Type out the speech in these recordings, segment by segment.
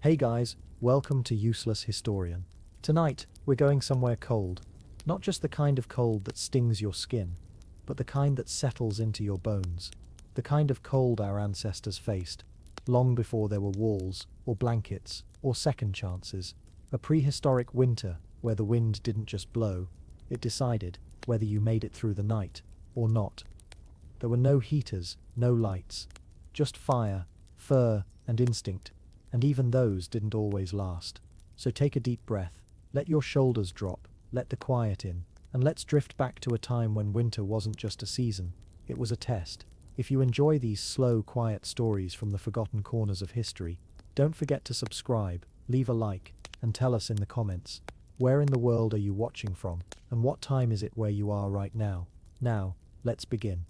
Hey guys, welcome to Useless Historian. Tonight, we're going somewhere cold. Not just the kind of cold that stings your skin, but the kind that settles into your bones. The kind of cold our ancestors faced, long before there were walls, or blankets, or second chances. A prehistoric winter where the wind didn't just blow, it decided whether you made it through the night or not. There were no heaters, no lights, just fire, fur, and instinct. And even those didn't always last. So take a deep breath, let your shoulders drop, let the quiet in, and let's drift back to a time when winter wasn't just a season, it was a test. If you enjoy these slow, quiet stories from the forgotten corners of history, don't forget to subscribe, leave a like, and tell us in the comments, where in the world are you watching from, and what time is it where you are right now? Now, let's begin.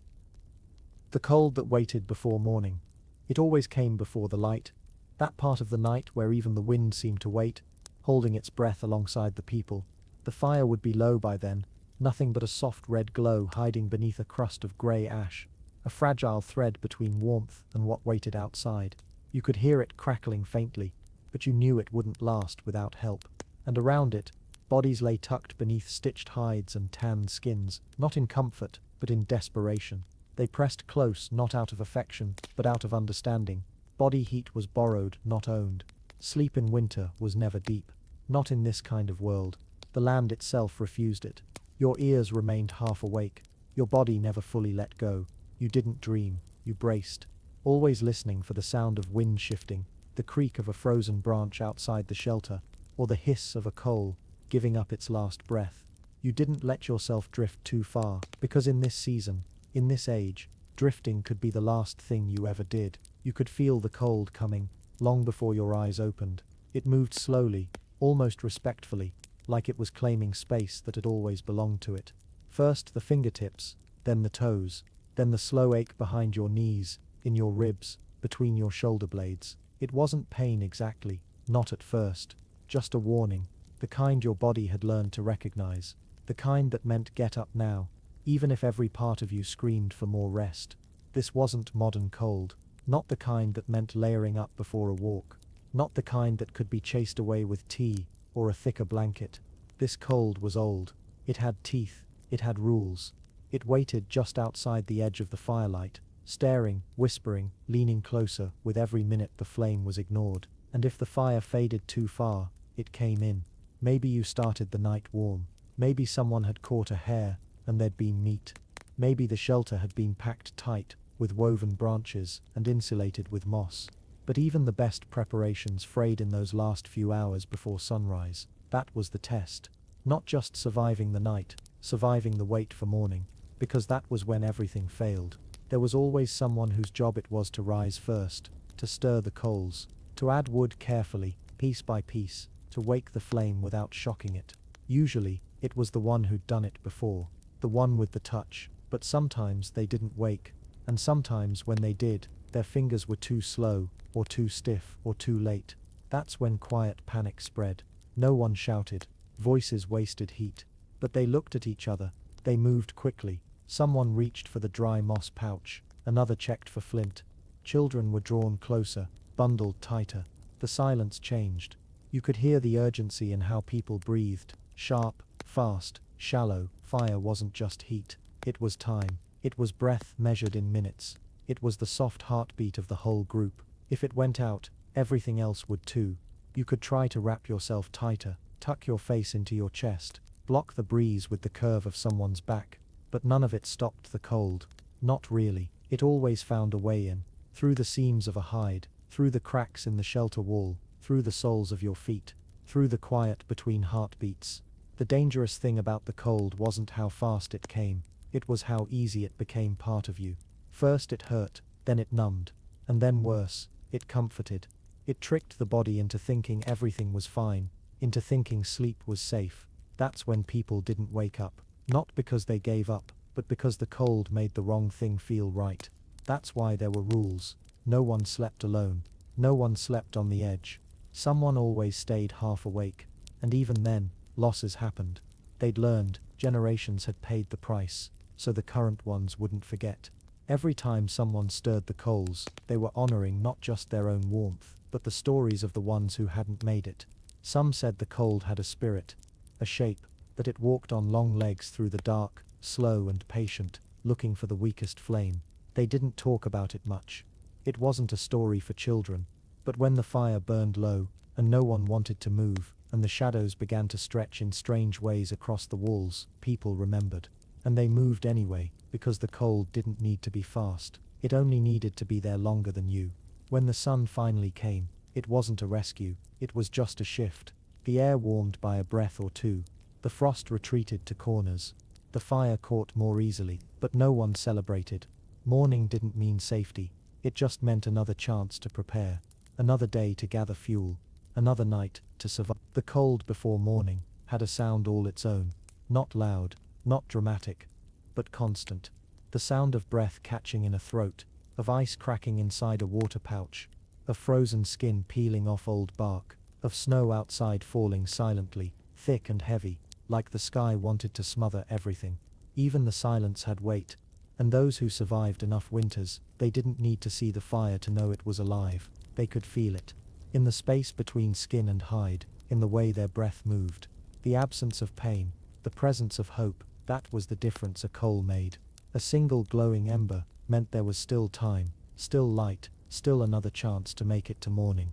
The cold that waited before morning. It always came before the light. That part of the night where even the wind seemed to wait, holding its breath alongside the people. The fire would be low by then, nothing but a soft red glow hiding beneath a crust of grey ash, a fragile thread between warmth and what waited outside. You could hear it crackling faintly, but you knew it wouldn't last without help. And around it, bodies lay tucked beneath stitched hides and tanned skins, not in comfort, but in desperation. They pressed close, not out of affection, but out of understanding. Body heat was borrowed, not owned. Sleep in winter was never deep. Not in this kind of world. The land itself refused it. Your ears remained half awake. Your body never fully let go. You didn't dream. You braced. Always listening for the sound of wind shifting, the creak of a frozen branch outside the shelter, or the hiss of a coal giving up its last breath. You didn't let yourself drift too far, because in this season, in this age, drifting could be the last thing you ever did. You could feel the cold coming, long before your eyes opened. It moved slowly, almost respectfully, like it was claiming space that had always belonged to it. First the fingertips, then the toes, then the slow ache behind your knees, in your ribs, between your shoulder blades. It wasn't pain exactly, not at first, just a warning, the kind your body had learned to recognize, the kind that meant get up now, even if every part of you screamed for more rest. This wasn't modern cold. Not the kind that meant layering up before a walk. Not the kind that could be chased away with tea or a thicker blanket. This cold was old. It had teeth. It had rules. It waited just outside the edge of the firelight, staring, whispering, leaning closer with every minute the flame was ignored. And if the fire faded too far, it came in. Maybe you started the night warm. Maybe someone had caught a hare and there'd been meat. Maybe the shelter had been packed tight with woven branches and insulated with moss. But even the best preparations frayed in those last few hours before sunrise. That was the test. Not just surviving the night, surviving the wait for morning, because that was when everything failed. There was always someone whose job it was to rise first, to stir the coals, to add wood carefully, piece by piece, to wake the flame without shocking it. Usually, it was the one who'd done it before, the one with the touch, but sometimes they didn't wake. And sometimes when they did, their fingers were too slow, or too stiff, or too late. That's when quiet panic spread. No one shouted. Voices wasted heat. But they looked at each other. They moved quickly. Someone reached for the dry moss pouch. Another checked for flint. Children were drawn closer, bundled tighter. The silence changed. You could hear the urgency in how people breathed. Sharp, fast, shallow. Fire wasn't just heat. It was time. It was breath measured in minutes. It was the soft heartbeat of the whole group. If it went out, everything else would too. You could try to wrap yourself tighter, tuck your face into your chest, block the breeze with the curve of someone's back. But none of it stopped the cold. Not really. It always found a way in. Through the seams of a hide, through the cracks in the shelter wall, through the soles of your feet, through the quiet between heartbeats. The dangerous thing about the cold wasn't how fast it came. It was how easy it became part of you. First it hurt, then it numbed, and then worse, it comforted. It tricked the body into thinking everything was fine, into thinking sleep was safe. That's when people didn't wake up, not because they gave up, but because the cold made the wrong thing feel right. That's why there were rules. No one slept alone. No one slept on the edge. Someone always stayed half awake, and even then, losses happened. They'd learned, generations had paid the price, so the current ones wouldn't forget. Every time someone stirred the coals, they were honoring not just their own warmth, but the stories of the ones who hadn't made it. Some said the cold had a spirit, a shape, that it walked on long legs through the dark, slow and patient, looking for the weakest flame. They didn't talk about it much. It wasn't a story for children, but when the fire burned low, and no one wanted to move, and the shadows began to stretch in strange ways across the walls, people remembered. And they moved anyway, because the cold didn't need to be fast. It only needed to be there longer than you. When the sun finally came, it wasn't a rescue, it was just a shift. The air warmed by a breath or two. The frost retreated to corners. The fire caught more easily, but no one celebrated. Morning didn't mean safety, it just meant another chance to prepare, another day to gather fuel, another night to survive. The cold before morning had a sound all its own, not loud, not dramatic, but constant. The sound of breath catching in a throat, of ice cracking inside a water pouch, of frozen skin peeling off old bark, of snow outside falling silently, thick and heavy, like the sky wanted to smother everything. Even the silence had weight, and those who survived enough winters, they didn't need to see the fire to know it was alive. They could feel it. In the space between skin and hide, in the way their breath moved. The absence of pain, the presence of hope, that was the difference a coal made. A single glowing ember meant there was still time, still light, still another chance to make it to morning.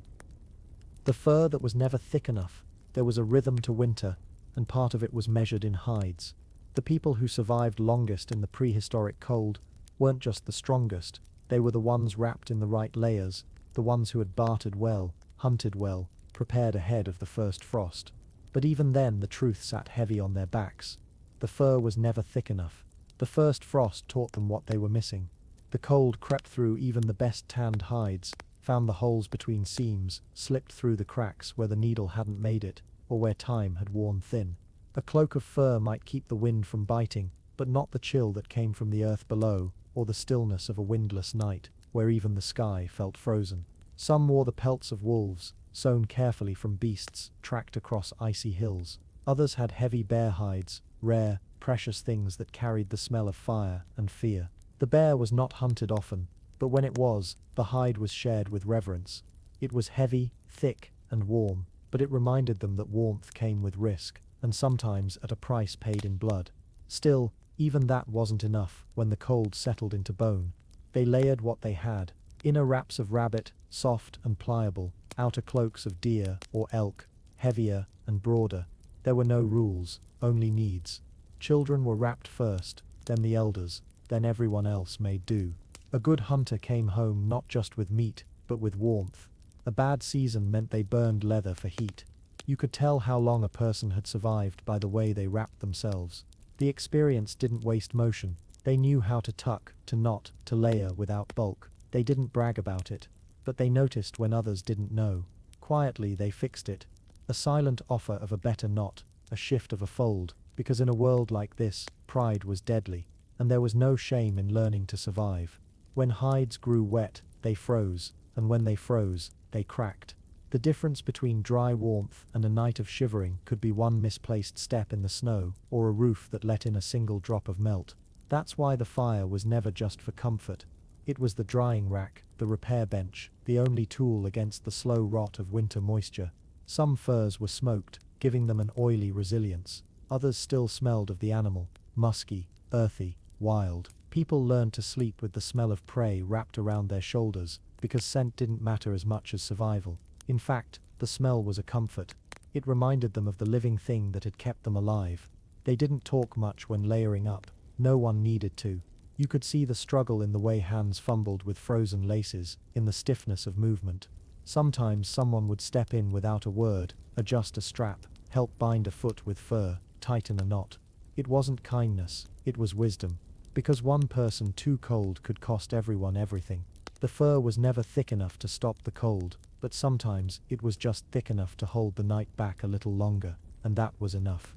The fur that was never thick enough, there was a rhythm to winter, and part of it was measured in hides. The people who survived longest in the prehistoric cold weren't just the strongest, they were the ones wrapped in the right layers, the ones who had bartered well, hunted well, prepared ahead of the first frost. But even then the truth sat heavy on their backs. The fur was never thick enough. The first frost taught them what they were missing. The cold crept through even the best tanned hides, found the holes between seams, slipped through the cracks where the needle hadn't made it, or where time had worn thin. A cloak of fur might keep the wind from biting, but not the chill that came from the earth below, or the stillness of a windless night, where even the sky felt frozen. Some wore the pelts of wolves, sewn carefully from beasts, tracked across icy hills. Others had heavy bear hides, rare, precious things that carried the smell of fire and fear. The bear was not hunted often, but when it was, the hide was shared with reverence. It was heavy, thick, and warm, but it reminded them that warmth came with risk, and sometimes at a price paid in blood. Still, even that wasn't enough when the cold settled into bone. They layered what they had: inner wraps of rabbit, soft and pliable, outer cloaks of deer or elk, heavier and broader. There were no rules, only needs. Children were wrapped first, then the elders, then everyone else made do. A good hunter came home not just with meat, but with warmth. A bad season meant they burned leather for heat. You could tell how long a person had survived by the way they wrapped themselves. The experience didn't waste motion. They knew how to tuck, to knot, to layer without bulk. They didn't brag about it, but they noticed when others didn't know. Quietly they fixed it. A silent offer of a better knot, a shift of a fold, because in a world like this, pride was deadly, and there was no shame in learning to survive. When hides grew wet, they froze, and when they froze, they cracked. The difference between dry warmth and a night of shivering could be one misplaced step in the snow, or a roof that let in a single drop of melt. That's why the fire was never just for comfort. It was the drying rack, the repair bench, the only tool against the slow rot of winter moisture. Some furs were smoked, giving them an oily resilience. Others still smelled of the animal, musky, earthy, wild. People learned to sleep with the smell of prey wrapped around their shoulders, because scent didn't matter as much as survival. In fact, the smell was a comfort. It reminded them of the living thing that had kept them alive. They didn't talk much when layering up. No one needed to. You could see the struggle in the way hands fumbled with frozen laces, in the stiffness of movement. Sometimes someone would step in without a word, adjust a strap, help bind a foot with fur, tighten a knot. It wasn't kindness, it was wisdom. Because one person too cold could cost everyone everything. The fur was never thick enough to stop the cold, but sometimes it was just thick enough to hold the night back a little longer, and that was enough.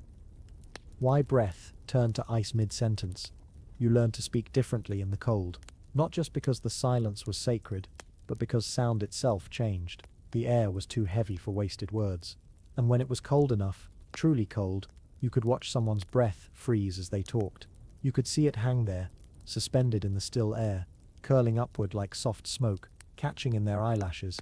Why breath turned to ice mid-sentence? You learned to speak differently in the cold, not just because the silence was sacred, but because sound itself changed. The air was too heavy for wasted words. And when it was cold enough, truly cold, you could watch someone's breath freeze as they talked. You could see it hang there, suspended in the still air, curling upward like soft smoke, catching in their eyelashes,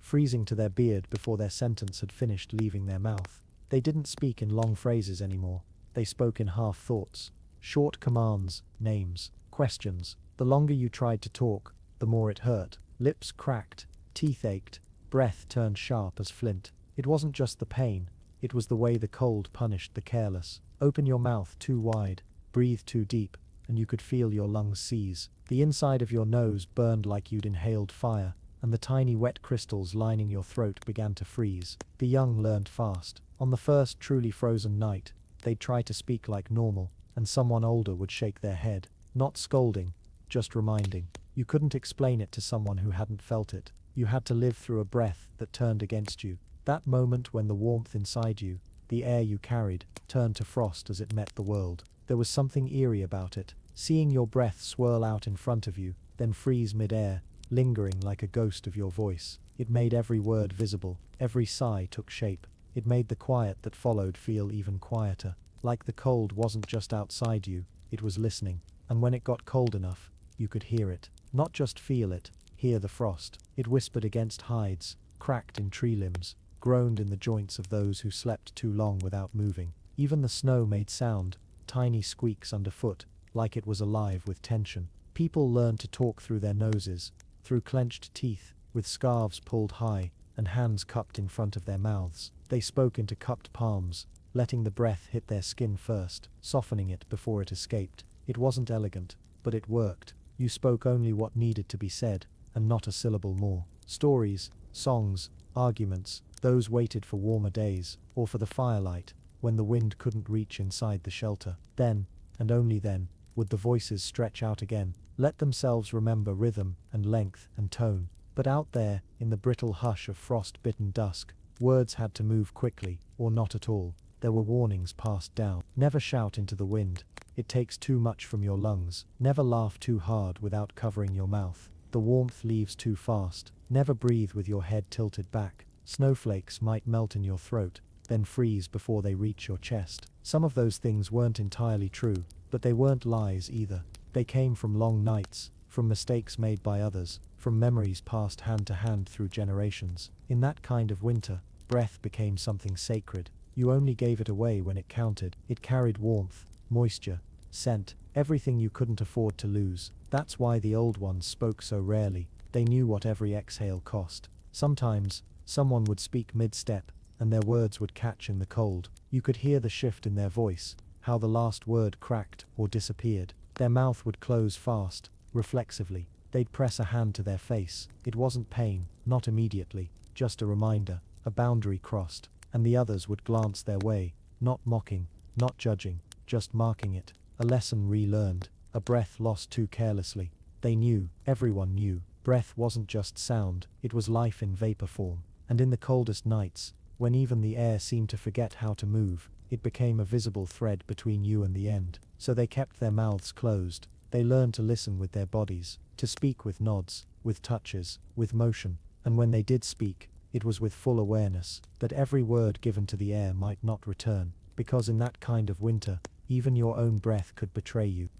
freezing to their beard before their sentence had finished leaving their mouth. They didn't speak in long phrases anymore. They spoke in half thoughts. Short commands, names, questions. The longer you tried to talk, the more it hurt. Lips cracked, teeth ached, breath turned sharp as flint. It wasn't just the pain, it was the way the cold punished the careless. Open your mouth too wide, breathe too deep, and you could feel your lungs seize. The inside of your nose burned like you'd inhaled fire, and the tiny wet crystals lining your throat began to freeze. The young learned fast. On the first truly frozen night, they'd try to speak like normal, and someone older would shake their head, not scolding, just reminding. You couldn't explain it to someone who hadn't felt it. You had to live through a breath that turned against you. That moment when the warmth inside you, the air you carried, turned to frost as it met the world. There was something eerie about it, seeing your breath swirl out in front of you, then freeze mid-air, lingering like a ghost of your voice. It made every word visible, every sigh took shape. It made the quiet that followed feel even quieter, like the cold wasn't just outside you, it was listening. And when it got cold enough, you could hear it. Not just feel it, hear the frost. It whispered against hides, cracked in tree limbs, groaned in the joints of those who slept too long without moving. Even the snow made sound, tiny squeaks underfoot, like it was alive with tension. People learned to talk through their noses, through clenched teeth, with scarves pulled high, and hands cupped in front of their mouths. They spoke into cupped palms, letting the breath hit their skin first, softening it before it escaped. It wasn't elegant, but it worked. You spoke only what needed to be said, and not a syllable more. Stories, songs, arguments, those waited for warmer days, or for the firelight, when the wind couldn't reach inside the shelter. Then, and only then, would the voices stretch out again, let themselves remember rhythm and length and tone. But out there, in the brittle hush of frost-bitten dusk, words had to move quickly, or not at all. There were warnings passed down. Never shout into the wind. It takes too much from your lungs. Never laugh too hard without covering your mouth. The warmth leaves too fast. Never breathe with your head tilted back. Snowflakes might melt in your throat, then freeze before they reach your chest. Some of those things weren't entirely true, but they weren't lies either. They came from long nights, from mistakes made by others, from memories passed hand to hand through generations. In that kind of winter, breath became something sacred. You only gave it away when it counted. It carried warmth, moisture, scent, everything you couldn't afford to lose. That's why the old ones spoke so rarely. They knew what every exhale cost. Sometimes, someone would speak mid-step, and their words would catch in the cold. You could hear the shift in their voice, how the last word cracked or disappeared. Their mouth would close fast, reflexively. They'd press a hand to their face. It wasn't pain, not immediately, just a reminder, a boundary crossed. And the others would glance their way, not mocking, not judging, just marking it. A lesson relearned, a breath lost too carelessly. They knew, everyone knew, breath wasn't just sound, it was life in vapor form. And in the coldest nights, when even the air seemed to forget how to move, it became a visible thread between you and the end. So they kept their mouths closed. They learned to listen with their bodies, to speak with nods, with touches, with motion. And when they did speak, it was with full awareness that every word given to the air might not return, because in that kind of winter, even your own breath could betray you.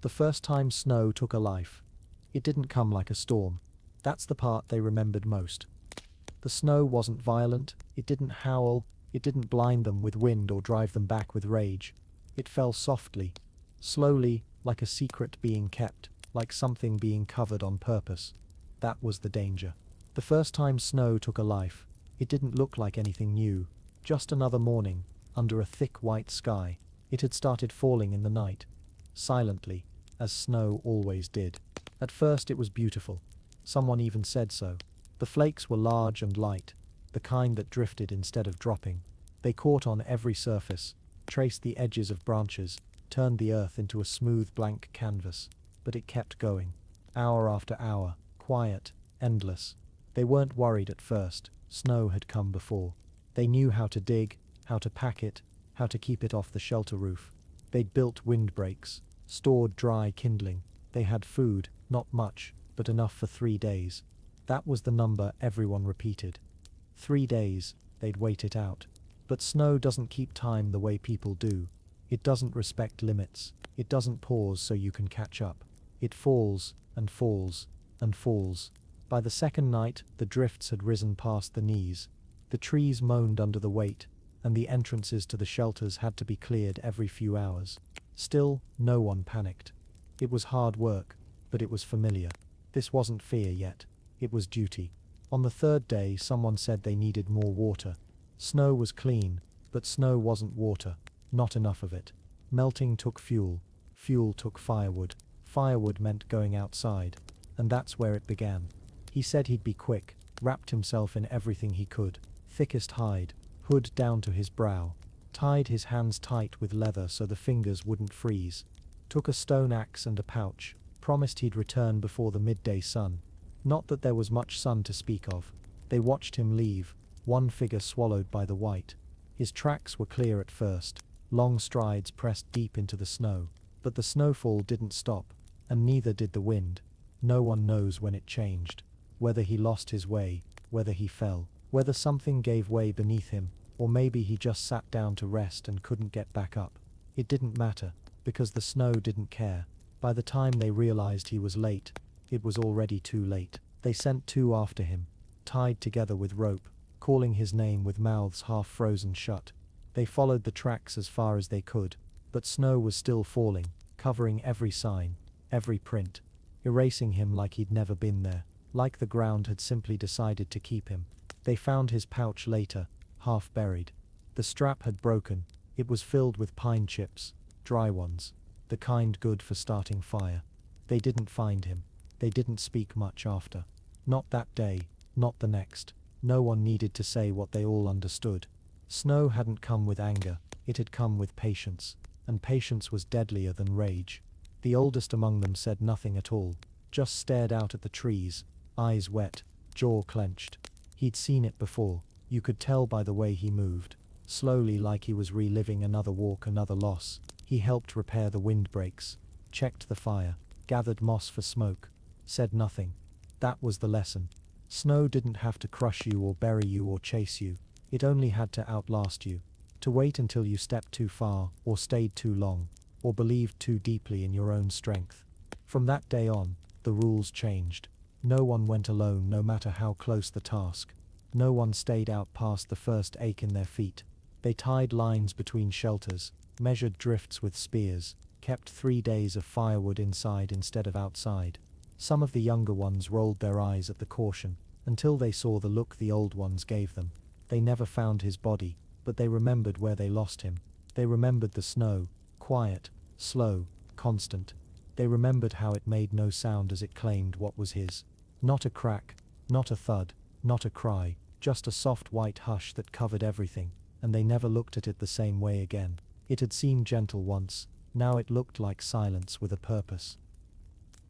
The first time snow took a life. It didn't come like a storm. That's the part they remembered most. The snow wasn't violent, it didn't howl, it didn't blind them with wind or drive them back with rage. It fell softly, slowly, like a secret being kept, like something being covered on purpose. That was the danger. The first time snow took a life, it didn't look like anything new, just another morning, under a thick white sky. It had started falling in the night, silently, as snow always did. At first it was beautiful. Someone even said so. The flakes were large and light, the kind that drifted instead of dropping. They caught on every surface, traced the edges of branches, turned the earth into a smooth blank canvas. But it kept going, hour after hour, quiet, endless. They weren't worried at first. Snow had come before. They knew how to dig, how to pack it, how to keep it off the shelter roof. They'd built windbreaks, stored dry kindling. They had food, not much, but enough for 3 days. That was the number everyone repeated. 3 days, they'd wait it out. But snow doesn't keep time the way people do. It doesn't respect limits. It doesn't pause so you can catch up. It falls, and falls, and falls. By the second night, the drifts had risen past the knees. The trees moaned under the weight, and the entrances to the shelters had to be cleared every few hours. Still, no one panicked. It was hard work, but it was familiar. This wasn't fear yet. It was duty. On the third day, someone said they needed more water. Snow was clean, but snow wasn't water. Not enough of it. Melting took fuel. Fuel took firewood. Firewood meant going outside. And that's where it began. He said he'd be quick, wrapped himself in everything he could. Thickest hide, hood down to his brow. Tied his hands tight with leather so the fingers wouldn't freeze. Took a stone axe and a pouch. Promised he'd return before the midday sun. Not that there was much sun to speak of. They watched him leave, one figure swallowed by the white. His tracks were clear at first. Long strides pressed deep into the snow. But the snowfall didn't stop, and neither did the wind. No one knows when it changed. Whether he lost his way, whether he fell, whether something gave way beneath him, or maybe he just sat down to rest and couldn't get back up. It didn't matter, because the snow didn't care. By the time they realized he was late, it was already too late. They sent two after him, tied together with rope, calling his name with mouths half frozen shut. They followed the tracks as far as they could, but snow was still falling, covering every sign, every print, erasing him like he'd never been there, like the ground had simply decided to keep him. They found his pouch later, half buried. The strap had broken. It was filled with pine chips, dry ones, the kind good for starting fire. They didn't find him. They didn't speak much after. Not that day, not the next. No one needed to say what they all understood. Snow hadn't come with anger, it had come with patience, and patience was deadlier than rage. The oldest among them said nothing at all, just stared out at the trees, eyes wet, jaw clenched. He'd seen it before, you could tell by the way he moved. Slowly, like he was reliving another walk, another loss. He helped repair the windbreaks, checked the fire, gathered moss for smoke, said nothing. That was the lesson. Snow didn't have to crush you or bury you or chase you. It only had to outlast you. To wait until you stepped too far, or stayed too long, or believed too deeply in your own strength. From that day on, the rules changed. No one went alone, no matter how close the task. No one stayed out past the first ache in their feet. They tied lines between shelters, measured drifts with spears, kept 3 days of firewood inside instead of outside. Some of the younger ones rolled their eyes at the caution, until they saw the look the old ones gave them. They never found his body, but they remembered where they lost him. They remembered the snow, quiet, slow, constant. They remembered how it made no sound as it claimed what was his. Not a crack, not a thud, not a cry, just a soft white hush that covered everything, and they never looked at it the same way again. It had seemed gentle once, now it looked like silence with a purpose.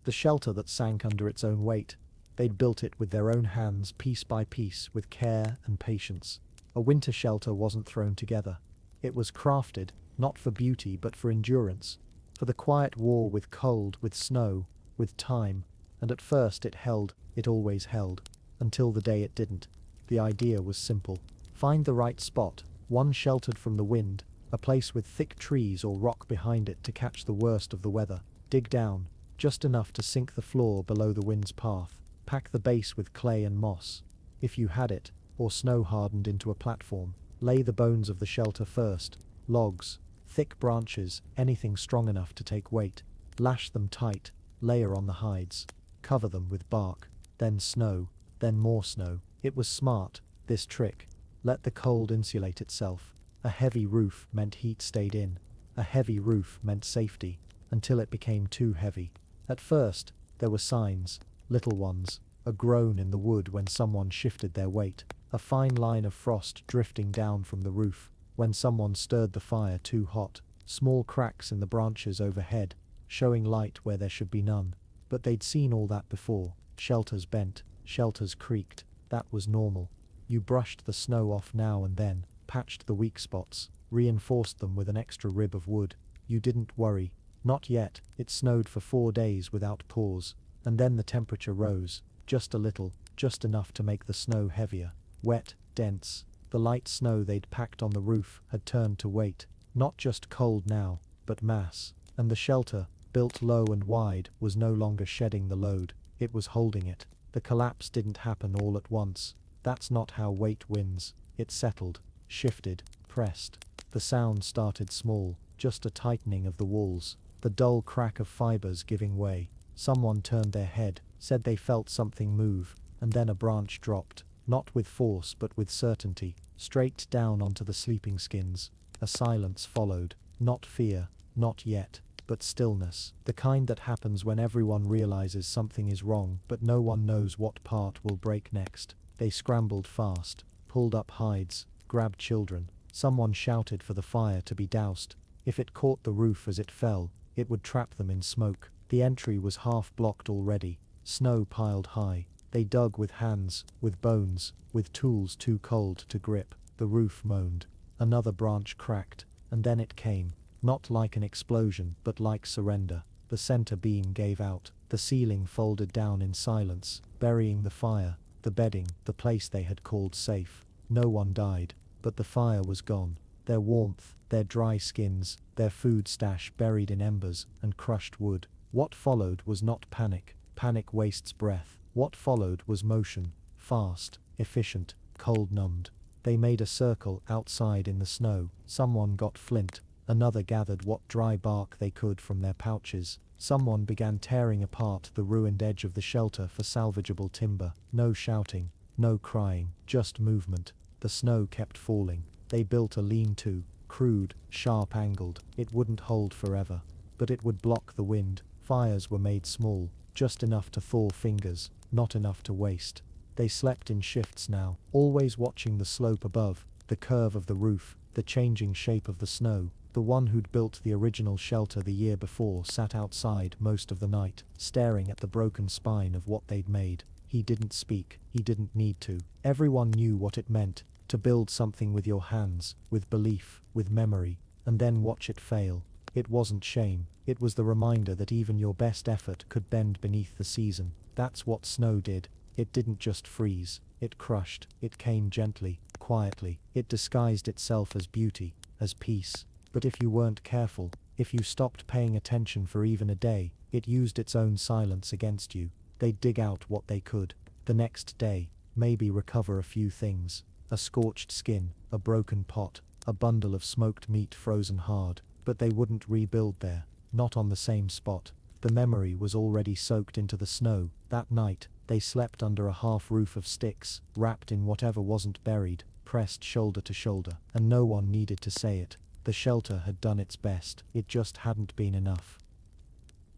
The shelter that sank under its own weight. They'd built it with their own hands, piece by piece, with care and patience. A winter shelter wasn't thrown together. It was crafted, not for beauty but for endurance, for the quiet war with cold, with snow, with time, and at first it held, it always held, until the day it didn't. The idea was simple. Find the right spot, one sheltered from the wind, a place with thick trees or rock behind it to catch the worst of the weather. Dig down, just enough to sink the floor below the wind's path. Pack the base with clay and moss, if you had it, or snow hardened into a platform. Lay the bones of the shelter first, logs, thick branches, anything strong enough to take weight. Lash them tight, layer on the hides, cover them with bark, then snow, then more snow. It was smart, this trick. Let the cold insulate itself. A heavy roof meant heat stayed in. A heavy roof meant safety, until it became too heavy. At first, there were signs, little ones, a groan in the wood when someone shifted their weight, a fine line of frost drifting down from the roof when someone stirred the fire too hot, small cracks in the branches overhead, showing light where there should be none. But they'd seen all that before. Shelters bent, shelters creaked. That was normal. You brushed the snow off now and then, patched the weak spots, reinforced them with an extra rib of wood. You didn't worry. Not yet. It snowed for 4 days without pause, and then the temperature rose, just a little, just enough to make the snow heavier. Wet, dense. The light snow they'd packed on the roof had turned to weight, not just cold now, but mass. And the shelter, built low and wide, was no longer shedding the load, it was holding it. The collapse didn't happen all at once. That's not how weight wins. It settled, shifted, pressed. The sound started small, just a tightening of the walls, the dull crack of fibers giving way. Someone turned their head, said they felt something move, and then a branch dropped, not with force but with certainty, straight down onto the sleeping skins. A silence followed, not fear, not yet, but stillness, the kind that happens when everyone realizes something is wrong but no one knows what part will break next. They scrambled fast, pulled up hides, grabbed children. Someone shouted for the fire to be doused. If it caught the roof as it fell, it would trap them in smoke. The entry was half blocked already, snow piled high. They dug with hands, with bones, with tools too cold to grip. The roof moaned. Another branch cracked, and then it came. Not like an explosion, but like surrender. The center beam gave out. The ceiling folded down in silence, burying the fire, the bedding, the place they had called safe. No one died, but the fire was gone. Their warmth, their dry skins, their food stash buried in embers and crushed wood. What followed was not panic. Panic wastes breath. What followed was motion, fast, efficient, cold-numbed. They made a circle outside in the snow. Someone got flint. Another gathered what dry bark they could from their pouches. Someone began tearing apart the ruined edge of the shelter for salvageable timber. No shouting, no crying, just movement. The snow kept falling. They built a lean-to, crude, sharp-angled. It wouldn't hold forever, but it would block the wind. Fires were made small, just enough to thaw fingers, not enough to waste. They slept in shifts now, always watching the slope above, the curve of the roof, the changing shape of the snow. The one who'd built the original shelter the year before sat outside most of the night, staring at the broken spine of what they'd made. He didn't speak, he didn't need to. Everyone knew what it meant, to build something with your hands, with belief, with memory, and then watch it fail. It wasn't shame, it was the reminder that even your best effort could bend beneath the season. That's what snow did. It didn't just freeze, it crushed, it came gently, quietly. It disguised itself as beauty, as peace. But if you weren't careful, if you stopped paying attention for even a day, it used its own silence against you. They'd dig out what they could. The next day, maybe recover a few things. A scorched skin, a broken pot, a bundle of smoked meat frozen hard. But they wouldn't rebuild there, not on the same spot. The memory was already soaked into the snow. That night, they slept under a half roof of sticks, wrapped in whatever wasn't buried, pressed shoulder to shoulder, and no one needed to say it. The shelter had done its best, it just hadn't been enough.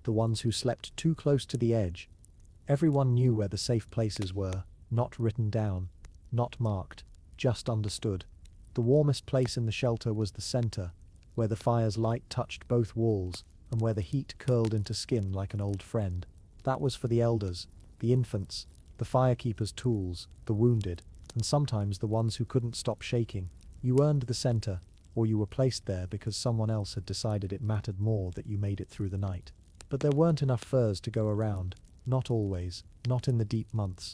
The ones who slept too close to the edge. Everyone knew where the safe places were, not written down, not marked, just understood. The warmest place in the shelter was the center, where the fire's light touched both walls, and where the heat curled into skin like an old friend. That was for the elders, the infants, the firekeeper's tools, the wounded, and sometimes the ones who couldn't stop shaking. You earned the center, or you were placed there because someone else had decided it mattered more that you made it through the night. But there weren't enough furs to go around, not always, not in the deep months.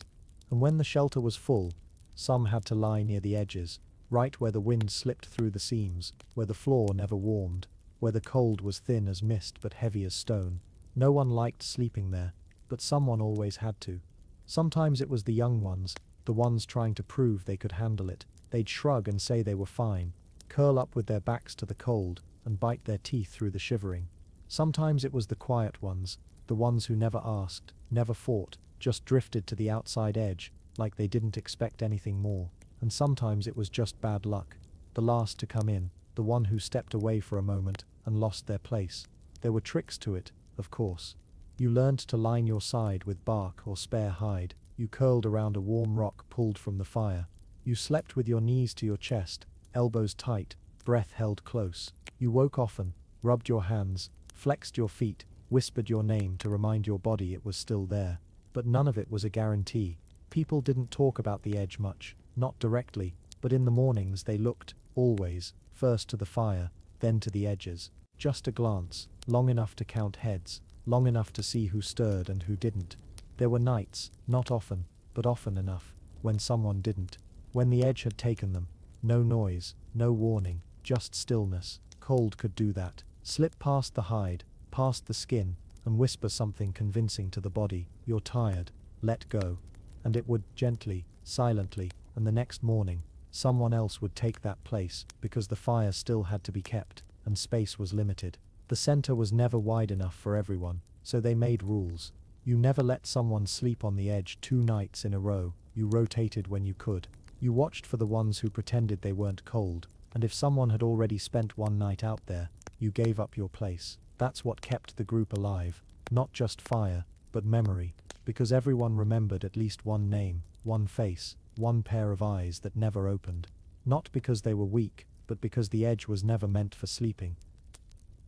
And when the shelter was full, some had to lie near the edges, right where the wind slipped through the seams, where the floor never warmed, where the cold was thin as mist but heavy as stone. No one liked sleeping there, but someone always had to. Sometimes it was the young ones, the ones trying to prove they could handle it. They'd shrug and say they were fine, curl up with their backs to the cold, and bite their teeth through the shivering. Sometimes it was the quiet ones, the ones who never asked, never fought, just drifted to the outside edge, like they didn't expect anything more. And sometimes it was just bad luck, the last to come in, the one who stepped away for a moment and lost their place. There were tricks to it, of course. You learned to line your side with bark or spare hide. You curled around a warm rock pulled from the fire. You slept with your knees to your chest, elbows tight, breath held close. You woke often, rubbed your hands, flexed your feet, whispered your name to remind your body it was still there. But none of it was a guarantee. People didn't talk about the edge much, not directly, but in the mornings they looked, always, first to the fire, then to the edges. Just a glance, long enough to count heads, long enough to see who stirred and who didn't. There were nights, not often, but often enough, when someone didn't. When the edge had taken them. No noise, no warning, just stillness. Cold could do that. Slip past the hide, past the skin, and whisper something convincing to the body. You're tired. let go. And it would, gently, silently, and the next morning, someone else would take that place, because the fire still had to be kept, and space was limited. The center was never wide enough for everyone, so they made rules. You never let someone sleep on the edge 2 nights in a row, you rotated when you could. You watched for the ones who pretended they weren't cold, and if someone had already spent 1 night out there, you gave up your place. That's what kept the group alive, not just fire, but memory, because everyone remembered at least one name, one face, one pair of eyes that never opened. Not because they were weak, but because the edge was never meant for sleeping.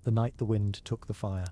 The night the wind took the fire.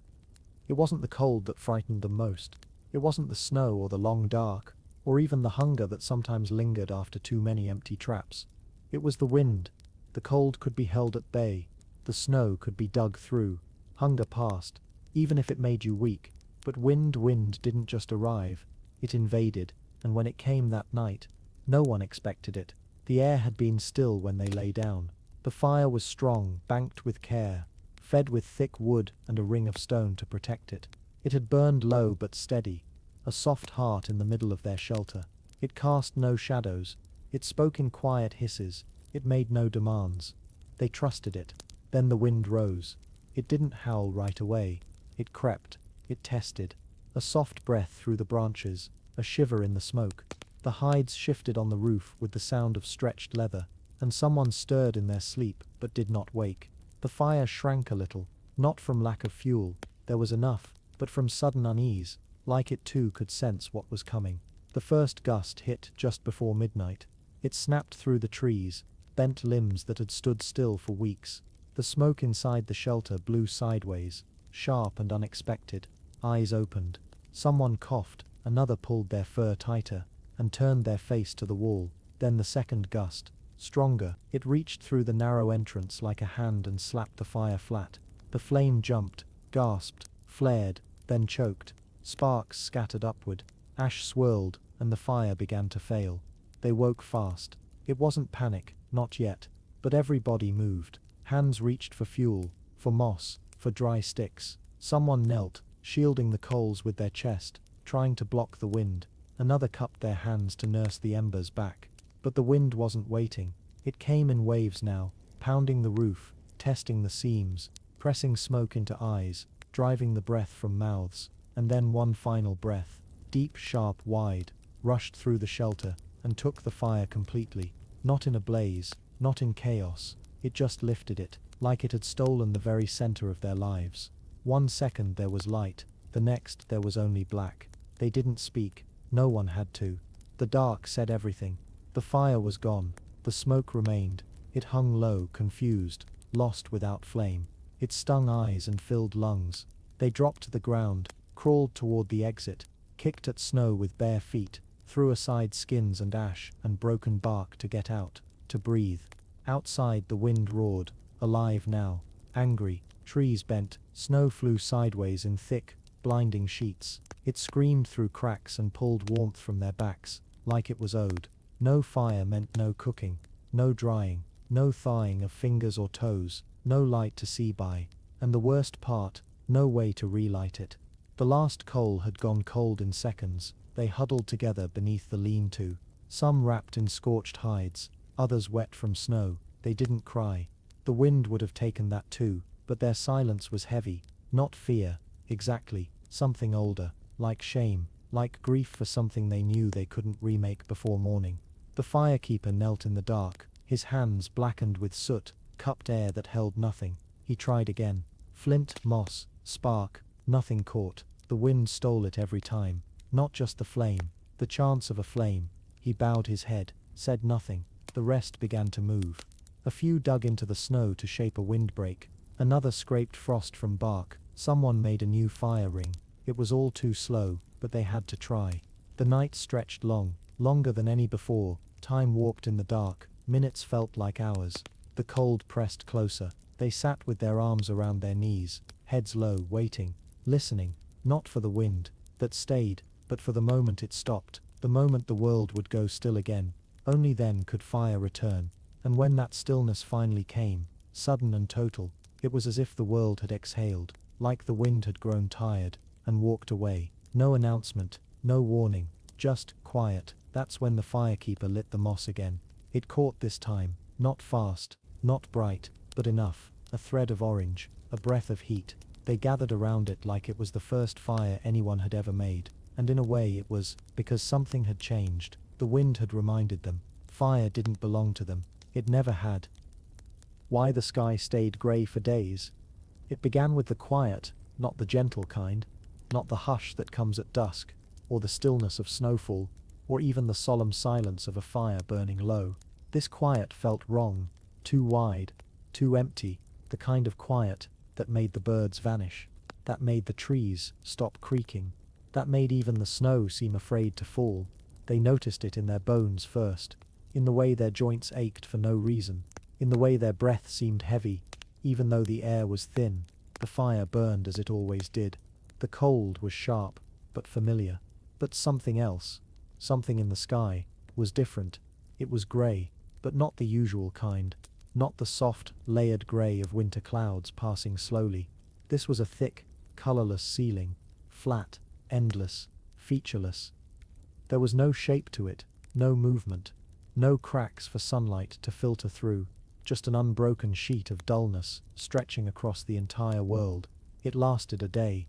It wasn't the cold that frightened them most. It wasn't the snow or the long dark, or even the hunger that sometimes lingered after too many empty traps. It was the wind. The cold could be held at bay. The snow could be dug through. Hunger passed, even if it made you weak. But wind didn't just arrive. It invaded, and when it came that night, no one expected it. The air had been still when they lay down. The fire was strong, banked with care, fed with thick wood and a ring of stone to protect it. It had burned low but steady, a soft heart in the middle of their shelter. It cast no shadows. It spoke in quiet hisses. It made no demands. They trusted it. Then the wind rose. It didn't howl right away. It crept. It tested. A soft breath through the branches, a shiver in the smoke. The hides shifted on the roof with the sound of stretched leather, and someone stirred in their sleep but did not wake. The fire shrank a little, not from lack of fuel, there was enough, but from sudden unease, like it too could sense what was coming. The first gust hit just before midnight. It snapped through the trees, bent limbs that had stood still for weeks. The smoke inside the shelter blew sideways, sharp and unexpected. Eyes opened. Someone coughed, another pulled their fur tighter, and turned their face to the wall. Then the second gust, stronger, it reached through the narrow entrance like a hand and slapped the fire flat. The flame jumped, gasped, flared, then choked. Sparks scattered upward, ash swirled, and the fire began to fail. They woke fast. It wasn't panic, not yet, but every body moved. Hands reached for fuel, for moss, for dry sticks. Someone knelt, shielding the coals with their chest, trying to block the wind. Another cupped their hands to nurse the embers back. But the wind wasn't waiting. It came in waves now, pounding the roof, testing the seams, pressing smoke into eyes, driving the breath from mouths. And then one final breath, deep, sharp, wide, rushed through the shelter and took the fire completely. Not in a blaze, not in chaos. It just lifted it, like it had stolen the very center of their lives. 1 second there was light, the next there was only black. They didn't speak, no one had to. The dark said everything. The fire was gone, the smoke remained. It hung low, confused, lost without flame. It stung eyes and filled lungs. They dropped to the ground, crawled toward the exit, kicked at snow with bare feet, threw aside skins and ash and broken bark to get out, to breathe. Outside the wind roared, alive now, angry. Trees bent, snow flew sideways in thick, blinding sheets. It screamed through cracks and pulled warmth from their backs, like it was owed. No fire meant no cooking, no drying, no thawing of fingers or toes, no light to see by, and the worst part, no way to relight it. The last coal had gone cold in seconds. They huddled together beneath the lean-to, some wrapped in scorched hides, others wet from snow. They didn't cry. The wind would have taken that too, but their silence was heavy, not fear, exactly, something older, like shame, like grief for something they knew they couldn't remake before morning. The firekeeper knelt in the dark, his hands blackened with soot, cupped air that held nothing. He tried again. Flint, moss, spark, nothing caught. The wind stole it every time. Not just the flame, the chance of a flame. He bowed his head, said nothing. The rest began to move. A few dug into the snow to shape a windbreak. Another scraped frost from bark. Someone made a new fire ring. It was all too slow, but they had to try. The night stretched long, longer than any before. Time walked in the dark. Minutes felt like hours. The cold pressed closer. They sat with their arms around their knees, heads low, waiting, listening, not for the wind that stayed, but for the moment it stopped, the moment the world would go still again. Only then could fire return. And when that stillness finally came, sudden and total, it was as if the world had exhaled, like the wind had grown tired, and walked away. No announcement, no warning, Just quiet. That's when the firekeeper lit the moss again. It caught this time. Not fast, not bright, but enough. A thread of orange, a breath of heat. They gathered around it like it was the first fire anyone had ever made. And in a way it was, because something had changed. The wind had reminded them. Fire didn't belong to them. It never had. Why the sky stayed grey for days? It began with the quiet, not the gentle kind. Not the hush that comes at dusk, or the stillness of snowfall, or even the solemn silence of a fire burning low. This quiet felt wrong, too wide, too empty, the kind of quiet that made the birds vanish, that made the trees stop creaking, that made even the snow seem afraid to fall. They noticed it in their bones first, in the way their joints ached for no reason, in the way their breath seemed heavy, even though the air was thin. The fire burned as it always did. The cold was sharp, but familiar. But something else, something in the sky, was different. It was grey, but not the usual kind, not the soft, layered grey of winter clouds passing slowly. This was a thick, colourless ceiling, flat, endless, featureless. There was no shape to it, no movement, no cracks for sunlight to filter through, just an unbroken sheet of dullness stretching across the entire world. It lasted a day,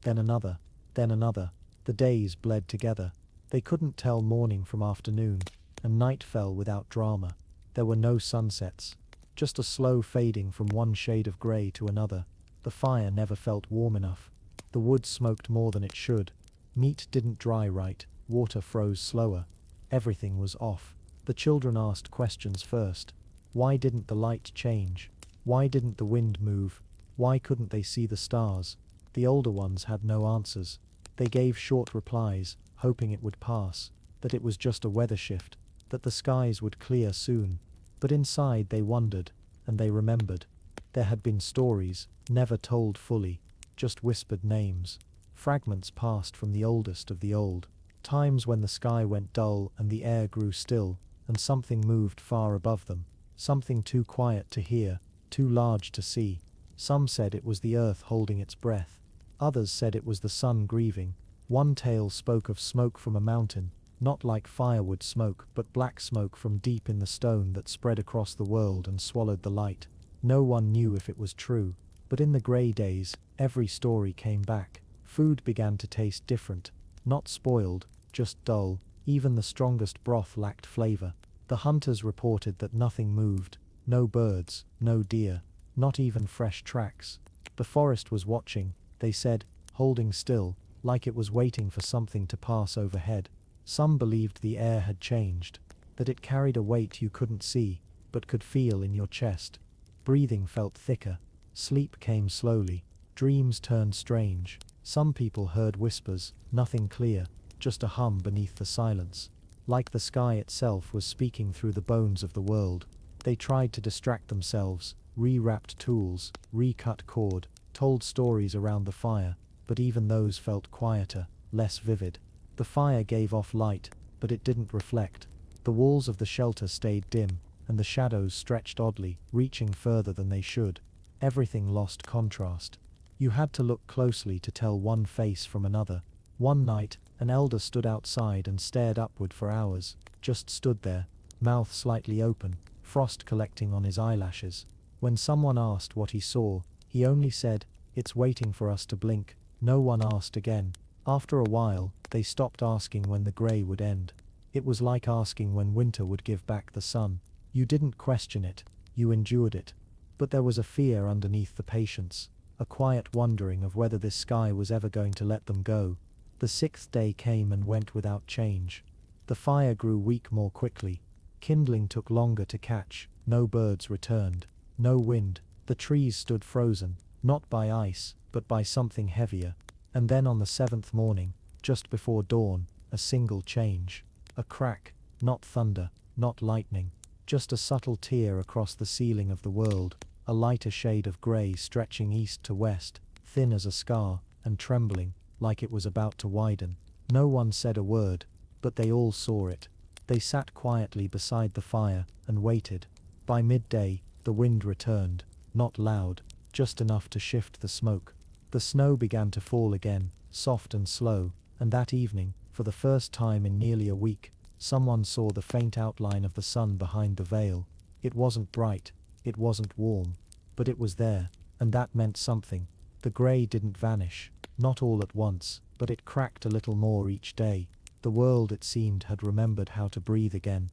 then another, then another. The days bled together. They couldn't tell morning from afternoon, and night fell without drama. There were no sunsets, just a slow fading from one shade of grey to another. The fire never felt warm enough. The wood smoked more than it should. Meat didn't dry right, water froze slower. Everything was off. The children asked questions first. Why didn't the light change? Why didn't the wind move? Why couldn't they see the stars? The older ones had no answers. They gave short replies, hoping it would pass, that it was just a weather shift, that the skies would clear soon. But inside they wondered, and they remembered. There had been stories, never told fully, just whispered names. Fragments passed from the oldest of the old. Times when the sky went dull and the air grew still, and something moved far above them. Something too quiet to hear, too large to see. Some said it was the earth holding its breath. Others said it was the sun grieving. One tale spoke of smoke from a mountain, not like firewood smoke, but black smoke from deep in the stone that spread across the world and swallowed the light. No one knew if it was true, but in the grey days, every story came back. Food began to taste different, not spoiled, just dull. Even the strongest broth lacked flavour. The hunters reported that nothing moved, no birds, no deer, not even fresh tracks. The forest was watching, they said, holding still, like it was waiting for something to pass overhead. Some believed the air had changed, that it carried a weight you couldn't see, but could feel in your chest. Breathing felt thicker, sleep came slowly, dreams turned strange. Some people heard whispers, nothing clear, just a hum beneath the silence. Like the sky itself was speaking through the bones of the world. They tried to distract themselves, re-wrapped tools, recut cord, told stories around the fire, but even those felt quieter, less vivid. The fire gave off light, but it didn't reflect. The walls of the shelter stayed dim, and the shadows stretched oddly, reaching further than they should. Everything lost contrast. You had to look closely to tell one face from another. One night, an elder stood outside and stared upward for hours, just stood there, mouth slightly open, frost collecting on his eyelashes. When someone asked what he saw, he only said, "It's waiting for us to blink." No one asked again. After a while, they stopped asking when the grey would end. It was like asking when winter would give back the sun. You didn't question it, you endured it. But there was a fear underneath the patience, a quiet wondering of whether this sky was ever going to let them go. The 6th day came and went without change. The fire grew weak more quickly. Kindling took longer to catch. No birds returned. No wind. The trees stood frozen, not by ice, but by something heavier. And then on the 7th morning, just before dawn, a single change. A crack, not thunder, not lightning, just a subtle tear across the ceiling of the world, a lighter shade of grey stretching east to west, thin as a scar, and trembling, like it was about to widen. No one said a word, but they all saw it. They sat quietly beside the fire, and waited. By midday, the wind returned, not loud, just enough to shift the smoke. The snow began to fall again, soft and slow, and that evening, for For the first time in nearly a week, someone saw the faint outline of the sun behind the veil. It wasn't bright, it wasn't warm, but it was there, and that meant something. The grey didn't vanish, not all at once, but it cracked a little more each day. The world, it seemed, had remembered how to breathe again.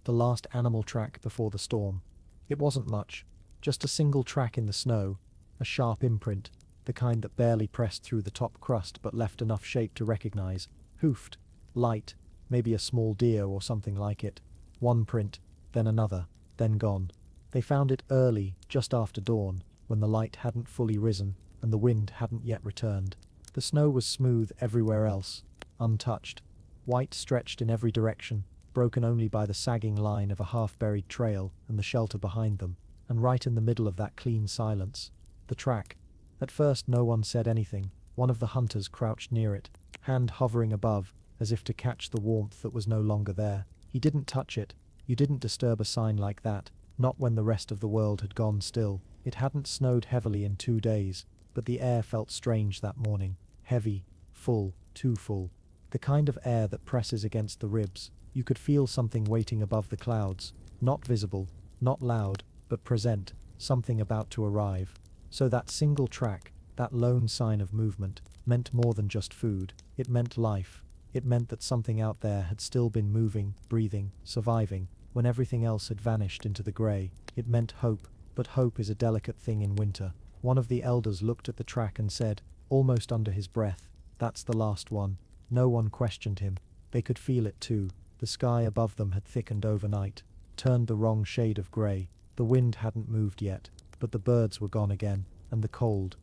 The last animal track before the storm. It wasn't much, just a single track in the snow, a sharp imprint, the kind that barely pressed through the top crust but left enough shape to recognize. Hoofed, light, maybe a small deer or something like it. One print, then another, then gone. They found it early, just after dawn, when the light hadn't fully risen and the wind hadn't yet returned. The snow was smooth everywhere else, untouched, white stretched in every direction, broken only by the sagging line of a half-buried trail and the shelter behind them, and right in the middle of that clean silence, the track. At first no one said anything. One of the hunters crouched near it, hand hovering above, as if to catch the warmth that was no longer there. He didn't touch it. You didn't disturb a sign like that, not when the rest of the world had gone still. It hadn't snowed heavily in 2 days, but the air felt strange that morning. Heavy, full, too full. The kind of air that presses against the ribs. You could feel something waiting above the clouds, not visible, not loud, but present, something about to arrive. So that single track, that lone sign of movement, meant more than just food. It meant life. It meant that something out there had still been moving, breathing, surviving, when everything else had vanished into the grey. It meant hope, but hope is a delicate thing in winter. One of the elders looked at the track and said, almost under his breath, "That's the last one." No one questioned him. They could feel it too. The sky above them had thickened overnight, turned the wrong shade of grey. The wind hadn't moved yet, but the birds were gone again, and the cold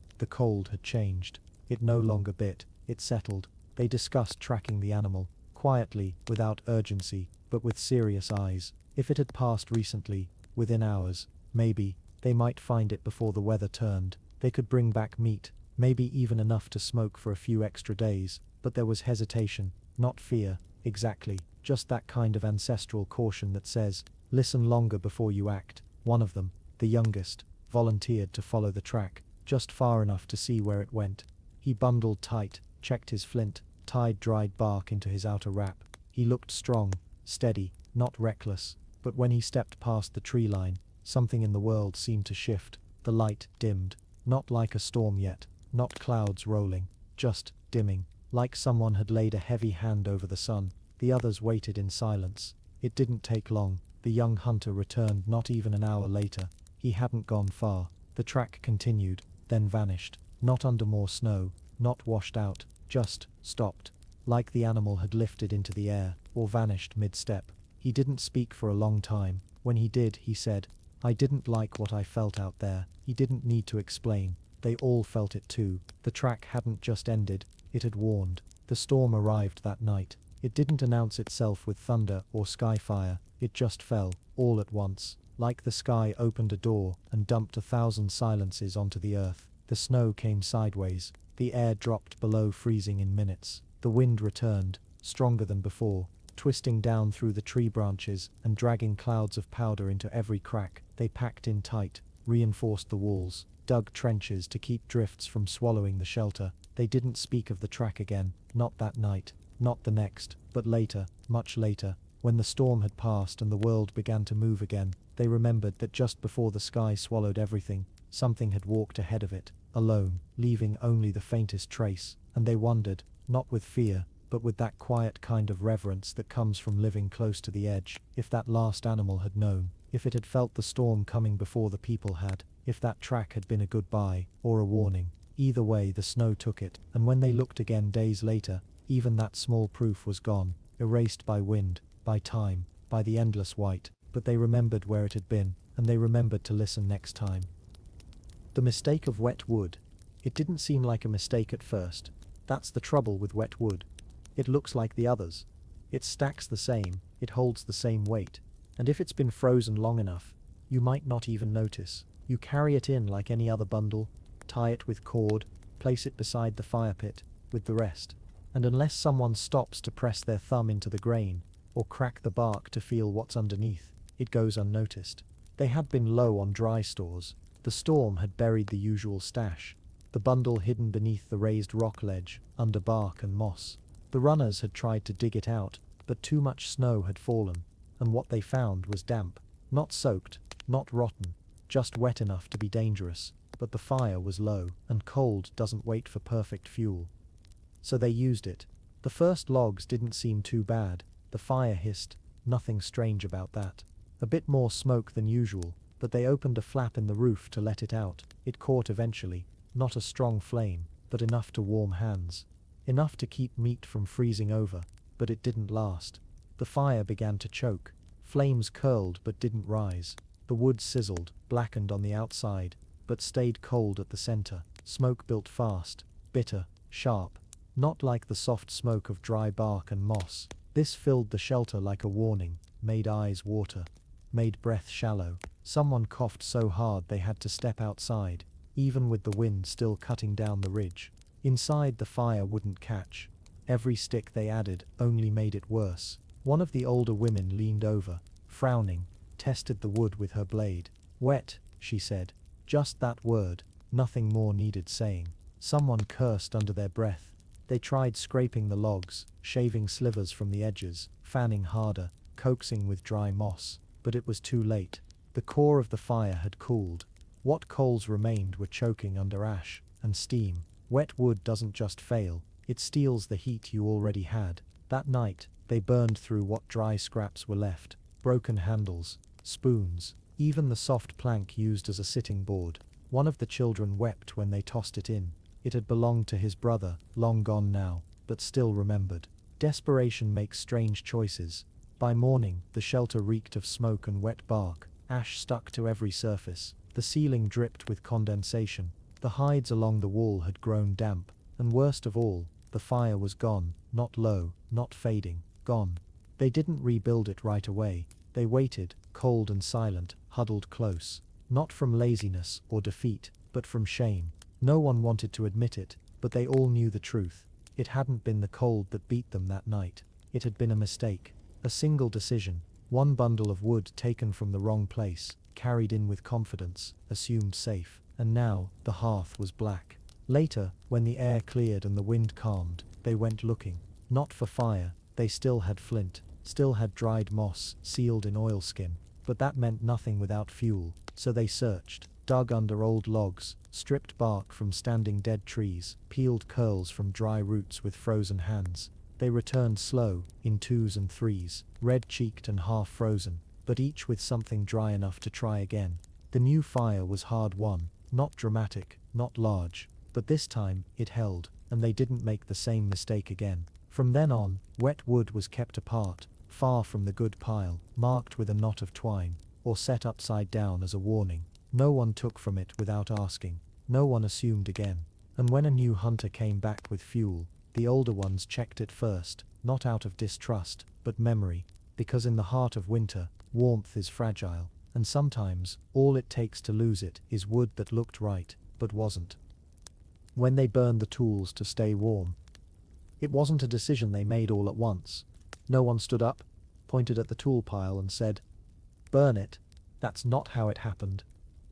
had changed. It no longer bit, it settled. They discussed tracking the animal, quietly, without urgency, but with serious eyes. If it had passed recently, within hours, maybe, they might find it before the weather turned. They could bring back meat, maybe even enough to smoke for a few extra days, but there was hesitation, not fear, exactly, just that kind of ancestral caution that says, listen longer before you act. One of them, the youngest, volunteered to follow the track, just far enough to see where it went. He bundled tight, checked his flint, tied dried bark into his outer wrap. He looked strong, steady, not reckless, but when he stepped past the tree line, something in the world seemed to shift. The light dimmed, not like a storm yet, not clouds rolling, just dimming, like someone had laid a heavy hand over the sun. The others waited in silence. It didn't take long. The young hunter returned not even an hour later. He hadn't gone far. The track continued, then vanished, not under more snow, not washed out, just stopped, like the animal had lifted into the air, or vanished mid-step. He didn't speak for a long time. When he did, he said, "I didn't like what I felt out there." He didn't need to explain. They all felt it too. The track hadn't just ended, it had warned. The storm arrived that night. It didn't announce itself with thunder or skyfire. It just fell, all at once, like the sky opened a door and dumped 1,000 silences onto the earth. The snow came sideways. The air dropped below freezing in minutes. The wind returned, stronger than before, twisting down through the tree branches and dragging clouds of powder into every crack. They packed in tight, reinforced the walls, dug trenches to keep drifts from swallowing the shelter. They didn't speak of the track again, not that night, not the next, but later, much later, when the storm had passed and the world began to move again. They remembered that just before the sky swallowed everything, something had walked ahead of it, alone, leaving only the faintest trace, and they wondered, not with fear, but with that quiet kind of reverence that comes from living close to the edge, if that last animal had known, if it had felt the storm coming before the people had, if that track had been a goodbye, or a warning. Either way, the snow took it, and when they looked again days later, even that small proof was gone, erased by wind, by time, by the endless white, but they remembered where it had been, and they remembered to listen next time. The mistake of wet wood. It didn't seem like a mistake at first. That's the trouble with wet wood. It looks like the others. It stacks the same, it holds the same weight, and if it's been frozen long enough, you might not even notice. You carry it in like any other bundle, tie it with cord, place it beside the fire pit, with the rest, and unless someone stops to press their thumb into the grain, or crack the bark to feel what's underneath, it goes unnoticed. They had been low on dry stores. The storm had buried the usual stash, the bundle hidden beneath the raised rock ledge, under bark and moss. The runners had tried to dig it out, but too much snow had fallen, and what they found was damp. Not soaked, not rotten, just wet enough to be dangerous, but the fire was low, and cold doesn't wait for perfect fuel. So they used it. The first logs didn't seem too bad, the fire hissed, nothing strange about that. A bit more smoke than usual, but they opened a flap in the roof to let it out. It caught eventually, not a strong flame, but enough to warm hands. Enough to keep meat from freezing over, but it didn't last. The fire began to choke. Flames curled but didn't rise. The wood sizzled, blackened on the outside, but stayed cold at the center. Smoke built fast, bitter, sharp. Not like the soft smoke of dry bark and moss. This filled the shelter like a warning, made eyes water, made breath shallow. Someone coughed so hard they had to step outside, even with the wind still cutting down the ridge. Inside the fire wouldn't catch. Every stick they added only made it worse. One of the older women leaned over, frowning, tested the wood with her blade. Wet, she said. Just that word, nothing more needed saying. Someone cursed under their breath. They tried scraping the logs, shaving slivers from the edges, fanning harder, coaxing with dry moss, but it was too late. The core of the fire had cooled. What coals remained were choking under ash and steam. Wet wood doesn't just fail, it steals the heat you already had. That night, they burned through what dry scraps were left. Broken handles, spoons, even the soft plank used as a sitting board. One of the children wept when they tossed it in. It had belonged to his brother, long gone now, but still remembered. Desperation makes strange choices. By morning, the shelter reeked of smoke and wet bark. Ash stuck to every surface. The ceiling dripped with condensation. The hides along the wall had grown damp. And worst of all, the fire was gone, not low, not fading, gone. They didn't rebuild it right away. They waited, cold and silent, huddled close. Not from laziness or defeat, but from shame. No one wanted to admit it, but they all knew the truth. It hadn't been the cold that beat them that night. It had been a mistake. A single decision. One bundle of wood taken from the wrong place, carried in with confidence, assumed safe. And now, the hearth was black. Later, when the air cleared and the wind calmed, they went looking. Not for fire. They still had flint, still had dried moss, sealed in oilskin. But that meant nothing without fuel. So they searched, dug under old logs, stripped bark from standing dead trees, peeled curls from dry roots with frozen hands. They returned slow, in twos and threes, red-cheeked and half-frozen, but each with something dry enough to try again. The new fire was hard won, not dramatic, not large, but this time, it held, and they didn't make the same mistake again. From then on, wet wood was kept apart, far from the good pile, marked with a knot of twine, or set upside down as a warning. No one took from it without asking. No one assumed again. And when a new hunter came back with fuel, the older ones checked it first, not out of distrust, but memory, because in the heart of winter, warmth is fragile, and sometimes, all it takes to lose it is wood that looked right, but wasn't. When they burned the tools to stay warm, it wasn't a decision they made all at once. No one stood up, pointed at the tool pile and said, "Burn it." That's not how it happened.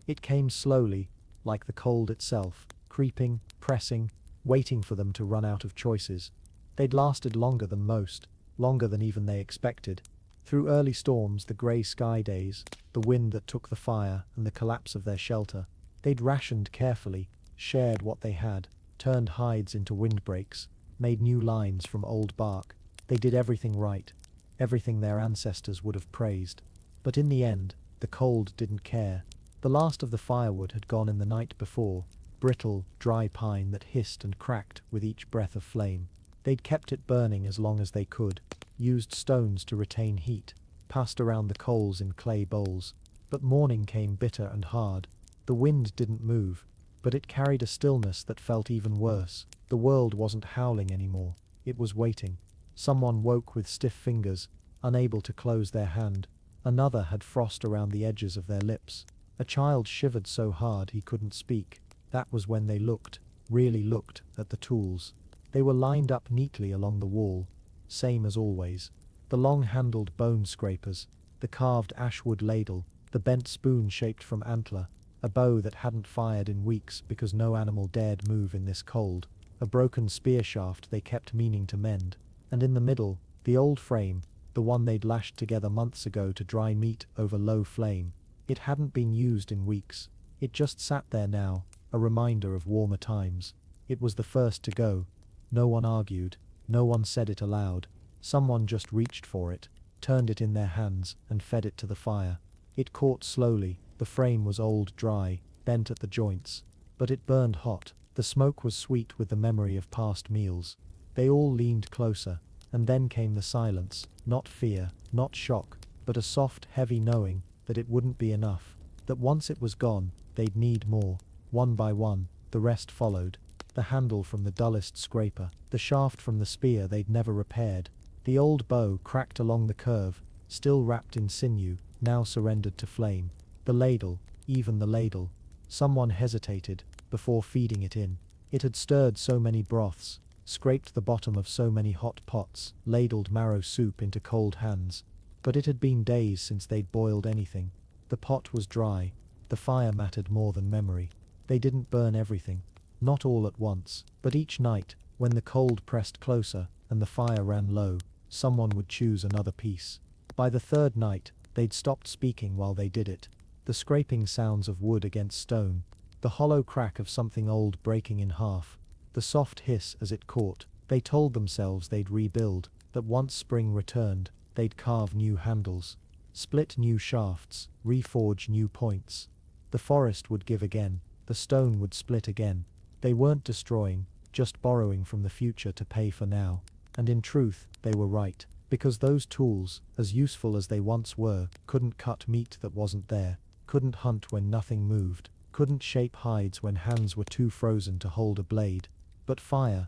It came slowly, like the cold itself, creeping, pressing, waiting for them to run out of choices. They'd lasted longer than most, longer than even they expected. Through early storms, the grey sky days, the wind that took the fire, and the collapse of their shelter, they'd rationed carefully, shared what they had, turned hides into windbreaks, made new lines from old bark. They did everything right, everything their ancestors would have praised. But in the end, the cold didn't care. The last of the firewood had gone in the night before, brittle, dry pine that hissed and cracked with each breath of flame. They'd kept it burning as long as they could, used stones to retain heat, passed around the coals in clay bowls. But morning came bitter and hard. The wind didn't move, but it carried a stillness that felt even worse. The world wasn't howling anymore. It was waiting. Someone woke with stiff fingers, unable to close their hand. Another had frost around the edges of their lips. A child shivered so hard he couldn't speak. That was when they looked, really looked, at the tools. They were lined up neatly along the wall, same as always. The long-handled bone scrapers, the carved ashwood ladle, the bent spoon shaped from antler, a bow that hadn't fired in weeks because no animal dared move in this cold, a broken spear shaft they kept meaning to mend. And in the middle, the old frame, the one they'd lashed together months ago to dry meat over low flame. It hadn't been used in weeks. It just sat there now, a reminder of warmer times. It was the first to go. No one argued, no one said it aloud. Someone just reached for it, turned it in their hands, and fed it to the fire. It caught slowly. The frame was old, dry, bent at the joints. But it burned hot. The smoke was sweet with the memory of past meals. They all leaned closer, and then came the silence, not fear, not shock, but a soft, heavy knowing that it wouldn't be enough, that once it was gone, they'd need more. One by one, the rest followed. The handle from the dullest scraper, the shaft from the spear they'd never repaired. The old bow cracked along the curve, still wrapped in sinew, now surrendered to flame. The ladle, even the ladle. Someone hesitated before feeding it in. It had stirred so many broths, scraped the bottom of so many hot pots, ladled marrow soup into cold hands. But it had been days since they'd boiled anything. The pot was dry. The fire mattered more than memory. They didn't burn everything. Not all at once, but each night, when the cold pressed closer and the fire ran low, someone would choose another piece. By the third night, they'd stopped speaking while they did it. The scraping sounds of wood against stone, the hollow crack of something old breaking in half, the soft hiss as it caught. They told themselves they'd rebuild, that once spring returned, they'd carve new handles, split new shafts, reforge new points. The forest would give again, the stone would split again. They weren't destroying, just borrowing from the future to pay for now. And in truth, they were right, because those tools, as useful as they once were, couldn't cut meat that wasn't there, couldn't hunt when nothing moved, couldn't shape hides when hands were too frozen to hold a blade. But fire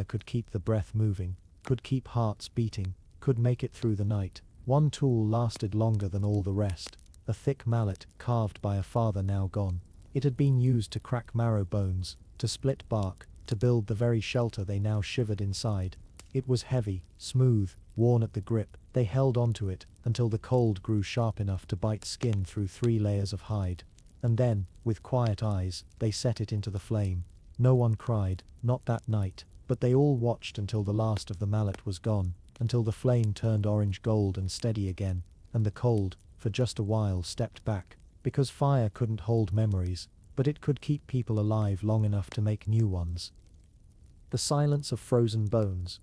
could keep the breath moving, could keep hearts beating, could make it through the night. One tool lasted longer than all the rest, a thick mallet carved by a father now gone. It had been used to crack marrow bones, to split bark, to build the very shelter they now shivered inside. It was heavy, smooth, worn at the grip. They held onto it until the cold grew sharp enough to bite skin through 3 layers of hide. And then, with quiet eyes, they set it into the flame. No one cried, not that night, but they all watched until the last of the mallet was gone, until the flame turned orange gold and steady again, and the cold, for just a while, stepped back, because fire couldn't hold memories, but it could keep people alive long enough to make new ones. The silence of frozen bones.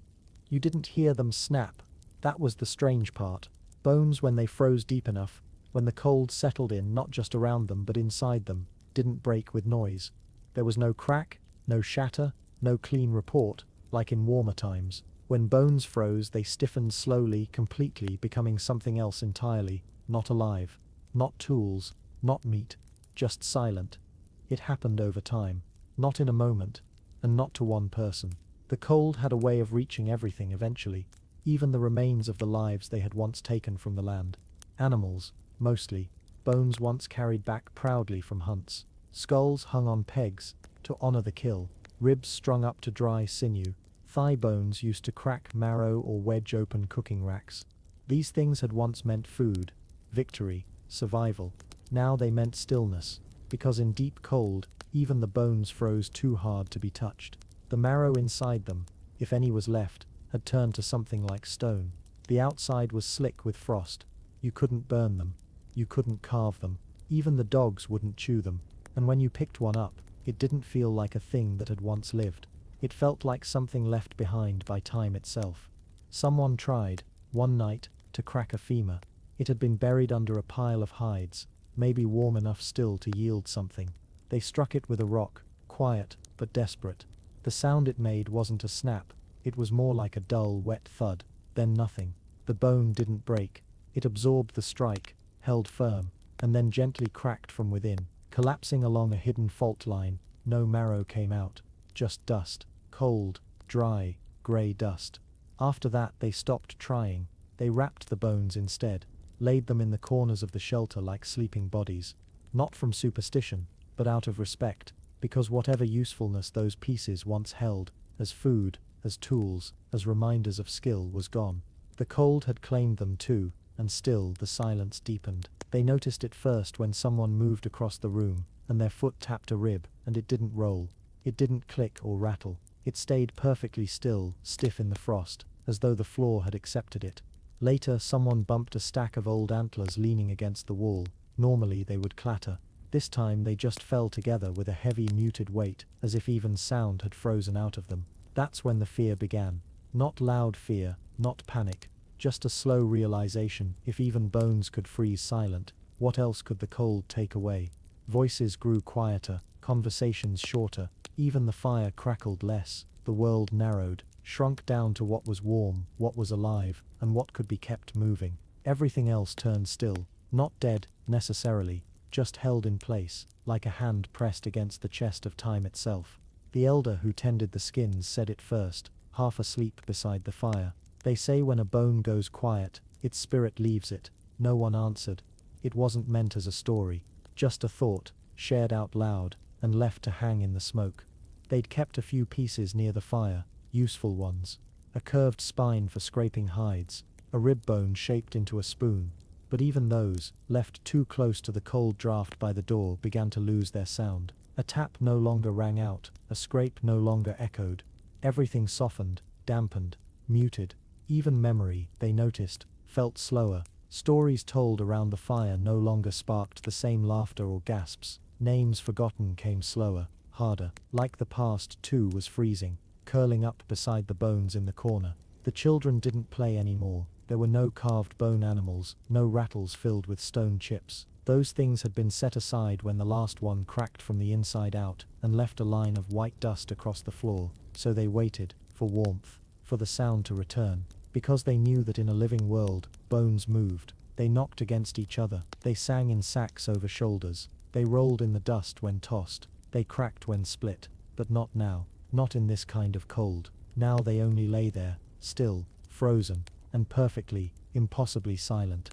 You didn't hear them snap. That was the strange part. Bones, when they froze deep enough, when the cold settled in not just around them but inside them, didn't break with noise. There was no crack, no shatter, no clean report, like in warmer times. When bones froze, they stiffened slowly, completely, becoming something else entirely, not alive, not tools, not meat, just silent. It happened over time, not in a moment, and not to one person. The cold had a way of reaching everything eventually, even the remains of the lives they had once taken from the land. Animals, mostly, bones once carried back proudly from hunts, skulls hung on pegs to honor the kill, ribs strung up to dry sinew, thigh bones used to crack marrow or wedge open cooking racks. These things had once meant food, victory, survival. Now they meant stillness, because in deep cold, even the bones froze too hard to be touched. The marrow inside them, if any was left, had turned to something like stone. The outside was slick with frost. You couldn't burn them. You couldn't carve them. Even the dogs wouldn't chew them. And when you picked one up, it didn't feel like a thing that had once lived. It felt like something left behind by time itself. Someone tried, one night, to crack a femur. It had been buried under a pile of hides, maybe warm enough still to yield something. They struck it with a rock, quiet but desperate. The sound it made wasn't a snap, it was more like a dull, wet thud, then nothing. The bone didn't break. It absorbed the strike, held firm, and then gently cracked from within, collapsing along a hidden fault line. No marrow came out, just dust, cold, dry, grey dust. After that they stopped trying. They wrapped the bones instead, laid them in the corners of the shelter like sleeping bodies, not from superstition, but out of respect, because whatever usefulness those pieces once held, as food, as tools, as reminders of skill, was gone. The cold had claimed them too, and still the silence deepened. They noticed it first when someone moved across the room, and their foot tapped a rib, and it didn't roll. It didn't click or rattle. It stayed perfectly still, stiff in the frost. as though the floor had accepted it. Later, someone bumped a stack of old antlers leaning against the wall. Normally they would clatter. This time they just fell together with a heavy muted weight, as if even sound had frozen out of them. That's when the fear began. Not loud fear, not panic, just a slow realization: if even bones could freeze silent, what else could the cold take away? Voices grew quieter, conversations shorter, even the fire crackled less. The world narrowed, shrunk down to what was warm, what was alive, and what could be kept moving. Everything else turned still, not dead, necessarily, just held in place, like a hand pressed against the chest of time itself. The elder who tended the skins said it first, half asleep beside the fire. They say when a bone goes quiet, its spirit leaves it. No one answered. It wasn't meant as a story, just a thought, shared out loud, and left to hang in the smoke. They'd kept a few pieces near the fire, useful ones. A curved spine for scraping hides, a rib bone shaped into a spoon. But even those, left too close to the cold draft by the door, began to lose their sound. A tap no longer rang out, a scrape no longer echoed. Everything softened, dampened, muted. Even memory, they noticed, felt slower. Stories told around the fire no longer sparked the same laughter or gasps. Names forgotten came slower, harder. Like the past too was freezing, curling up beside the bones in the corner. The children didn't play anymore. There were no carved bone animals, no rattles filled with stone chips. Those things had been set aside when the last one cracked from the inside out and left a line of white dust across the floor. So they waited, for warmth, for the sound to return. Because they knew that in a living world, bones moved. They knocked against each other. They sang in sacks over shoulders. They rolled in the dust when tossed. They cracked when split. But not now. Not in this kind of cold. Now they only lay there, still, frozen, and perfectly, impossibly silent.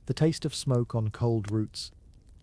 The taste of smoke on cold roots.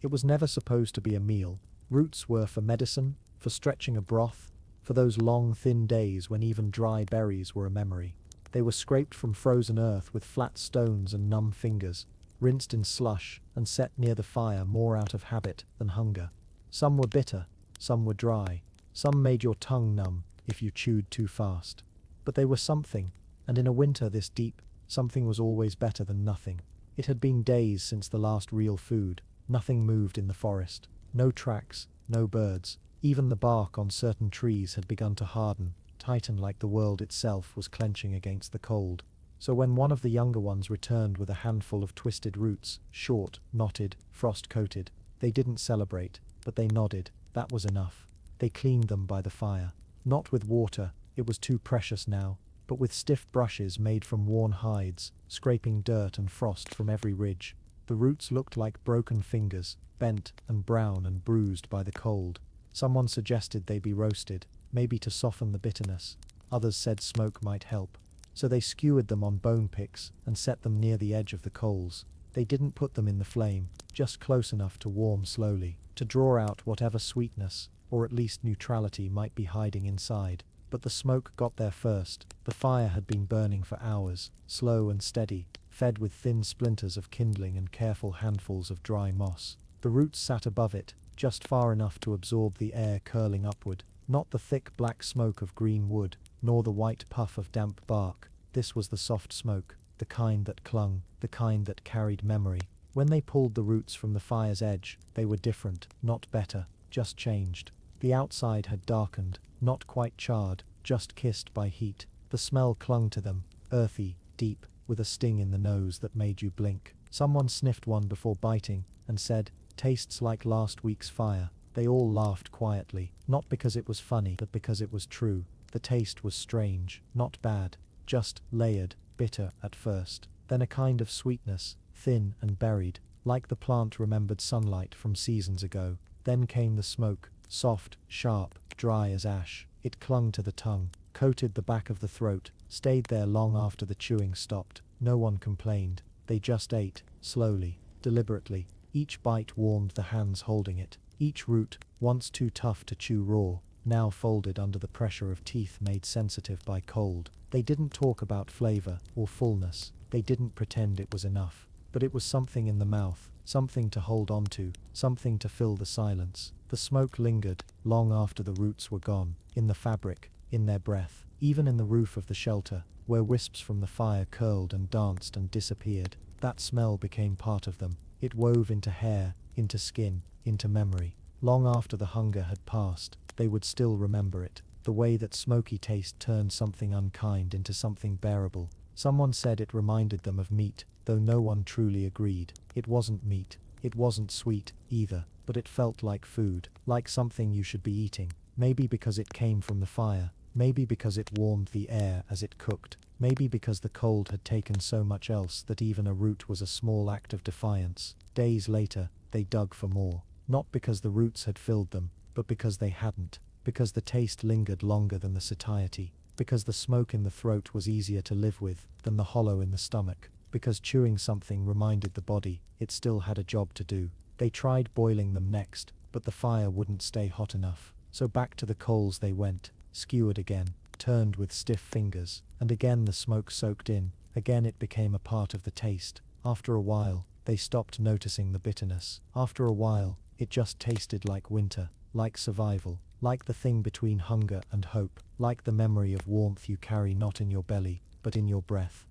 It was never supposed to be a meal. Roots were for medicine, for stretching a broth, for those long, thin days when even dry berries were a memory. They were scraped from frozen earth with flat stones and numb fingers, rinsed in slush, and set near the fire more out of habit than hunger. Some were bitter, some were dry, some made your tongue numb if you chewed too fast. But they were something, and in a winter this deep, something was always better than nothing. It had been days since the last real food. Nothing moved in the forest. No tracks, no birds. Even the bark on certain trees had begun to harden, tighten like the world itself was clenching against the cold. So when one of the younger ones returned with a handful of twisted roots, short, knotted, frost-coated, they didn't celebrate, but they nodded. That was enough. They cleaned them by the fire. Not with water, it was too precious now, but with stiff brushes made from worn hides, scraping dirt and frost from every ridge. The roots looked like broken fingers, bent and brown and bruised by the cold. Someone suggested they be roasted, maybe to soften the bitterness. Others said smoke might help. So they skewered them on bone picks and set them near the edge of the coals. They didn't put them in the flame, just close enough to warm slowly, to draw out whatever sweetness, or at least neutrality, might be hiding inside. But the smoke got there first. The fire had been burning for hours, slow and steady, fed with thin splinters of kindling and careful handfuls of dry moss. The roots sat above it, just far enough to absorb the air curling upward. Not the thick black smoke of green wood, nor the white puff of damp bark. This was the soft smoke, the kind that clung, the kind that carried memory. When they pulled the roots from the fire's edge, they were different, not better, just changed. The outside had darkened, not quite charred, just kissed by heat. The smell clung to them, earthy, deep, with a sting in the nose that made you blink. Someone sniffed one before biting, and said, "Tastes like last week's fire." They all laughed quietly, not because it was funny, but because it was true. The taste was strange, not bad, just layered, bitter at first. Then a kind of sweetness, thin and buried, like the plant remembered sunlight from seasons ago. Then came the smoke, soft, sharp, dry as ash. It clung to the tongue, coated the back of the throat, stayed there long after the chewing stopped. No one complained. They just ate, slowly, deliberately. Each bite warmed the hands holding it. Each root, once too tough to chew raw, now folded under the pressure of teeth made sensitive by cold. They didn't talk about flavor or fullness. They didn't pretend it was enough. But it was something in the mouth, something to hold on to, something to fill the silence. The smoke lingered, long after the roots were gone, in the fabric, in their breath, even in the roof of the shelter. where wisps from the fire curled and danced and disappeared. That smell became part of them. It wove into hair, into skin, into memory. Long after the hunger had passed, they would still remember it. The way that smoky taste turned something unkind into something bearable. Someone said it reminded them of meat, though no one truly agreed. It wasn't meat. It wasn't sweet, either, but it felt like food, like something you should be eating. Maybe because it came from the fire, maybe because it warmed the air as it cooked, maybe because the cold had taken so much else that even a root was a small act of defiance. Days later, they dug for more. Not because the roots had filled them, but because they hadn't. Because the taste lingered longer than the satiety. Because the smoke in the throat was easier to live with than the hollow in the stomach. Because chewing something reminded the body it still had a job to do. They tried boiling them next, but the fire wouldn't stay hot enough. So back to the coals they went, skewered again, turned with stiff fingers, and again the smoke soaked in. Again it became a part of the taste. After a while, they stopped noticing the bitterness. After a while, it just tasted like winter, like survival, like the thing between hunger and hope, like the memory of warmth you carry not in your belly, but in your breath.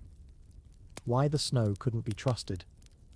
Why the snow couldn't be trusted.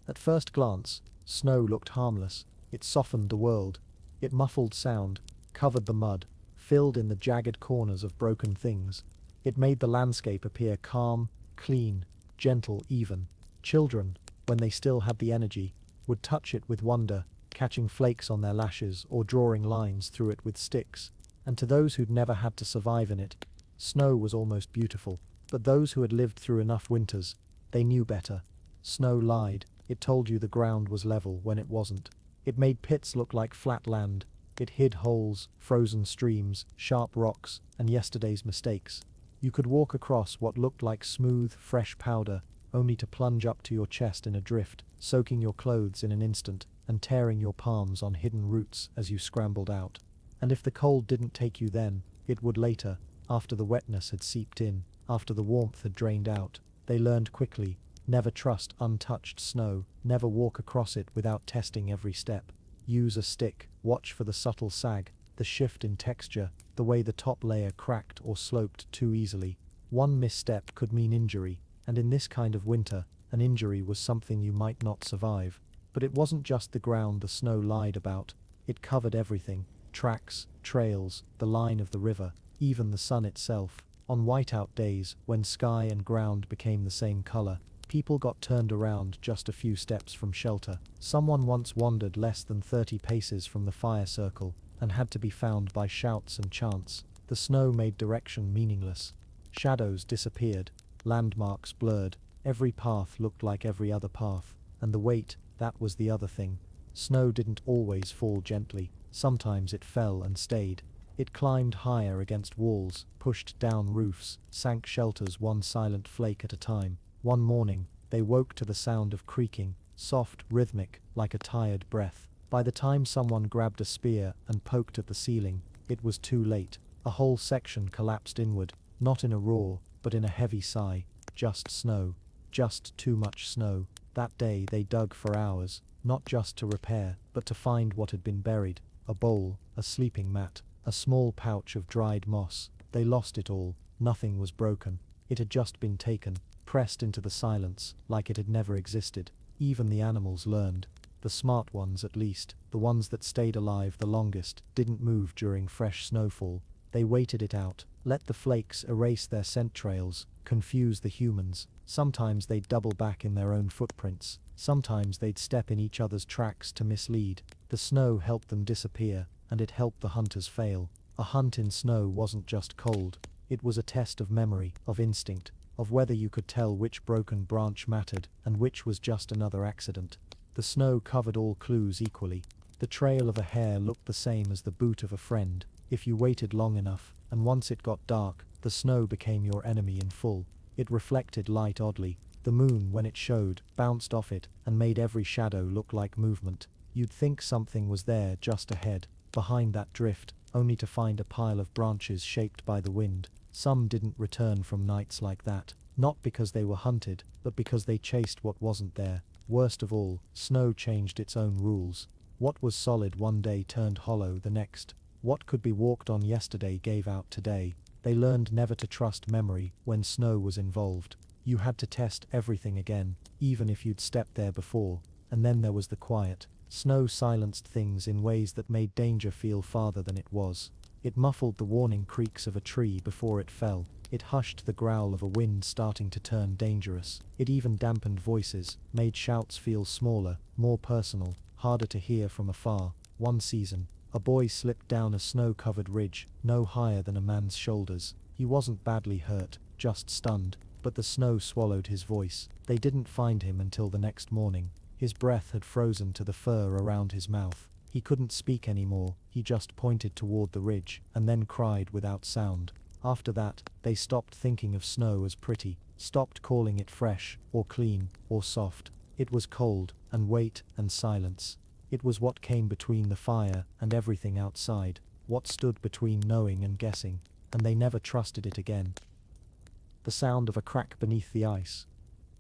At first glance, snow looked harmless. It softened the world. It muffled sound, covered the mud, filled in the jagged corners of broken things. It made the landscape appear calm, clean, gentle even. Children, when they still had the energy, would touch it with wonder, catching flakes on their lashes or drawing lines through it with sticks. And to those who'd never had to survive in it, snow was almost beautiful. But those who had lived through enough winters, they knew better. Snow lied. It told you the ground was level when it wasn't. It made pits look like flat land. It hid holes, frozen streams, sharp rocks, and yesterday's mistakes. You could walk across what looked like smooth, fresh powder, only to plunge up to your chest in a drift, soaking your clothes in an instant, and tearing your palms on hidden roots as you scrambled out. And if the cold didn't take you then, it would later, after the wetness had seeped in, after the warmth had drained out. They learned quickly, never trust untouched snow, never walk across it without testing every step. Use a stick, watch for the subtle sag, the shift in texture, the way the top layer cracked or sloped too easily. One misstep could mean injury, and in this kind of winter, an injury was something you might not survive. But it wasn't just the ground the snow lied about. It covered everything. Tracks, trails, the line of the river, even the sun itself. On whiteout days, when sky and ground became the same color, people got turned around just a few steps from shelter. Someone once wandered less than 30 paces from the fire circle, and had to be found by shouts and chants. The snow made direction meaningless. Shadows disappeared, landmarks blurred, every path looked like every other path, and the weight, that was the other thing. Snow didn't always fall gently, sometimes it fell and stayed. It climbed higher against walls, pushed down roofs, sank shelters one silent flake at a time. One morning, they woke to the sound of creaking, soft, rhythmic, like a tired breath. By the time someone grabbed a spear and poked at the ceiling, it was too late. A whole section collapsed inward, not in a roar, but in a heavy sigh. Just snow. Just too much snow. That day they dug for hours, not just to repair, but to find what had been buried. A bowl, a sleeping mat, a small pouch of dried moss. They lost it all. Nothing was broken. It had just been taken, pressed into the silence, like it had never existed. Even the animals learned. The smart ones at least, the ones that stayed alive the longest, didn't move during fresh snowfall. They waited it out, let the flakes erase their scent trails, confuse the humans. Sometimes they'd double back in their own footprints. Sometimes they'd step in each other's tracks to mislead. The snow helped them disappear, and it helped the hunters fail. A hunt in snow wasn't just cold. It was a test of memory, of instinct, of whether you could tell which broken branch mattered and which was just another accident. The snow covered all clues equally. The trail of a hare looked the same as the boot of a friend. If you waited long enough, and once it got dark, the snow became your enemy in full. It reflected light oddly. The moon, when it showed, bounced off it and made every shadow look like movement. You'd think something was there just ahead, behind that drift, only to find a pile of branches shaped by the wind. Some didn't return from nights like that, not because they were hunted, but because they chased what wasn't there. Worst of all, snow changed its own rules. What was solid one day turned hollow the next. What could be walked on yesterday gave out today. They learned never to trust memory when snow was involved. You had to test everything again, even if you'd stepped there before. And then there was the quiet. Snow silenced things in ways that made danger feel farther than it was. It muffled the warning creaks of a tree before it fell. It hushed the growl of a wind starting to turn dangerous. It even dampened voices, made shouts feel smaller, more personal, harder to hear from afar. One season, a boy slipped down a snow-covered ridge, no higher than a man's shoulders. He wasn't badly hurt, just stunned, but the snow swallowed his voice. They didn't find him until the next morning. His breath had frozen to the fur around his mouth. He couldn't speak anymore, he just pointed toward the ridge, and then cried without sound. After that, they stopped thinking of snow as pretty, stopped calling it fresh, or clean, or soft. It was cold, and weight, and silence. It was what came between the fire and everything outside, what stood between knowing and guessing, and they never trusted it again. The sound of a crack beneath the ice.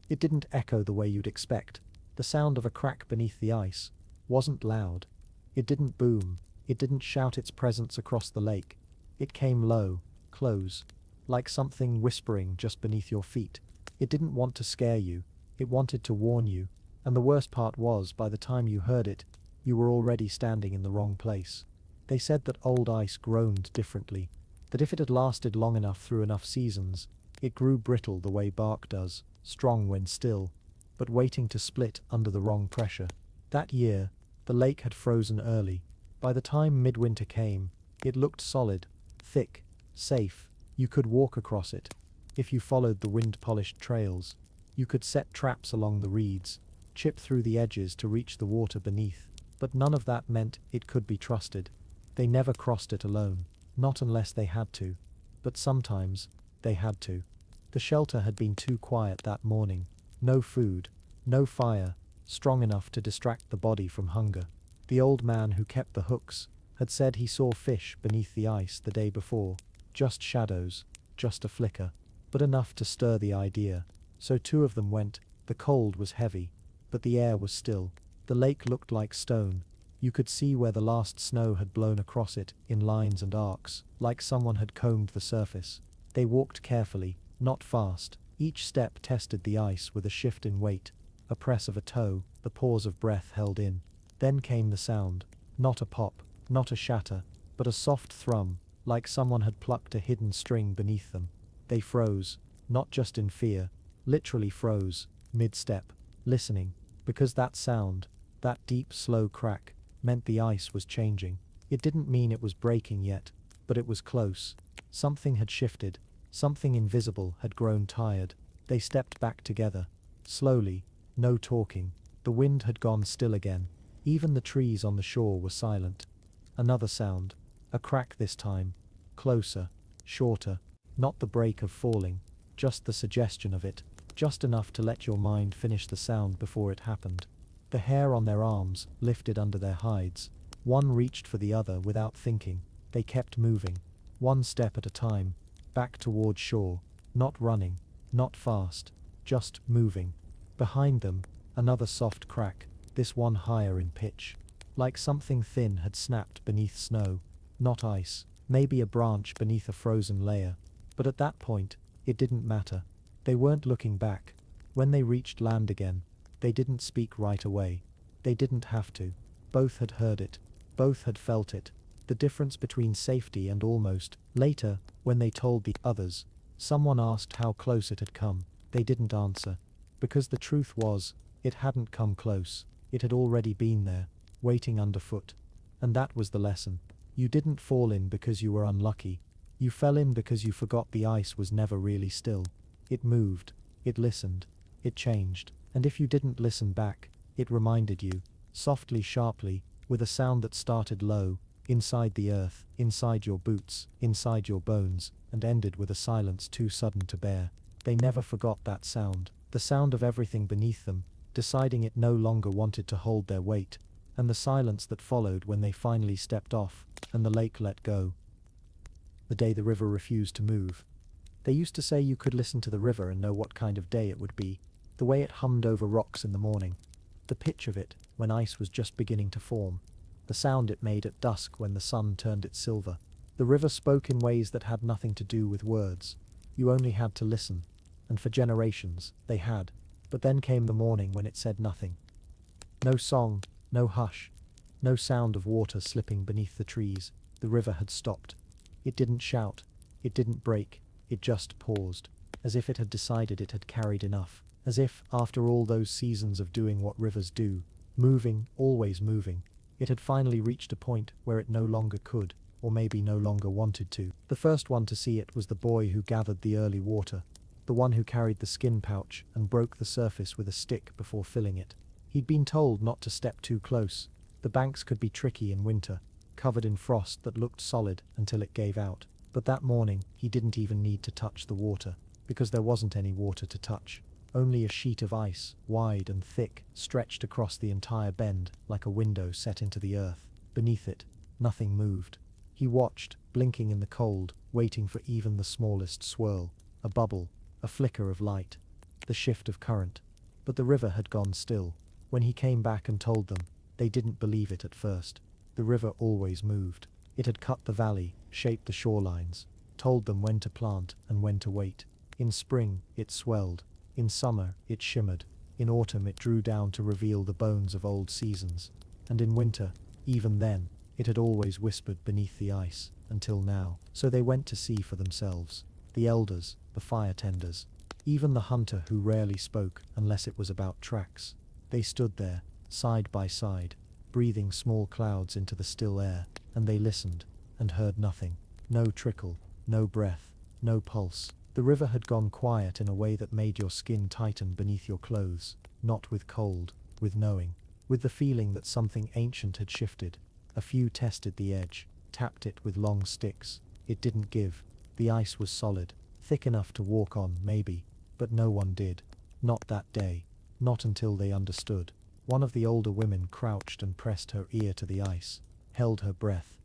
It didn't echo the way you'd expect. The sound of a crack beneath the ice wasn't loud. It didn't boom. It didn't shout its presence across the lake. It came low, close, like something whispering just beneath your feet. It didn't want to scare you. It wanted to warn you. And the worst part was, by the time you heard it, you were already standing in the wrong place. They said that old ice groaned differently, that if it had lasted long enough through enough seasons, it grew brittle the way bark does, strong when still, but waiting to split under the wrong pressure. That year, the lake had frozen early. By the time midwinter came, it looked solid, thick, safe. You could walk across it. If you followed the wind-polished trails, you could set traps along the reeds, chip through the edges to reach the water beneath. But none of that meant it could be trusted. They never crossed it alone, not unless they had to. But sometimes, they had to. The shelter had been too quiet that morning. No food, no fire, strong enough to distract the body from hunger. The old man who kept the hooks had said he saw fish beneath the ice the day before. Just shadows, just a flicker, but enough to stir the idea. So two of them went. The cold was heavy, but the air was still. The lake looked like stone. You could see where the last snow had blown across it in lines and arcs, like someone had combed the surface. They walked carefully, not fast. Each step tested the ice with a shift in weight, a press of a toe, the pause of breath held in. Then came the sound. Not a pop, not a shatter, but a soft thrum, like someone had plucked a hidden string beneath them. They froze, not just in fear, literally froze, mid-step, listening, because that sound, that deep, slow crack, meant the ice was changing. It didn't mean it was breaking yet, but it was close. Something had shifted. Something invisible had grown tired. They stepped back together. Slowly, no talking. The wind had gone still again. Even the trees on the shore were silent. Another sound. A crack this time. Closer. Shorter. Not the break of falling. Just the suggestion of it. Just enough to let your mind finish the sound before it happened. The hair on their arms lifted under their hides. One reached for the other without thinking. They kept moving. One step at a time. Back toward shore. Not running. Not fast. Just moving. Behind them, another soft crack, this one higher in pitch. Like something thin had snapped beneath snow. Not ice. Maybe a branch beneath a frozen layer. But at that point, it didn't matter. They weren't looking back. When they reached land again, they didn't speak right away. They didn't have to. Both had heard it. Both had felt it. The difference between safety and almost. Later, when they told the others, someone asked how close it had come. They didn't answer. Because the truth was, it hadn't come close. It had already been there, waiting underfoot. And that was the lesson. You didn't fall in because you were unlucky. You fell in because you forgot the ice was never really still. It moved. It listened. It changed. And if you didn't listen back, it reminded you, softly, sharply, with a sound that started low, inside the earth, inside your boots, inside your bones, and ended with a silence too sudden to bear. They never forgot that sound, the sound of everything beneath them, deciding it no longer wanted to hold their weight, and the silence that followed when they finally stepped off, and the lake let go. The day the river refused to move. They used to say you could listen to the river and know what kind of day it would be. The way it hummed over rocks in the morning, the pitch of it when ice was just beginning to form, the sound it made at dusk when the sun turned it silver. The river spoke in ways that had nothing to do with words. You only had to listen. And for generations, they had. But then came the morning when it said nothing. No song, no hush, no sound of water slipping beneath the trees. The river had stopped. It didn't shout. It didn't break. It just paused. As if it had decided it had carried enough. As if, after all those seasons of doing what rivers do, moving, always moving, it had finally reached a point where it no longer could, or maybe no longer wanted to. The first one to see it was the boy who gathered the early water, the one who carried the skin pouch and broke the surface with a stick before filling it. He'd been told not to step too close. The banks could be tricky in winter, covered in frost that looked solid until it gave out. But that morning, he didn't even need to touch the water, because there wasn't any water to touch. Only a sheet of ice, wide and thick, stretched across the entire bend like a window set into the earth. Beneath it, nothing moved. He watched, blinking in the cold, waiting for even the smallest swirl, a bubble, a flicker of light, the shift of current. But the river had gone still. When he came back and told them, they didn't believe it at first. The river always moved. It had cut the valley, shaped the shorelines, told them when to plant and when to wait. In spring, it swelled. In summer, it shimmered. In autumn, it drew down to reveal the bones of old seasons. And in winter, even then, it had always whispered beneath the ice, until now. So they went to see for themselves. The elders, the fire tenders, even the hunter who rarely spoke unless it was about tracks. They stood there, side by side, breathing small clouds into the still air, and they listened, and heard nothing. No trickle, no breath, no pulse. The river had gone quiet in a way that made your skin tighten beneath your clothes, not with cold, with knowing, with the feeling that something ancient had shifted. A few tested the edge, tapped it with long sticks. It didn't give. The ice was solid, thick enough to walk on, maybe, but no one did. Not that day. Not until they understood. One of the older women crouched and pressed her ear to the ice, held her breath.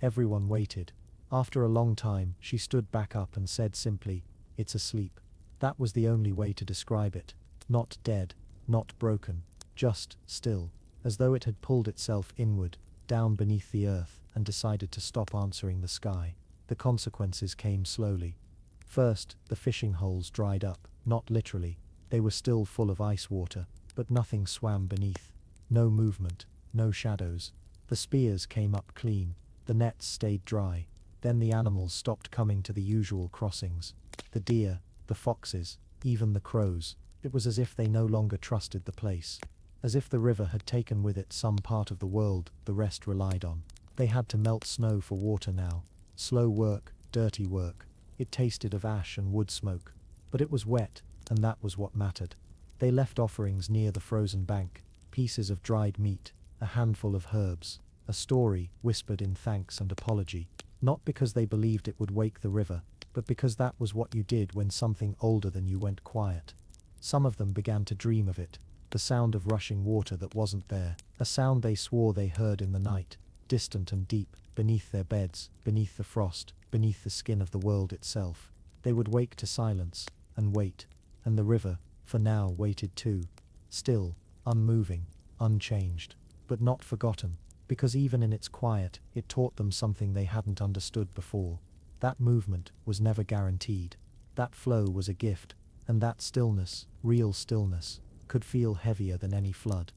Everyone waited. After a long time, she stood back up and said simply, "It's asleep." That was the only way to describe it. Not dead, not broken, just still, as though it had pulled itself inward, down beneath the earth, and decided to stop answering the sky. The consequences came slowly. First, the fishing holes dried up, not literally. They were still full of ice water, but nothing swam beneath. No movement, no shadows. The spears came up clean. The nets stayed dry. Then the animals stopped coming to the usual crossings. The deer, the foxes, even the crows. It was as if they no longer trusted the place. As if the river had taken with it some part of the world the rest relied on. They had to melt snow for water now. Slow work, dirty work. It tasted of ash and wood smoke. But it was wet, and that was what mattered. They left offerings near the frozen bank, pieces of dried meat, a handful of herbs, a story whispered in thanks and apology. Not because they believed it would wake the river, but because that was what you did when something older than you went quiet. Some of them began to dream of it, the sound of rushing water that wasn't there, a sound they swore they heard in the night, distant and deep, beneath their beds, beneath the frost, beneath the skin of the world itself. They would wake to silence, and wait, and the river, for now, waited too. Still, unmoving, unchanged, but not forgotten, because even in its quiet, it taught them something they hadn't understood before. That movement was never guaranteed. That flow was a gift, and that stillness, real stillness, could feel heavier than any flood.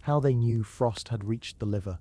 How they knew frost had reached the liver.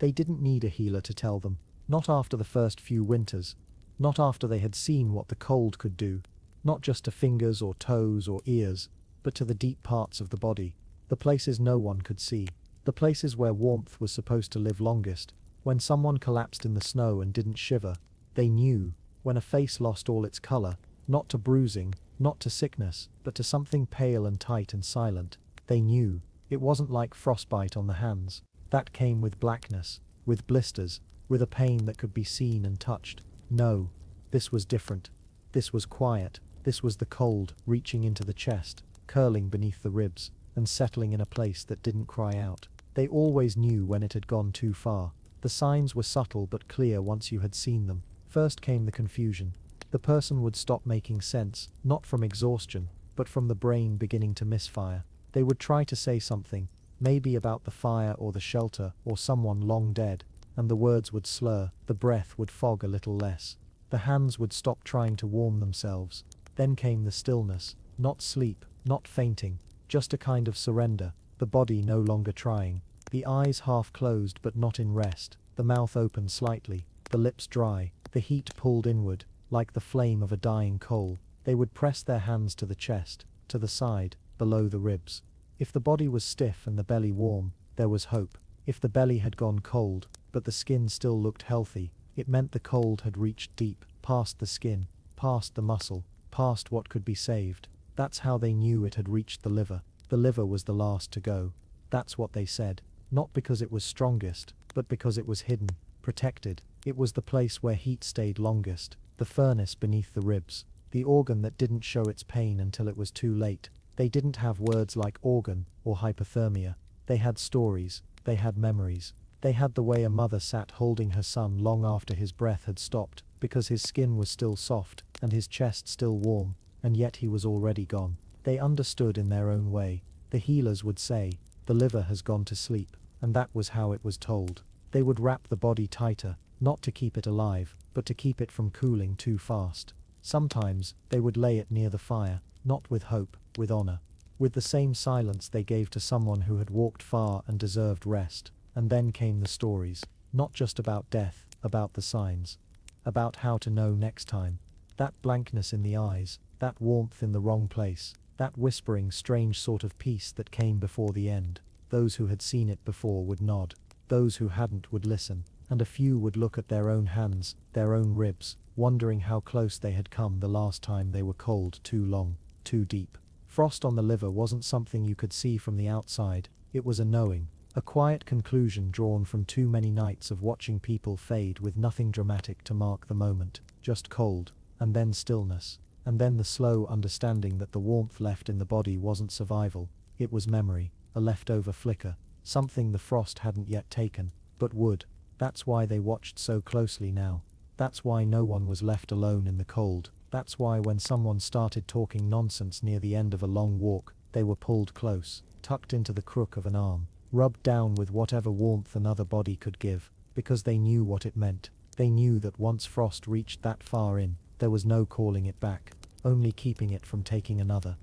They didn't need a healer to tell them, not after the first few winters, not after they had seen what the cold could do, not just to fingers or toes or ears, but to the deep parts of the body, the places no one could see, the places where warmth was supposed to live longest. When someone collapsed in the snow and didn't shiver, they knew. When a face lost all its color, not to bruising, not to sickness, but to something pale and tight and silent, they knew. It wasn't like frostbite on the hands. That came with blackness, with blisters, with a pain that could be seen and touched. No, this was different. This was quiet. This was the cold, reaching into the chest, curling beneath the ribs, and settling in a place that didn't cry out. They always knew when it had gone too far. The signs were subtle but clear once you had seen them. First came the confusion. The person would stop making sense, not from exhaustion, but from the brain beginning to misfire. They would try to say something, maybe about the fire or the shelter or someone long dead, and the words would slur, the breath would fog a little less. The hands would stop trying to warm themselves. Then came the stillness, not sleep, not fainting, just a kind of surrender, the body no longer trying, the eyes half closed but not in rest, the mouth open slightly, the lips dry, the heat pulled inward, like the flame of a dying coal. They would press their hands to the chest, to the side, below the ribs. If the body was stiff and the belly warm, there was hope. If the belly had gone cold, but the skin still looked healthy, it meant the cold had reached deep, past the skin, past the muscle, past what could be saved. That's how they knew it had reached the liver. The liver was the last to go. That's what they said. Not because it was strongest, but because it was hidden, protected. It was the place where heat stayed longest, the furnace beneath the ribs, the organ that didn't show its pain until it was too late. They didn't have words like organ or hypothermia. They had stories, they had memories. They had the way a mother sat holding her son long after his breath had stopped, because his skin was still soft, and his chest still warm, and yet he was already gone. They understood in their own way. The healers would say, "The liver has gone to sleep," and that was how it was told. They would wrap the body tighter, not to keep it alive, but to keep it from cooling too fast. Sometimes, they would lay it near the fire, not with hope, with honor. With the same silence they gave to someone who had walked far and deserved rest. And then came the stories, not just about death, about the signs. About how to know next time. That blankness in the eyes, that warmth in the wrong place, that whispering strange sort of peace that came before the end. Those who had seen it before would nod. Those who hadn't would listen, and a few would look at their own hands, their own ribs, wondering how close they had come the last time they were cold too long, too deep. Frost on the liver wasn't something you could see from the outside, it was a knowing. A quiet conclusion drawn from too many nights of watching people fade with nothing dramatic to mark the moment, just cold, and then stillness, and then the slow understanding that the warmth left in the body wasn't survival, it was memory, a leftover flicker, something the frost hadn't yet taken, but would. That's why they watched so closely now. That's why no one was left alone in the cold. That's why when someone started talking nonsense near the end of a long walk, they were pulled close, tucked into the crook of an arm, rubbed down with whatever warmth another body could give, because they knew what it meant. They knew that once frost reached that far in, there was no calling it back, only keeping it from taking another.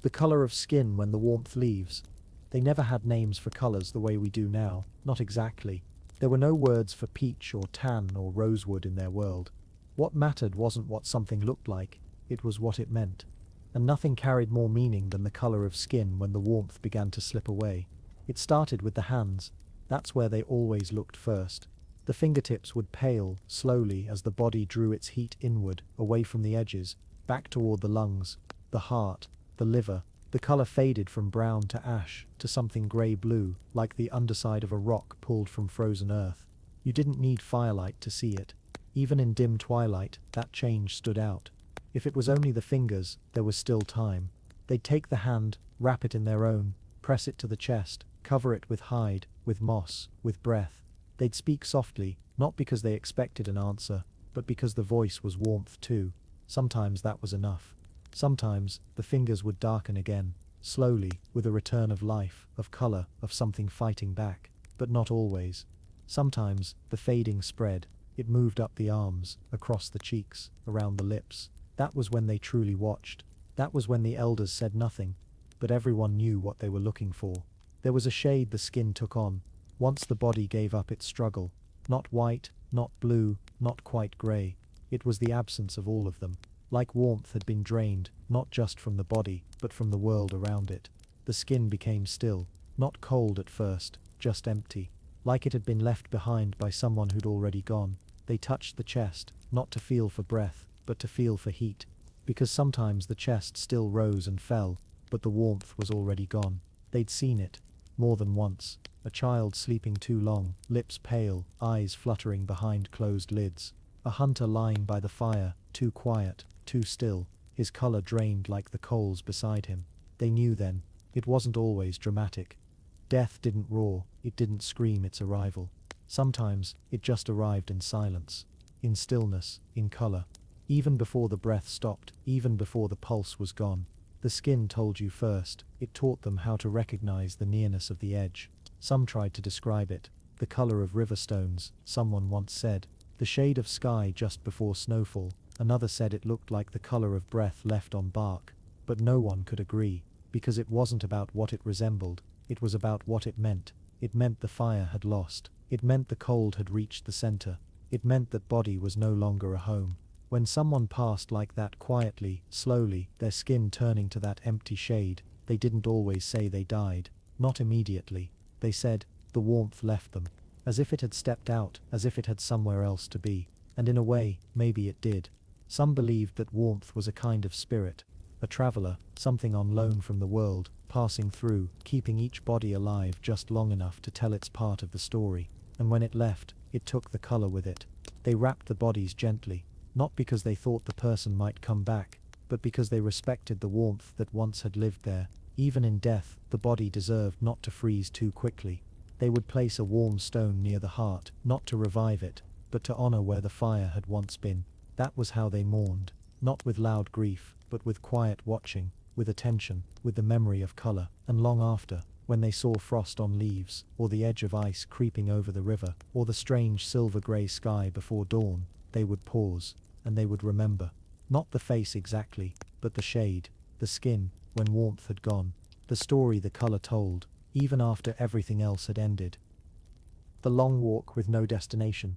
The color of skin when the warmth leaves. They never had names for colors the way we do now, not exactly. There were no words for peach or tan or rosewood in their world. What mattered wasn't what something looked like, it was what it meant. And nothing carried more meaning than the color of skin when the warmth began to slip away. It started with the hands. That's where they always looked first. The fingertips would pale, slowly, as the body drew its heat inward, away from the edges, back toward the lungs, the heart, the liver. The color faded from brown to ash, to something grey-blue, like the underside of a rock pulled from frozen earth. You didn't need firelight to see it. Even in dim twilight, that change stood out. If it was only the fingers, there was still time. They'd take the hand, wrap it in their own, press it to the chest, cover it with hide, with moss, with breath. They'd speak softly, not because they expected an answer, but because the voice was warmth too. Sometimes that was enough. Sometimes, the fingers would darken again, slowly, with a return of life, of color, of something fighting back. But not always. Sometimes, the fading spread. It moved up the arms, across the cheeks, around the lips. That was when they truly watched. That was when the elders said nothing, but everyone knew what they were looking for. There was a shade the skin took on, once the body gave up its struggle. Not white, not blue, not quite grey. It was the absence of all of them. Like warmth had been drained, not just from the body, but from the world around it. The skin became still, not cold at first, just empty. Like it had been left behind by someone who'd already gone. They touched the chest, not to feel for breath, but to feel for heat. Because sometimes the chest still rose and fell, but the warmth was already gone. They'd seen it, more than once. A child sleeping too long, lips pale, eyes fluttering behind closed lids. A hunter lying by the fire, too quiet, too still, his color drained like the coals beside him. They knew then, it wasn't always dramatic. Death didn't roar, it didn't scream its arrival. Sometimes, it just arrived in silence, in stillness, in color. Even before the breath stopped, even before the pulse was gone. The skin told you first, it taught them how to recognize the nearness of the edge. Some tried to describe it. the color of river stones, someone once said. The shade of sky just before snowfall, another said it looked like the color of breath left on bark. But no one could agree, because it wasn't about what it resembled, it was about what it meant. It meant the fire had lost. It meant the cold had reached the center. It meant that body was no longer a home. When someone passed like that quietly, slowly, their skin turning to that empty shade, they didn't always say they died. Not immediately. They said, the warmth left them. As if it had stepped out, as if it had somewhere else to be. And in a way, maybe it did. Some believed that warmth was a kind of spirit. A traveler, something on loan from the world, passing through, keeping each body alive just long enough to tell its part of the story. And when it left, it took the color with it. They wrapped the bodies gently, not because they thought the person might come back, but because they respected the warmth that once had lived there. Even in death, the body deserved not to freeze too quickly. They would place a warm stone near the heart, not to revive it, but to honor where the fire had once been. That was how they mourned, not with loud grief, but with quiet watching, with attention, with the memory of color. And long after, when they saw frost on leaves, or the edge of ice creeping over the river, or the strange silver-gray sky before dawn, they would pause, and they would remember. Not the face exactly, but the shade, the skin, when warmth had gone, the story the color told, even after everything else had ended. The long walk with no destination.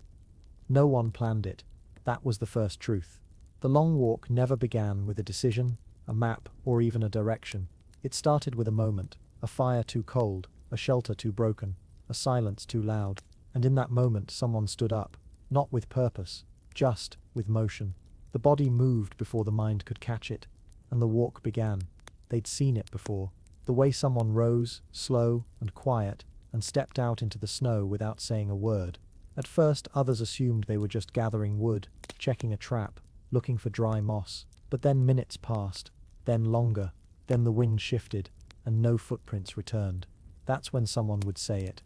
No one planned it. That was the first truth. The long walk never began with a decision, a map, or even a direction. It started with a moment, a fire too cold, a shelter too broken, a silence too loud, and in that moment someone stood up, not with purpose, just with motion. The body moved before the mind could catch it, and the walk began. They'd seen it before. The way someone rose, slow and quiet, and stepped out into the snow without saying a word. At first others assumed they were just gathering wood, checking a trap, looking for dry moss. But then minutes passed, then longer, then the wind shifted, and no footprints returned. That's when someone would say it.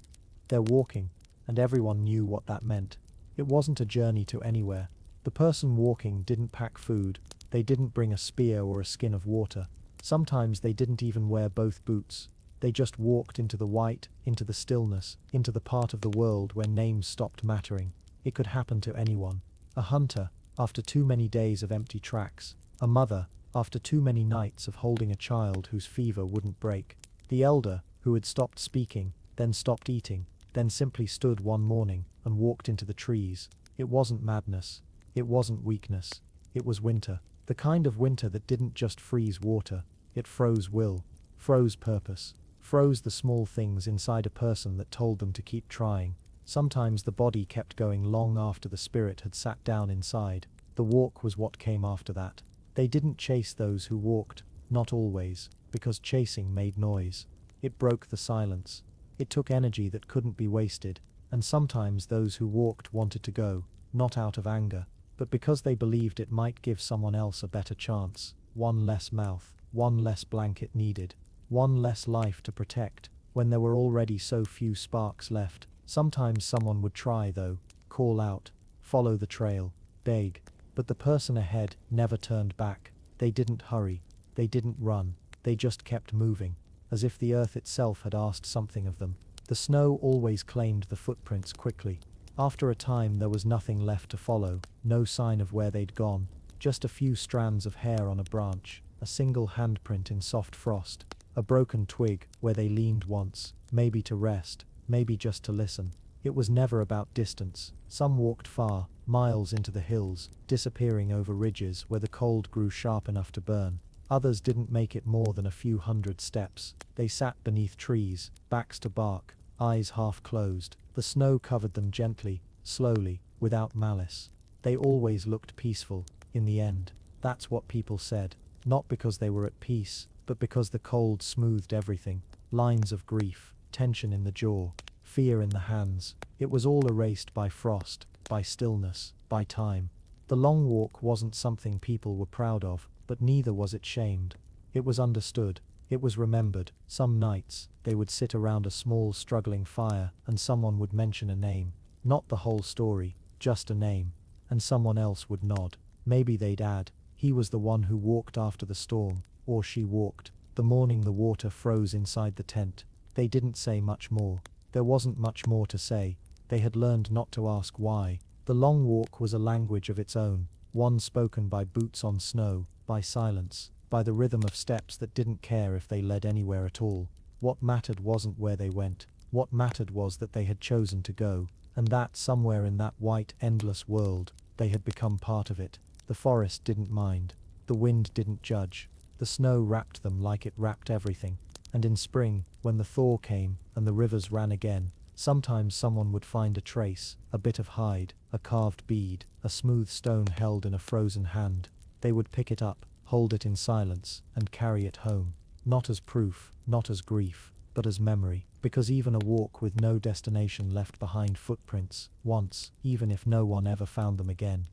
They're walking, and everyone knew what that meant. It wasn't a journey to anywhere. The person walking didn't pack food, they didn't bring a spear or a skin of water. Sometimes they didn't even wear both boots. They just walked into the white, into the stillness, into the part of the world where names stopped mattering. It could happen to anyone. A hunter, after too many days of empty tracks. A mother, after too many nights of holding a child whose fever wouldn't break. The elder, who had stopped speaking, then stopped eating, then simply stood one morning and walked into the trees. It wasn't madness. It wasn't weakness. It was winter. The kind of winter that didn't just freeze water. It froze will, froze purpose, froze the small things inside a person that told them to keep trying. Sometimes the body kept going long after the spirit had sat down inside. The walk was what came after that. They didn't chase those who walked, not always, because chasing made noise. It broke the silence. It took energy that couldn't be wasted, and sometimes those who walked wanted to go, not out of anger, but because they believed it might give someone else a better chance. One less mouth, one less blanket needed, one less life to protect, when there were already so few sparks left. Sometimes someone would try though, call out, follow the trail, beg, but the person ahead never turned back. They didn't hurry, they didn't run, they just kept moving, as if the earth itself had asked something of them. The snow always claimed the footprints quickly. After a time there was nothing left to follow, no sign of where they'd gone, just a few strands of hair on a branch, a single handprint in soft frost, a broken twig where they leaned once, maybe to rest, maybe just to listen. It was never about distance. Some walked far, miles into the hills, disappearing over ridges where the cold grew sharp enough to burn. Others didn't make it more than a few hundred steps. They sat beneath trees, backs to bark, eyes half closed. The snow covered them gently, slowly, without malice. They always looked peaceful, in the end. That's what people said. Not because they were at peace, but because the cold smoothed everything. Lines of grief, tension in the jaw, fear in the hands. It was all erased by frost, by stillness, by time. The long walk wasn't something people were proud of, but neither was it shamed. It was understood. It was remembered. Some nights, they would sit around a small struggling fire, and someone would mention a name. Not the whole story, just a name. And someone else would nod. Maybe they'd add, he was the one who walked after the storm, or she walked, the morning the water froze inside the tent. They didn't say much more. There wasn't much more to say. They had learned not to ask why. The long walk was a language of its own, one spoken by boots on snow, by silence, by the rhythm of steps that didn't care if they led anywhere at all. What mattered wasn't where they went. What mattered was that they had chosen to go, and that somewhere in that white, endless world, they had become part of it. The forest didn't mind. The wind didn't judge. The snow wrapped them like it wrapped everything. And in spring, when the thaw came and the rivers ran again, sometimes someone would find a trace, a bit of hide, a carved bead, a smooth stone held in a frozen hand. They would pick it up, hold it in silence, and carry it home. Not as proof, not as grief, but as memory, because even a walk with no destination left behind footprints, once, even if no one ever found them again.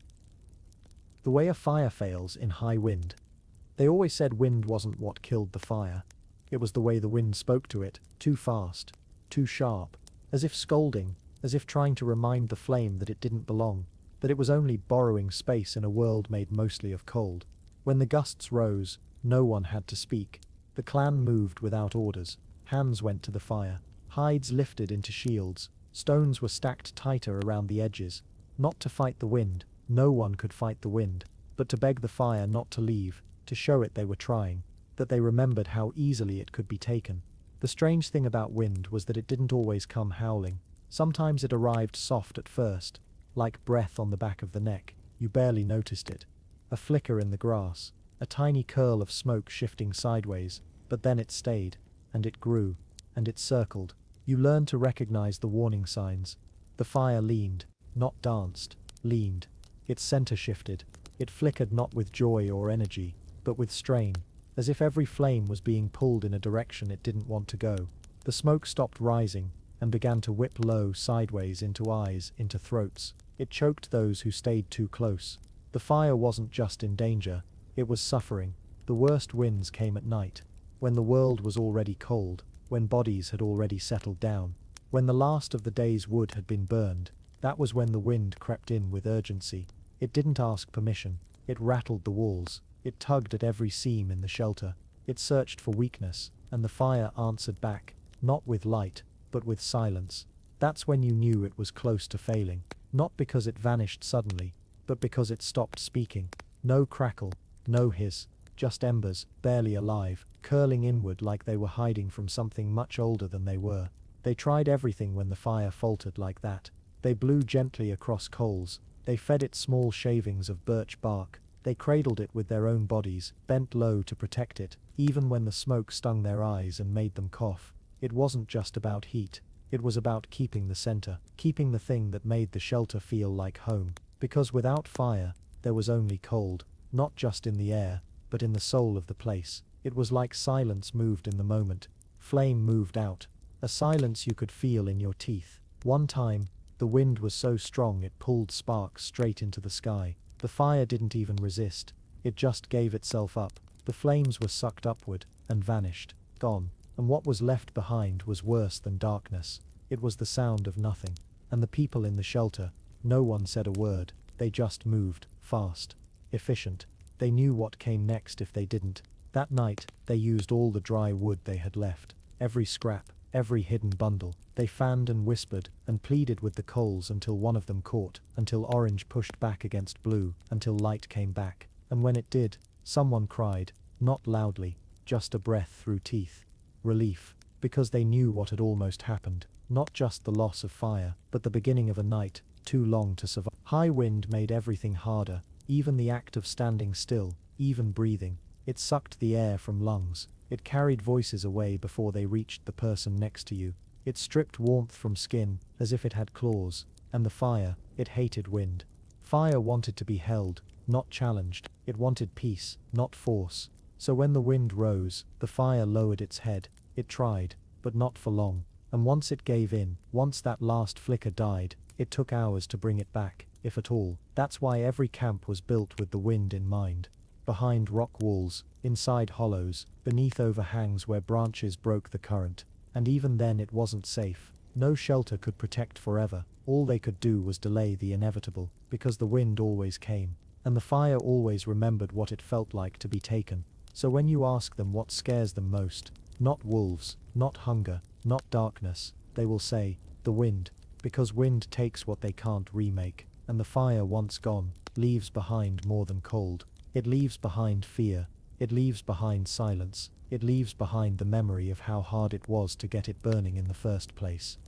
The way a fire fails in high wind. They always said wind wasn't what killed the fire. It was the way the wind spoke to it, too fast, too sharp, as if scolding, as if trying to remind the flame that it didn't belong, that it was only borrowing space in a world made mostly of cold. When the gusts rose, no one had to speak. The clan moved without orders. Hands went to the fire. Hides lifted into shields. Stones were stacked tighter around the edges. Not to fight the wind. No one could fight the wind. But to beg the fire not to leave, to show it they were trying, that they remembered how easily it could be taken. The strange thing about wind was that it didn't always come howling. Sometimes it arrived soft at first, like breath on the back of the neck. You barely noticed it. A flicker in the grass, a tiny curl of smoke shifting sideways, but then it stayed, and it grew, and it circled. You learned to recognize the warning signs. The fire leaned, not danced, leaned. Its center shifted. It flickered not with joy or energy, but with strain, as if every flame was being pulled in a direction it didn't want to go. The smoke stopped rising, and began to whip low sideways into eyes, into throats. It choked those who stayed too close. The fire wasn't just in danger, it was suffering. The worst winds came at night, when the world was already cold, when bodies had already settled down, when the last of the day's wood had been burned. That was when the wind crept in with urgency. It didn't ask permission. It rattled the walls. It tugged at every seam in the shelter. It searched for weakness, and the fire answered back, not with light, but with silence. That's when you knew it was close to failing, not because it vanished suddenly, but because it stopped speaking. No crackle, no hiss, just embers, barely alive, curling inward like they were hiding from something much older than they were. They tried everything when the fire faltered like that. They blew gently across coals. They fed it small shavings of birch bark. They cradled it with their own bodies, bent low to protect it, even when the smoke stung their eyes and made them cough. It wasn't just about heat. It was about keeping the center, keeping the thing that made the shelter feel like home. Because without fire, there was only cold, not just in the air, but in the soul of the place. It was like silence moved in the moment. Flame moved out. A silence you could feel in your teeth. One time, the wind was so strong it pulled sparks straight into the sky. The fire didn't even resist. It just gave itself up. The flames were sucked upward, and vanished, gone. And what was left behind was worse than darkness. It was the sound of nothing. And the people in the shelter, no one said a word. They just moved, fast, efficient. They knew what came next if they didn't. That night, they used all the dry wood they had left. Every scrap, every hidden bundle. They fanned and whispered, and pleaded with the coals until one of them caught, until orange pushed back against blue, until light came back. And when it did, someone cried, not loudly, just a breath through teeth. Relief, because they knew what had almost happened. Not just the loss of fire, but the beginning of a night, too long to survive. High wind made everything harder, even the act of standing still, even breathing. It sucked the air from lungs. It carried voices away before they reached the person next to you. It stripped warmth from skin, as if it had claws. And the fire, it hated wind. Fire wanted to be held, not challenged. It wanted peace, not force. So when the wind rose, the fire lowered its head. It tried, but not for long. And once it gave in, once that last flicker died, it took hours to bring it back, if at all. That's why every camp was built with the wind in mind. Behind rock walls, inside hollows, beneath overhangs where branches broke the current. And even then it wasn't safe. No shelter could protect forever. All they could do was delay the inevitable, because the wind always came. And the fire always remembered what it felt like to be taken. So when you ask them what scares them most, not wolves, not hunger, not darkness, They will say, the wind, because wind takes what they can't remake, and the fire once gone, leaves behind more than cold. It leaves behind fear, it leaves behind silence, it leaves behind the memory of how hard it was to get it burning in the first place.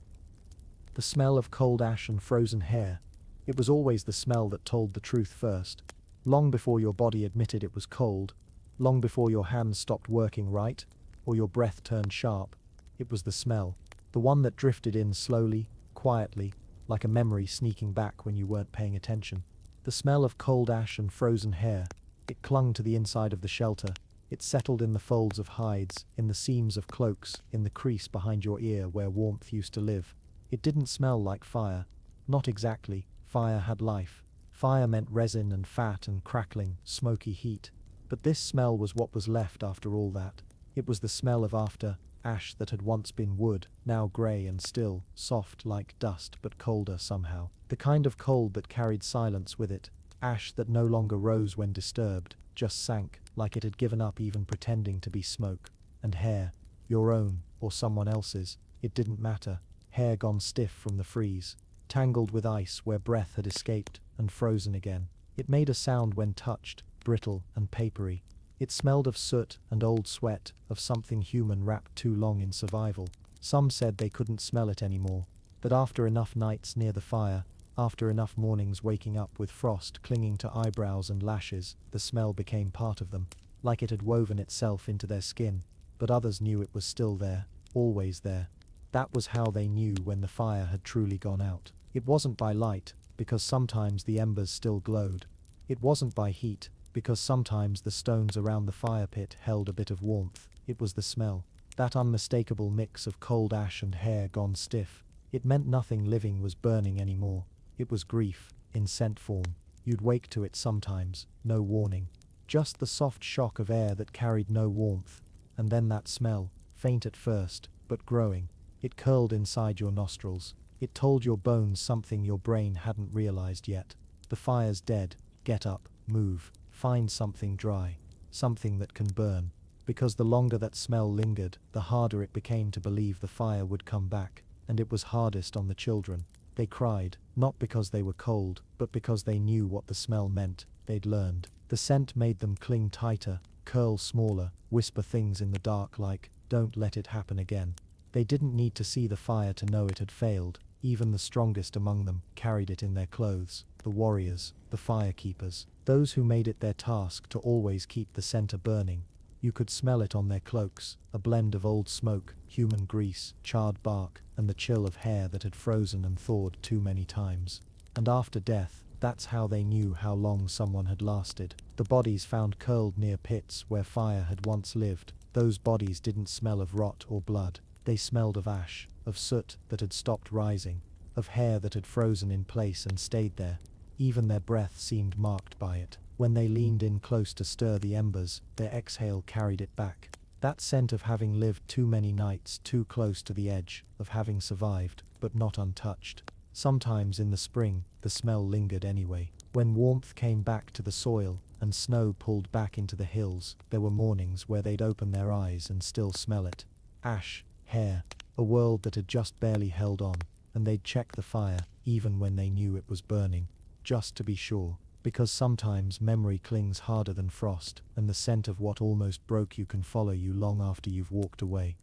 The smell of cold ash and frozen hair. It was always the smell that told the truth first. Long before your body admitted it was cold, long before your hands stopped working right, or your breath turned sharp, it was the smell. The one that drifted in slowly, quietly, like a memory sneaking back when you weren't paying attention. The smell of cold ash and frozen hair. It clung to the inside of the shelter. It settled in the folds of hides, in the seams of cloaks, in the crease behind your ear where warmth used to live. It didn't smell like fire. Not exactly. Fire had life. Fire meant resin and fat and crackling, smoky heat. But this smell was what was left after all that. It was the smell of after, ash that had once been wood, now grey and still, soft like dust but colder somehow. The kind of cold that carried silence with it. Ash that no longer rose when disturbed, just sank, like it had given up even pretending to be smoke. And hair. Your own, or someone else's. It didn't matter. Hair gone stiff from the freeze. Tangled with ice where breath had escaped, and frozen again. It made a sound when touched, brittle and papery. It smelled of soot and old sweat, of something human wrapped too long in survival. Some said they couldn't smell it anymore. That after enough nights near the fire, after enough mornings waking up with frost clinging to eyebrows and lashes, the smell became part of them, like it had woven itself into their skin. But others knew it was still there, always there. That was how they knew when the fire had truly gone out. It wasn't by light, because sometimes the embers still glowed. It wasn't by heat, because sometimes the stones around the fire pit held a bit of warmth. It was the smell. That unmistakable mix of cold ash and hair gone stiff. It meant nothing living was burning anymore. It was grief, in scent form. You'd wake to it sometimes, no warning. Just the soft shock of air that carried no warmth. And then that smell, faint at first, but growing. It curled inside your nostrils. It told your bones something your brain hadn't realized yet. The fire's dead. Get up, move, find something dry. Something that can burn. Because the longer that smell lingered, the harder it became to believe the fire would come back. And it was hardest on the children. They cried, not because they were cold, but because they knew what the smell meant. They'd learned. The scent made them cling tighter, curl smaller, whisper things in the dark like, "Don't let it happen again." They didn't need to see the fire to know it had failed. Even the strongest among them carried it in their clothes. The warriors, the firekeepers, those who made it their task to always keep the center burning. You could smell it on their cloaks, a blend of old smoke, human grease, charred bark, and the chill of hair that had frozen and thawed too many times. And after death, that's how they knew how long someone had lasted. The bodies found curled near pits where fire had once lived. Those bodies didn't smell of rot or blood. They smelled of ash, of soot that had stopped rising, of hair that had frozen in place and stayed there. Even their breath seemed marked by it. When they leaned in close to stir the embers, their exhale carried it back. That scent of having lived too many nights too close to the edge, of having survived, but not untouched. Sometimes in the spring, the smell lingered anyway. When warmth came back to the soil, and snow pulled back into the hills, there were mornings where they'd open their eyes and still smell it. Ash, hair, a world that had just barely held on, and they'd check the fire, even when they knew it was burning, just to be sure. Because sometimes memory clings harder than frost, and the scent of what almost broke you can follow you long after you've walked away.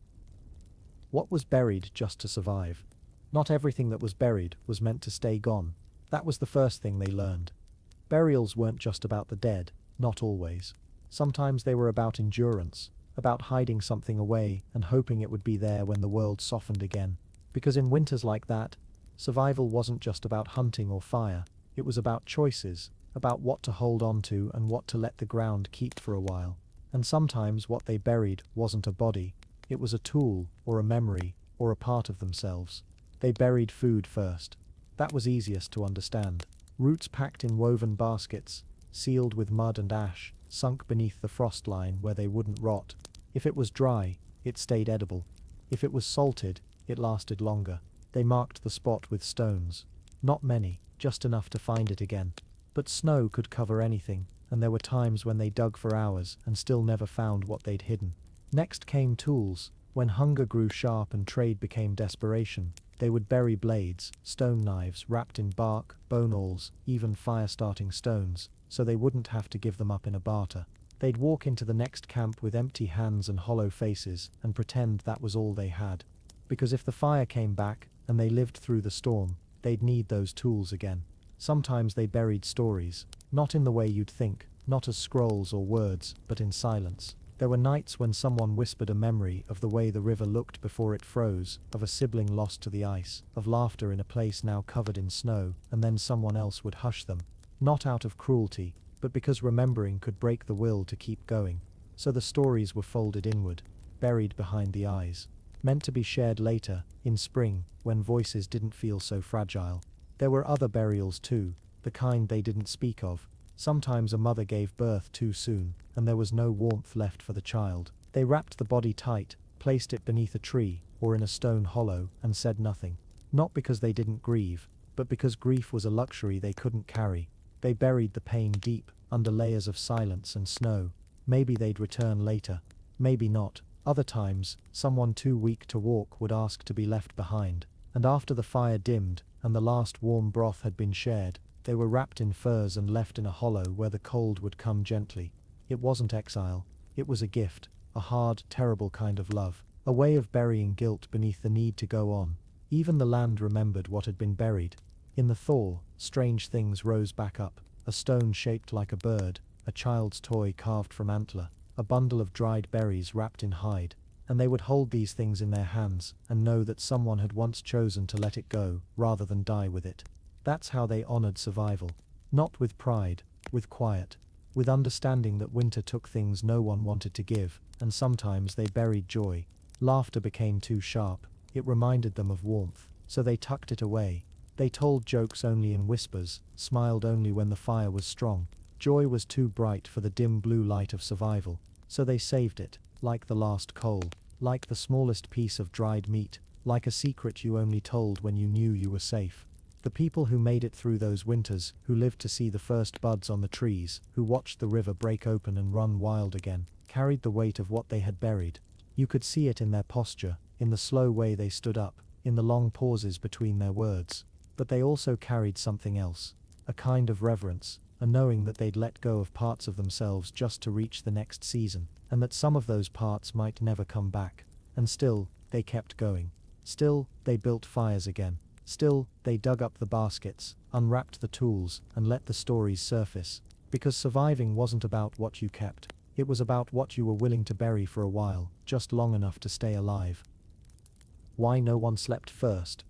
What was buried just to survive? Not everything that was buried was meant to stay gone. That was the first thing they learned. Burials weren't just about the dead, not always. Sometimes they were about endurance, about hiding something away and hoping it would be there when the world softened again. Because in winters like that, survival wasn't just about hunting or fire, it was about choices. About what to hold on to and what to let the ground keep for a while. And sometimes what they buried wasn't a body, it was a tool, or a memory, or a part of themselves. They buried food first. That was easiest to understand. Roots packed in woven baskets, sealed with mud and ash, sunk beneath the frost line where they wouldn't rot. If it was dry, it stayed edible. If it was salted, it lasted longer. They marked the spot with stones. Not many, just enough to find it again. But snow could cover anything, and there were times when they dug for hours and still never found what they'd hidden. Next came tools, When hunger grew sharp and trade became desperation, they would bury blades, stone knives wrapped in bark, bone awls, even fire-starting stones, so they wouldn't have to give them up in a barter. They'd walk into the next camp with empty hands and hollow faces and pretend that was all they had. Because if the fire came back, and they lived through the storm, they'd need those tools again. Sometimes they buried stories, not in the way you'd think, not as scrolls or words, but in silence. There were nights when someone whispered a memory of the way the river looked before it froze, of a sibling lost to the ice, of laughter in a place now covered in snow, and then someone else would hush them. Not out of cruelty, but because remembering could break the will to keep going. So the stories were folded inward, buried behind the eyes. Meant to be shared later, in spring, when voices didn't feel so fragile. There were other burials too, the kind they didn't speak of. Sometimes a mother gave birth too soon, and there was no warmth left for the child. They wrapped the body tight, placed it beneath a tree, or in a stone hollow, and said nothing. Not because they didn't grieve, but because grief was a luxury they couldn't carry. They buried the pain deep, under layers of silence and snow. Maybe they'd return later. Maybe not. Other times, someone too weak to walk would ask to be left behind. And after the fire dimmed, and the last warm broth had been shared, they were wrapped in furs and left in a hollow where the cold would come gently. It wasn't exile. It was a gift, a hard, terrible kind of love, a way of burying guilt beneath the need to go on. Even the land remembered what had been buried. In the thaw, strange things rose back up, a stone shaped like a bird, a child's toy carved from antler, a bundle of dried berries wrapped in hide, and they would hold these things in their hands and know that someone had once chosen to let it go, rather than die with it. That's how they honored survival. Not with pride, with quiet, with understanding that winter took things no one wanted to give, and sometimes they buried joy. Laughter became too sharp, it reminded them of warmth, so they tucked it away. They told jokes only in whispers, smiled only when the fire was strong. Joy was too bright for the dim blue light of survival, so they saved it, like the last coal, like the smallest piece of dried meat, like a secret you only told when you knew you were safe. The people who made it through those winters, who lived to see the first buds on the trees, who watched the river break open and run wild again, carried the weight of what they had buried. You could see it in their posture, in the slow way they stood up, in the long pauses between their words. But they also carried something else, a kind of reverence, a knowing that they'd let go of parts of themselves just to reach the next season, and that some of those parts might never come back. And still, they kept going. Still, they built fires again. Still, they dug up the baskets, unwrapped the tools, and let the stories surface. Because surviving wasn't about what you kept. It was about what you were willing to bury for a while, just long enough to stay alive. Why no one slept first?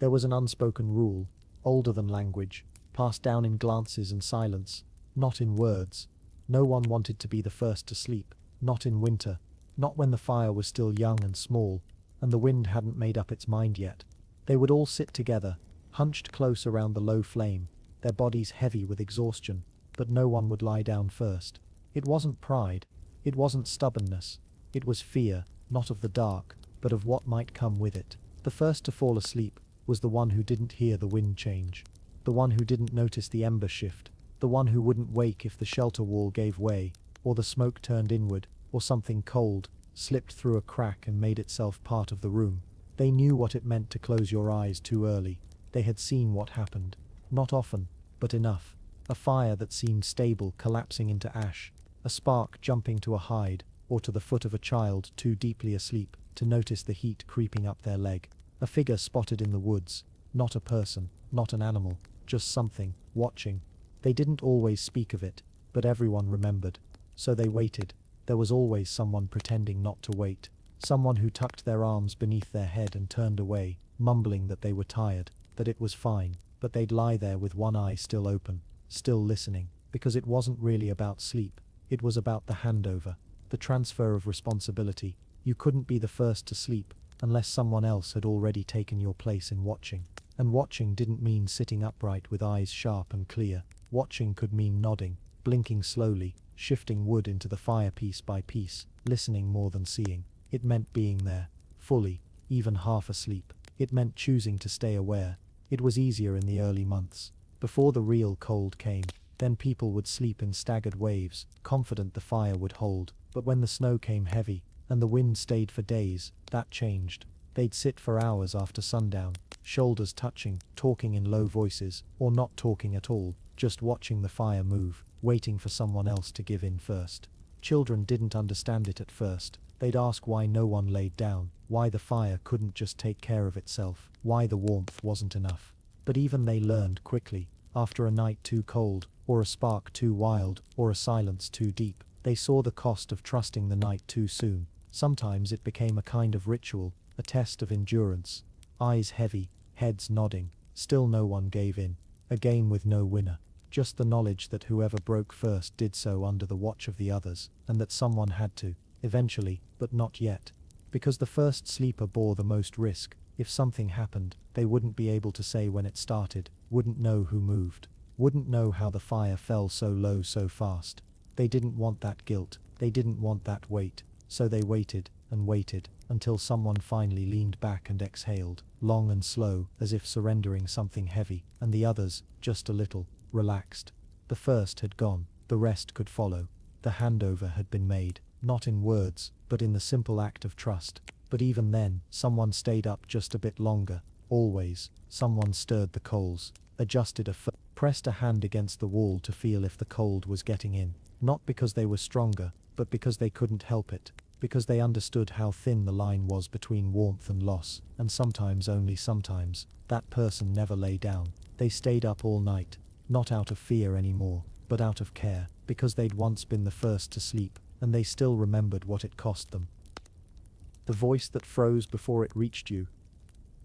There was an unspoken rule, older than language, passed down in glances and silence, not in words. No one wanted to be the first to sleep, not in winter, not when the fire was still young and small, and the wind hadn't made up its mind yet. They would all sit together, hunched close around the low flame, their bodies heavy with exhaustion, but no one would lie down first. It wasn't pride, it wasn't stubbornness, it was fear, not of the dark, but of what might come with it. The first to fall asleep was the one who didn't hear the wind change, the one who didn't notice the ember shift, the one who wouldn't wake if the shelter wall gave way, or the smoke turned inward, or something cold slipped through a crack and made itself part of the room. They knew what it meant to close your eyes too early. They had seen what happened. Not often, but enough. A fire that seemed stable collapsing into ash. A spark jumping to a hide, or to the foot of a child too deeply asleep to notice the heat creeping up their leg. A figure spotted in the woods. Not a person, not an animal, just something, watching. They didn't always speak of it, but everyone remembered. So they waited. There was always someone pretending not to wait. Someone who tucked their arms beneath their head and turned away, mumbling that they were tired, that it was fine, but they'd lie there with one eye still open, still listening, because it wasn't really about sleep, it was about the handover, the transfer of responsibility. You couldn't be the first to sleep, unless someone else had already taken your place in watching. And watching didn't mean sitting upright with eyes sharp and clear. Watching could mean nodding, blinking slowly, shifting wood into the fire piece by piece, listening more than seeing. It meant being there, fully, even half asleep. It meant choosing to stay aware. It was easier in the early months. Before the real cold came, then people would sleep in staggered waves, confident the fire would hold. But when the snow came heavy, And the wind stayed for days. That changed. They'd sit for hours after sundown, shoulders touching, talking in low voices, or not talking at all, just watching the fire move, waiting for someone else to give in first. Children didn't understand it at first. They'd ask why no one laid down, why the fire couldn't just take care of itself, why the warmth wasn't enough. But even they learned quickly. After a night too cold, or a spark too wild, or a silence too deep, they saw the cost of trusting the night too soon. Sometimes it became a kind of ritual, a test of endurance. Eyes heavy, heads nodding, still no one gave in. A game with no winner. Just the knowledge that whoever broke first did so under the watch of the others, and that someone had to, eventually, but not yet. Because the first sleeper bore the most risk. If something happened, they wouldn't be able to say when it started, wouldn't know who moved, wouldn't know how the fire fell so low so fast. They didn't want that guilt, they didn't want that weight, so they waited and waited until someone finally leaned back and exhaled, long and slow, as if surrendering something heavy, and the others, just a little, relaxed. The first had gone, the rest could follow. The handover had been made, not in words, but in the simple act of trust. But even then, someone stayed up just a bit longer. Always, someone stirred the coals, adjusted pressed a hand against the wall to feel if the cold was getting in. Not because they were stronger, but because they couldn't help it. Because they understood how thin the line was between warmth and loss, and sometimes, only sometimes, that person never lay down. They stayed up all night, not out of fear anymore, but out of care, because they'd once been the first to sleep, and they still remembered what it cost them. The voice that froze before it reached you.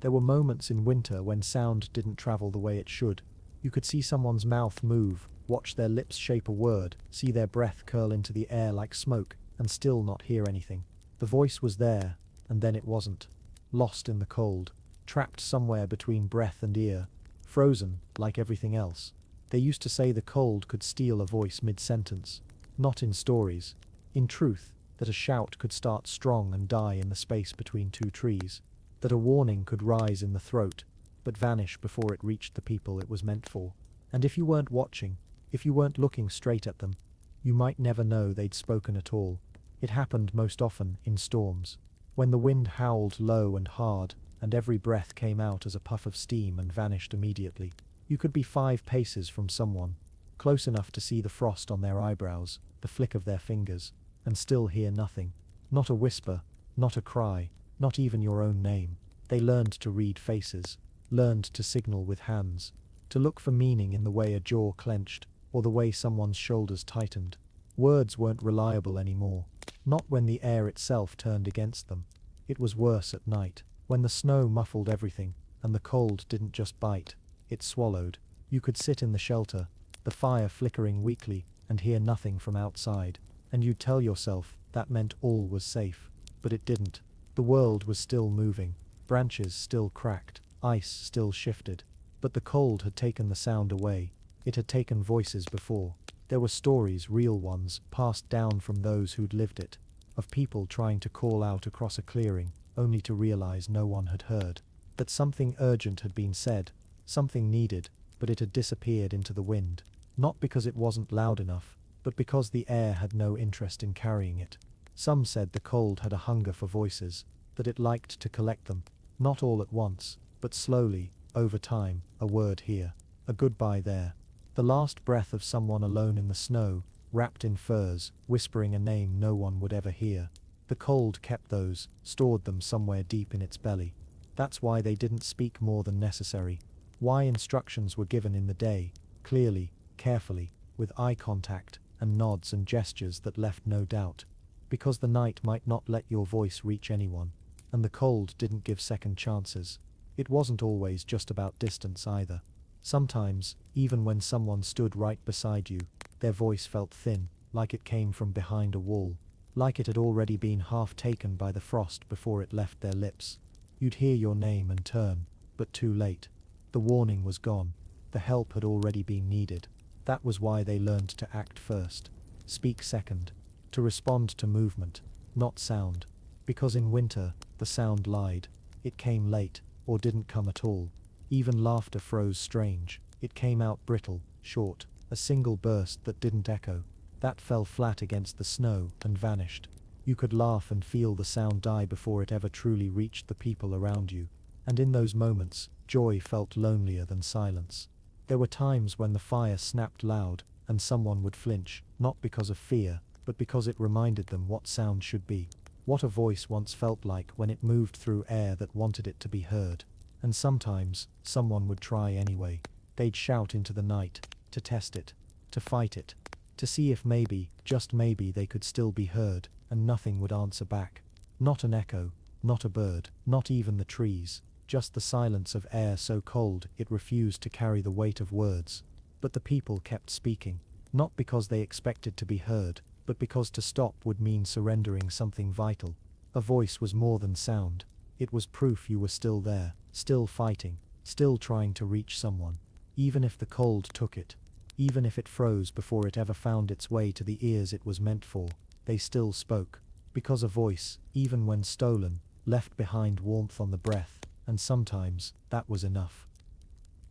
There were moments in winter when sound didn't travel the way it should. You could see someone's mouth move, watch their lips shape a word, see their breath curl into the air like smoke, and still not hear anything. The voice was there, and then it wasn't. Lost in the cold, trapped somewhere between breath and ear, frozen, like everything else. They used to say the cold could steal a voice mid-sentence. Not in stories. In truth, that a shout could start strong and die in the space between two trees. That a warning could rise in the throat, but vanish before it reached the people it was meant for. And if you weren't watching, if you weren't looking straight at them, you might never know they'd spoken at all. It happened most often in storms, when the wind howled low and hard, and every breath came out as a puff of steam and vanished immediately. You could be 5 paces from someone, close enough to see the frost on their eyebrows, the flick of their fingers, and still hear nothing. Not a whisper, not a cry, not even your own name. They learned to read faces, learned to signal with hands, to look for meaning in the way a jaw clenched, or the way someone's shoulders tightened. Words weren't reliable anymore, not when the air itself turned against them. It was worse at night, when the snow muffled everything, and the cold didn't just bite, it swallowed. You could sit in the shelter, the fire flickering weakly, and hear nothing from outside, and you'd tell yourself that meant all was safe. But it didn't. The world was still moving, branches still cracked, ice still shifted. But the cold had taken the sound away. It had taken voices before. There were stories, real ones, passed down from those who'd lived it, of people trying to call out across a clearing, only to realize no one had heard. That something urgent had been said, something needed, but it had disappeared into the wind. Not because it wasn't loud enough, but because the air had no interest in carrying it. Some said the cold had a hunger for voices, that it liked to collect them, not all at once, but slowly, over time, a word here, a goodbye there. The last breath of someone alone in the snow, wrapped in furs, whispering a name no one would ever hear. The cold kept those, stored them somewhere deep in its belly. That's why they didn't speak more than necessary. Why instructions were given in the day, clearly, carefully, with eye contact, and nods and gestures that left no doubt. Because the night might not let your voice reach anyone, and the cold didn't give second chances. It wasn't always just about distance either. Sometimes, even when someone stood right beside you, their voice felt thin, like it came from behind a wall, like it had already been half taken by the frost before it left their lips. You'd hear your name and turn, but too late. The warning was gone. The help had already been needed. That was why they learned to act first, speak second, to respond to movement, not sound. Because in winter, the sound lied. It came late, or didn't come at all. Even laughter froze strange. It came out brittle, short, a single burst that didn't echo. That fell flat against the snow and vanished. You could laugh and feel the sound die before it ever truly reached the people around you. And in those moments, joy felt lonelier than silence. There were times when the fire snapped loud, and someone would flinch, not because of fear, but because it reminded them what sound should be. What a voice once felt like when it moved through air that wanted it to be heard. And sometimes, someone would try anyway. They'd shout into the night, to test it, to fight it, to see if maybe, just maybe they could still be heard, and nothing would answer back. Not an echo, not a bird, not even the trees, just the silence of air so cold it refused to carry the weight of words. But the people kept speaking, not because they expected to be heard, but because to stop would mean surrendering something vital. A voice was more than sound. It was proof you were still there, still fighting, still trying to reach someone. Even if the cold took it, even if it froze before it ever found its way to the ears it was meant for, they still spoke. Because a voice, even when stolen, left behind warmth on the breath, and sometimes that was enough.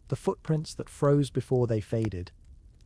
The footprints that froze before they faded.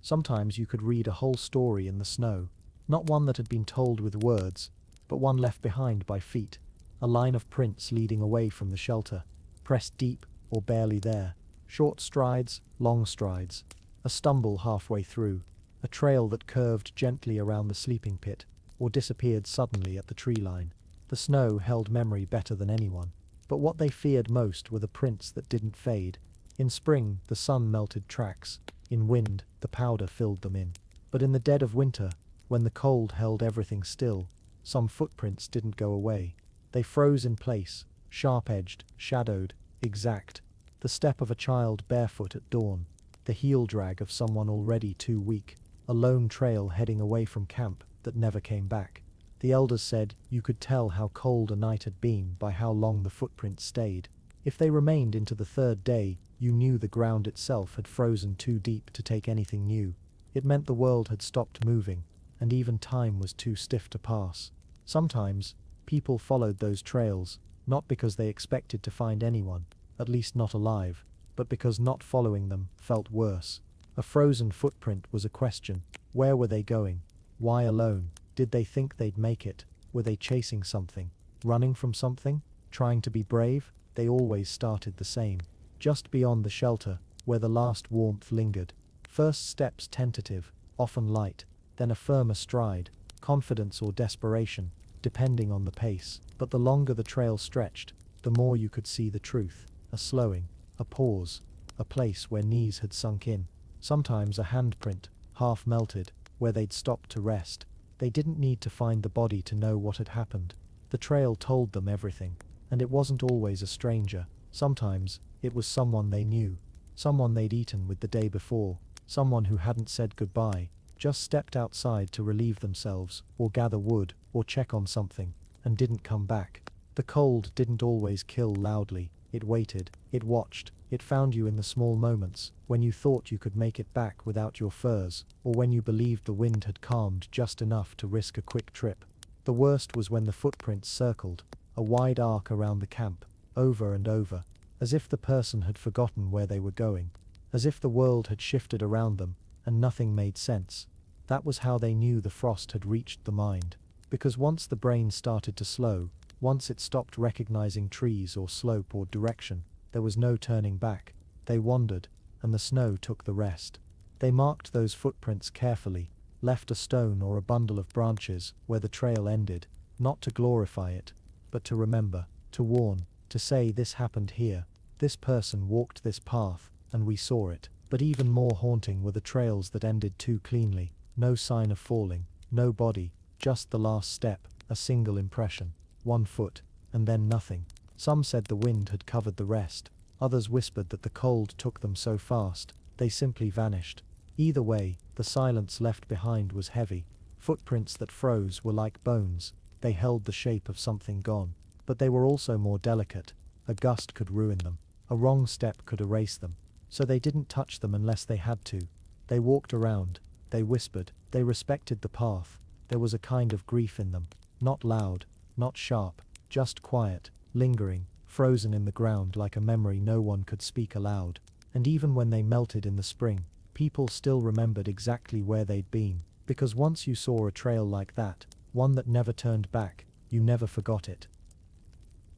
Sometimes you could read a whole story in the snow, not one that had been told with words, but one left behind by feet, a line of prints leading away from the shelter, pressed deep or barely there, short strides, long strides, a stumble halfway through, a trail that curved gently around the sleeping pit, or disappeared suddenly at the tree line. The snow held memory better than anyone, but what they feared most were the prints that didn't fade. In spring, the sun melted tracks, in wind, the powder filled them in. But in the dead of winter, when the cold held everything still, some footprints didn't go away. They froze in place, sharp-edged, shadowed, exact. The step of a child barefoot at dawn, the heel drag of someone already too weak, a lone trail heading away from camp that never came back. The elders said you could tell how cold a night had been by how long the footprints stayed. If they remained into the third day, you knew the ground itself had frozen too deep to take anything new. It meant the world had stopped moving, and even time was too stiff to pass. Sometimes, people followed those trails, not because they expected to find anyone, at least not alive, but because not following them felt worse. A frozen footprint was a question. Where were they going? Why alone? Did they think they'd make it? Were they chasing something? Running from something? Trying to be brave? They always started the same. Just beyond the shelter, where the last warmth lingered. First steps tentative, often light, then a firmer stride, confidence or desperation, depending on the pace. But the longer the trail stretched, the more you could see the truth. A slowing, a pause, a place where knees had sunk in. Sometimes a handprint, half melted, where they'd stopped to rest. They didn't need to find the body to know what had happened. The trail told them everything, and it wasn't always a stranger. Sometimes, it was someone they knew, someone they'd eaten with the day before, someone who hadn't said goodbye, just stepped outside to relieve themselves, or gather wood, or check on something, and didn't come back. The cold didn't always kill loudly. It waited, it watched, it found you in the small moments, when you thought you could make it back without your furs, or when you believed the wind had calmed just enough to risk a quick trip. The worst was when the footprints circled, a wide arc around the camp, over and over, as if the person had forgotten where they were going, as if the world had shifted around them, and nothing made sense. That was how they knew the frost had reached the mind, because once the brain started to slow, once it stopped recognizing trees or slope or direction, there was no turning back. They wandered, and the snow took the rest. They marked those footprints carefully, left a stone or a bundle of branches where the trail ended, not to glorify it, but to remember, to warn, to say this happened here, this person walked this path, and we saw it. But even more haunting were the trails that ended too cleanly, no sign of falling, no body, just the last step, a single impression. 1 foot, and then nothing. Some said the wind had covered the rest. Others whispered that the cold took them so fast, they simply vanished. Either way, the silence left behind was heavy. Footprints that froze were like bones. They held the shape of something gone. But they were also more delicate. A gust could ruin them. A wrong step could erase them. So they didn't touch them unless they had to. They walked around. They whispered. They respected the path. There was a kind of grief in them. Not loud, not sharp, just quiet, lingering, frozen in the ground like a memory no one could speak aloud. And even when they melted in the spring, people still remembered exactly where they'd been, because once you saw a trail like that, one that never turned back, you never forgot it.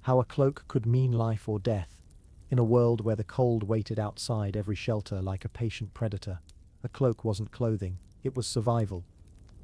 How a cloak could mean life or death. In a world where the cold waited outside every shelter like a patient predator, a cloak wasn't clothing, it was survival.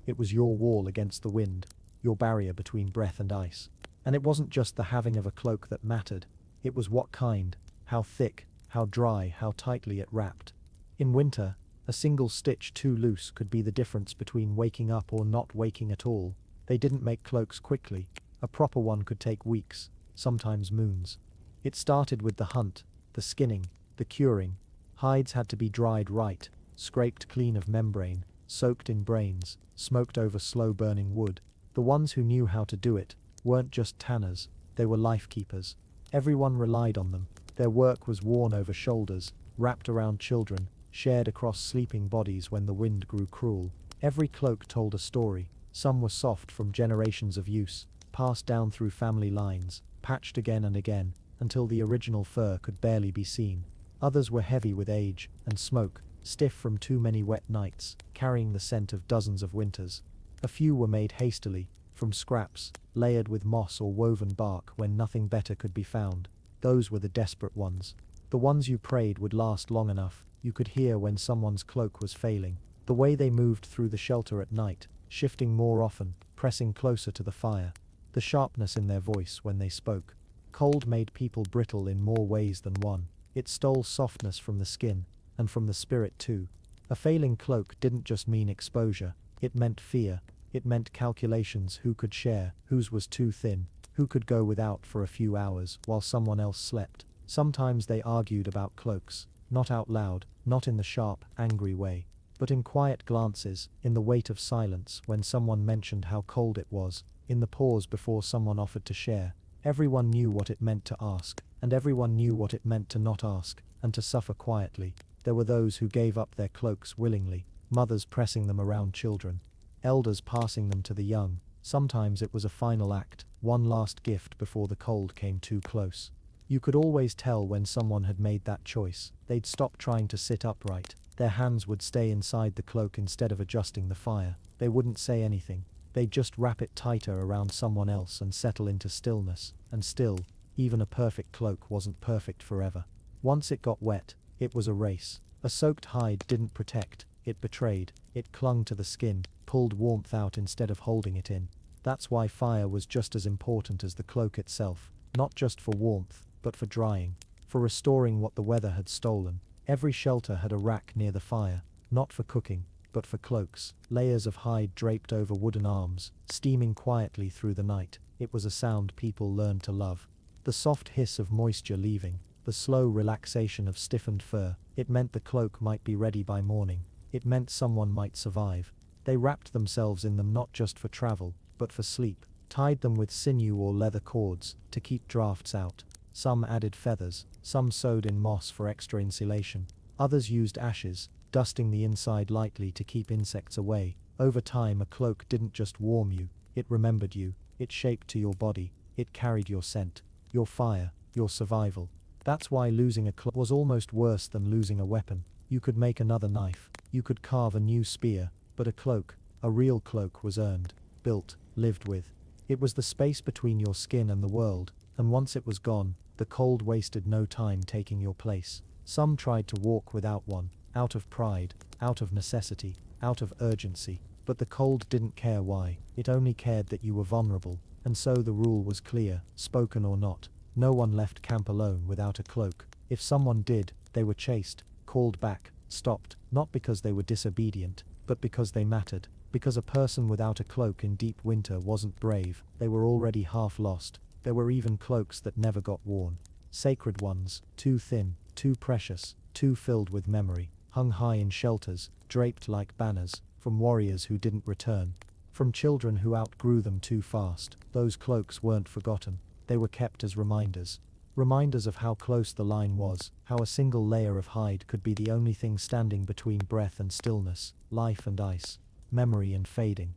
It was your wall against the wind, your barrier between breath and ice. And it wasn't just the having of a cloak that mattered, it was what kind, how thick, how dry, how tightly it wrapped. In winter, a single stitch too loose could be the difference between waking up or not waking at all. They didn't make cloaks quickly. A proper one could take weeks, sometimes moons. It started with the hunt, the skinning, the curing. Hides had to be dried right, scraped clean of membrane, soaked in brains, smoked over slow-burning wood. The ones who knew how to do it weren't just tanners, they were life keepers. Everyone relied on them. Their work was worn over shoulders, wrapped around children, shared across sleeping bodies when the wind grew cruel. Every cloak told a story. Some were soft from generations of use, passed down through family lines, patched again and again, until the original fur could barely be seen. Others were heavy with age and smoke, stiff from too many wet nights, carrying the scent of dozens of winters. A few were made hastily, from scraps, layered with moss or woven bark when nothing better could be found. Those were the desperate ones. The ones you prayed would last long enough. You could hear when someone's cloak was failing. The way they moved through the shelter at night, shifting more often, pressing closer to the fire. The sharpness in their voice when they spoke. Cold made people brittle in more ways than one. It stole softness from the skin, and from the spirit too. A failing cloak didn't just mean exposure, it meant fear. It meant calculations: who could share, whose was too thin, who could go without for a few hours while someone else slept. Sometimes they argued about cloaks, not out loud, not in the sharp, angry way, but in quiet glances, in the weight of silence when someone mentioned how cold it was, in the pause before someone offered to share. Everyone knew what it meant to ask, and everyone knew what it meant to not ask, and to suffer quietly. There were those who gave up their cloaks willingly, mothers pressing them around children, elders passing them to the young. Sometimes it was a final act, one last gift before the cold came too close. You could always tell when someone had made that choice. They'd stop trying to sit upright. Their hands would stay inside the cloak instead of adjusting the fire. They wouldn't say anything. They'd just wrap it tighter around someone else and settle into stillness. And still, even a perfect cloak wasn't perfect forever. Once it got wet, it was a race. A soaked hide didn't protect, it betrayed. It clung to the skin, pulled warmth out instead of holding it in. That's why fire was just as important as the cloak itself, not just for warmth, but for drying, for restoring what the weather had stolen. Every shelter had a rack near the fire, not for cooking, but for cloaks, layers of hide draped over wooden arms, steaming quietly through the night. It was a sound people learned to love. The soft hiss of moisture leaving, the slow relaxation of stiffened fur. It meant the cloak might be ready by morning. It meant someone might survive. They wrapped themselves in them not just for travel, but for sleep, tied them with sinew or leather cords to keep drafts out. Some added feathers, some sewed in moss for extra insulation. Others used ashes, dusting the inside lightly to keep insects away. Over time, a cloak didn't just warm you, it remembered you, it shaped to your body, it carried your scent, your fire, your survival. That's why losing a cloak was almost worse than losing a weapon. You could make another knife, you could carve a new spear, but a cloak, a real cloak, was earned, built, lived with. It was the space between your skin and the world, and once it was gone, the cold wasted no time taking your place. Some tried to walk without one, out of pride, out of necessity, out of urgency, but the cold didn't care why. It only cared that you were vulnerable, and so the rule was clear, spoken or not. No one left camp alone without a cloak. If someone did, they were chased, called back, stopped, not because they were disobedient, but because they mattered. Because a person without a cloak in deep winter wasn't brave, they were already half lost. There were even cloaks that never got worn. Sacred ones, too thin, too precious, too filled with memory, hung high in shelters, draped like banners, from warriors who didn't return, from children who outgrew them too fast. Those cloaks weren't forgotten. They were kept as reminders. Reminders of how close the line was, how a single layer of hide could be the only thing standing between breath and stillness, life and ice, memory and fading.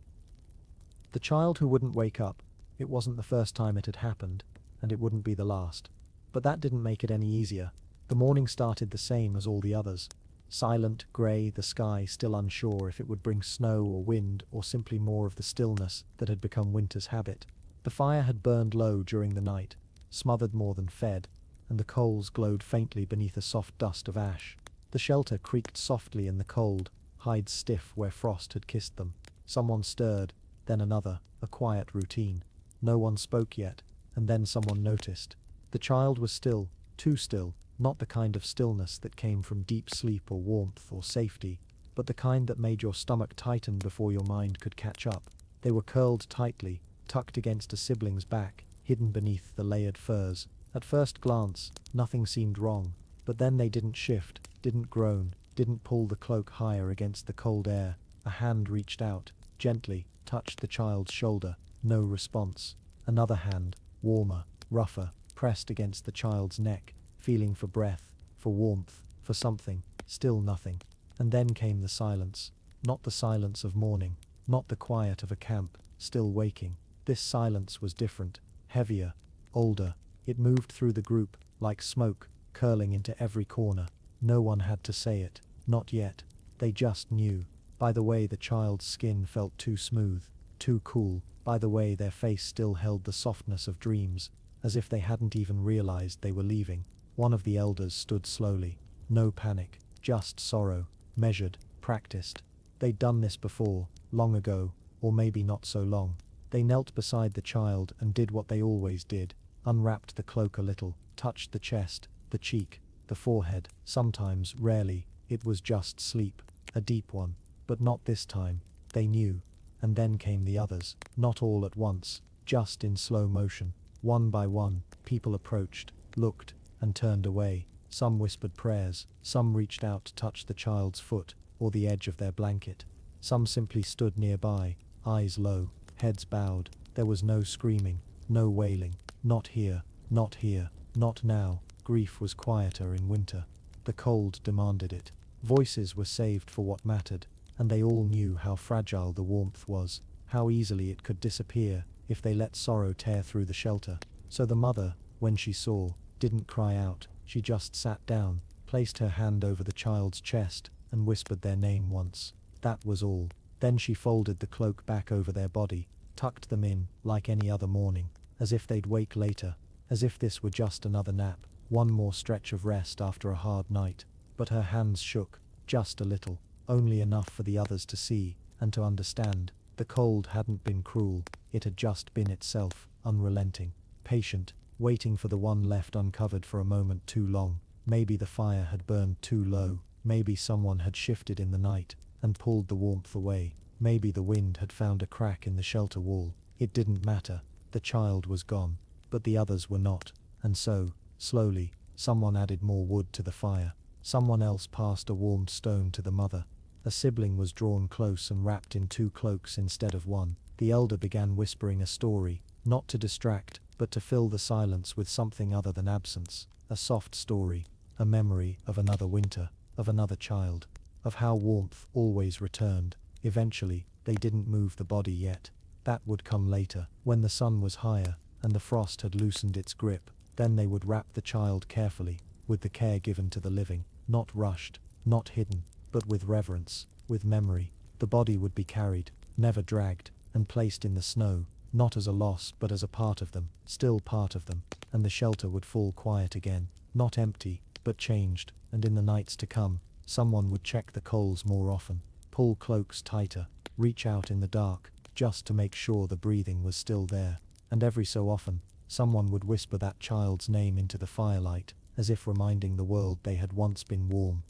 The child who wouldn't wake up, it wasn't the first time it had happened, and it wouldn't be the last. But that didn't make it any easier. The morning started the same as all the others. Silent, grey, the sky still unsure if it would bring snow or wind or simply more of the stillness that had become winter's habit. The fire had burned low during the night, smothered more than fed, and the coals glowed faintly beneath a soft dust of ash. The shelter creaked softly in the cold, hides stiff where frost had kissed them. Someone stirred, then another, a quiet routine. No one spoke yet, and then someone noticed. The child was still, too still, not the kind of stillness that came from deep sleep or warmth or safety, but the kind that made your stomach tighten before your mind could catch up. They were curled tightly, tucked against a sibling's back, hidden beneath the layered furs. At first glance, nothing seemed wrong, but then they didn't shift, didn't groan, didn't pull the cloak higher against the cold air. A hand reached out, gently, touched the child's shoulder. No response. Another hand, warmer, rougher, pressed against the child's neck, feeling for breath, for warmth, for something. Still nothing. And then came the silence. Not the silence of morning, not the quiet of a camp, still waking. This silence was different, heavier, older. It moved through the group, like smoke, curling into every corner. No one had to say it, not yet. They just knew. By the way the child's skin felt too smooth, too cool, by the way their face still held the softness of dreams, as if they hadn't even realized they were leaving. One of the elders stood slowly. No panic, just sorrow, measured, practiced. They'd done this before, long ago, or maybe not so long. They knelt beside the child and did what they always did. Unwrapped the cloak a little, touched the chest, the cheek, the forehead. Sometimes, rarely, it was just sleep, a deep one. But not this time. They knew. And then came the others. Not all at once, just in slow motion. One by one, people approached, looked, and turned away. Some whispered prayers, some reached out to touch the child's foot, or the edge of their blanket. Some simply stood nearby, eyes low, heads bowed. There was no screaming, no wailing. Not here, not here, not now. Grief was quieter in winter. The cold demanded it. Voices were saved for what mattered, and they all knew how fragile the warmth was, how easily it could disappear if they let sorrow tear through the shelter. So the mother, when she saw, didn't cry out. She just sat down, placed her hand over the child's chest, and whispered their name once. That was all. Then she folded the cloak back over their body, tucked them in, like any other morning, as if they'd wake later, as if this were just another nap, one more stretch of rest after a hard night. But her hands shook, just a little, only enough for the others to see, and to understand. The cold hadn't been cruel, it had just been itself, unrelenting, patient, waiting for the one left uncovered for a moment too long. Maybe the fire had burned too low, maybe someone had shifted in the night, and pulled the warmth away, maybe the wind had found a crack in the shelter wall. It didn't matter. The child was gone, but the others were not, and so, slowly, someone added more wood to the fire. Someone else passed a warmed stone to the mother. A sibling was drawn close and wrapped in 2 cloaks instead of 1. The elder began whispering a story, not to distract, but to fill the silence with something other than absence. A soft story, a memory of another winter, of another child, of how warmth always returned. Eventually, they didn't move the body yet. That would come later, when the sun was higher, and the frost had loosened its grip. Then they would wrap the child carefully, with the care given to the living, not rushed, not hidden, but with reverence, with memory. The body would be carried, never dragged, and placed in the snow, not as a loss but as a part of them, still part of them, and the shelter would fall quiet again, not empty, but changed, and in the nights to come, someone would check the coals more often, pull cloaks tighter, reach out in the dark, just to make sure the breathing was still there, and every so often, someone would whisper that child's name into the firelight, as if reminding the world they had once been warm.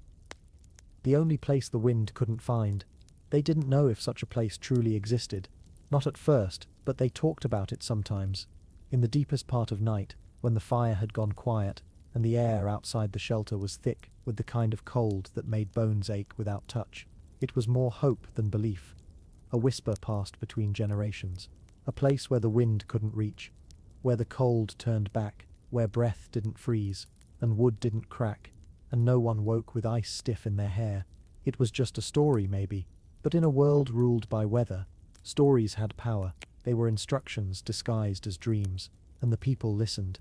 The only place the wind couldn't find. They didn't know if such a place truly existed. Not at first, but they talked about it sometimes. In the deepest part of night, when the fire had gone quiet, and the air outside the shelter was thick with the kind of cold that made bones ache without touch. It was more hope than belief. A whisper passed between generations. A place where the wind couldn't reach, where the cold turned back, where breath didn't freeze, and wood didn't crack, and no one woke with ice stiff in their hair. It was just a story, maybe, but in a world ruled by weather, stories had power. They were instructions disguised as dreams, and the people listened.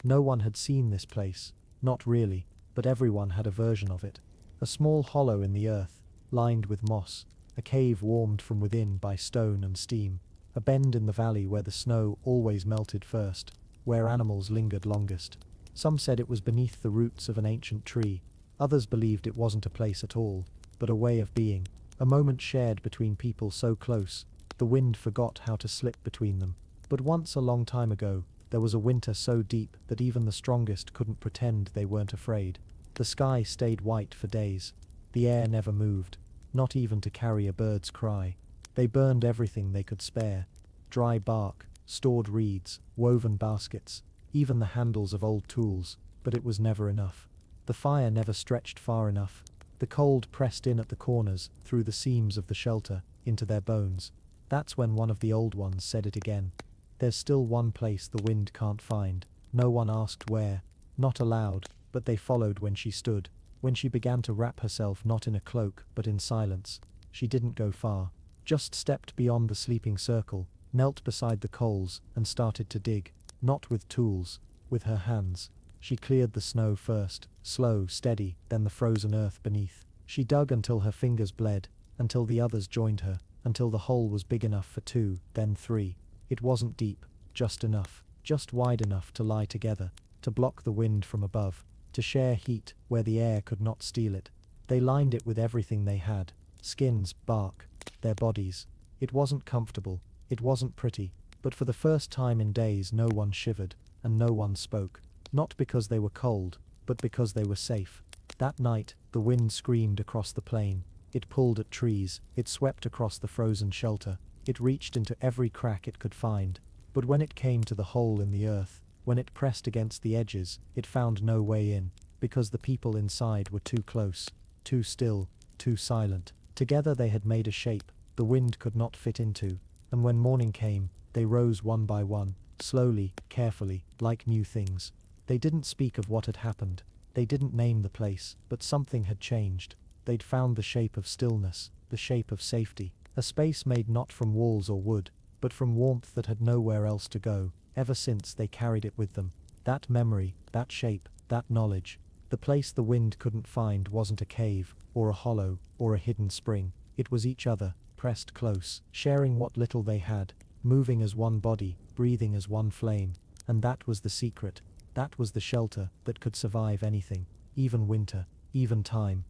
No one had seen this place, not really, but everyone had a version of it. A small hollow in the earth, lined with moss, a cave warmed from within by stone and steam, a bend in the valley where the snow always melted first, where animals lingered longest. Some said it was beneath the roots of an ancient tree, others believed it wasn't a place at all, but a way of being, a moment shared between people so close, the wind forgot how to slip between them. But once a long time ago, there was a winter so deep that even the strongest couldn't pretend they weren't afraid. The sky stayed white for days. The air never moved, not even to carry a bird's cry. They burned everything they could spare. Dry bark, stored reeds, woven baskets, even the handles of old tools, but it was never enough. The fire never stretched far enough. The cold pressed in at the corners, through the seams of the shelter, into their bones. That's when one of the old ones said it again. There's still one place the wind can't find. No one asked where, not aloud, but they followed when she stood, when she began to wrap herself not in a cloak but in silence. She didn't go far, just stepped beyond the sleeping circle, knelt beside the coals and started to dig, not with tools, with her hands. She cleared the snow first, slow, steady, then the frozen earth beneath. She dug until her fingers bled, until the others joined her, until the hole was big enough for 2, then 3. It wasn't deep, just enough, just wide enough to lie together, to block the wind from above, to share heat where the air could not steal it. They lined it with everything they had, skins, bark, their bodies. It wasn't comfortable, it wasn't pretty, but for the first time in days no one shivered, and no one spoke, not because they were cold, but because they were safe. That night, the wind screamed across the plain. It pulled at trees, it swept across the frozen shelter, it reached into every crack it could find. But when it came to the hole in the earth, when it pressed against the edges, it found no way in, because the people inside were too close, too still, too silent. Together they had made a shape the wind could not fit into, and when morning came, they rose one by one, slowly, carefully, like new things. They didn't speak of what had happened, they didn't name the place, but something had changed. They'd found the shape of stillness, the shape of safety, a space made not from walls or wood, but from warmth that had nowhere else to go. Ever since they carried it with them, that memory, that shape, that knowledge. The place the wind couldn't find wasn't a cave, or a hollow, or a hidden spring. It was each other, pressed close, sharing what little they had, moving as one body, breathing as one flame. And that was the secret, that was the shelter that could survive anything, even winter, even time.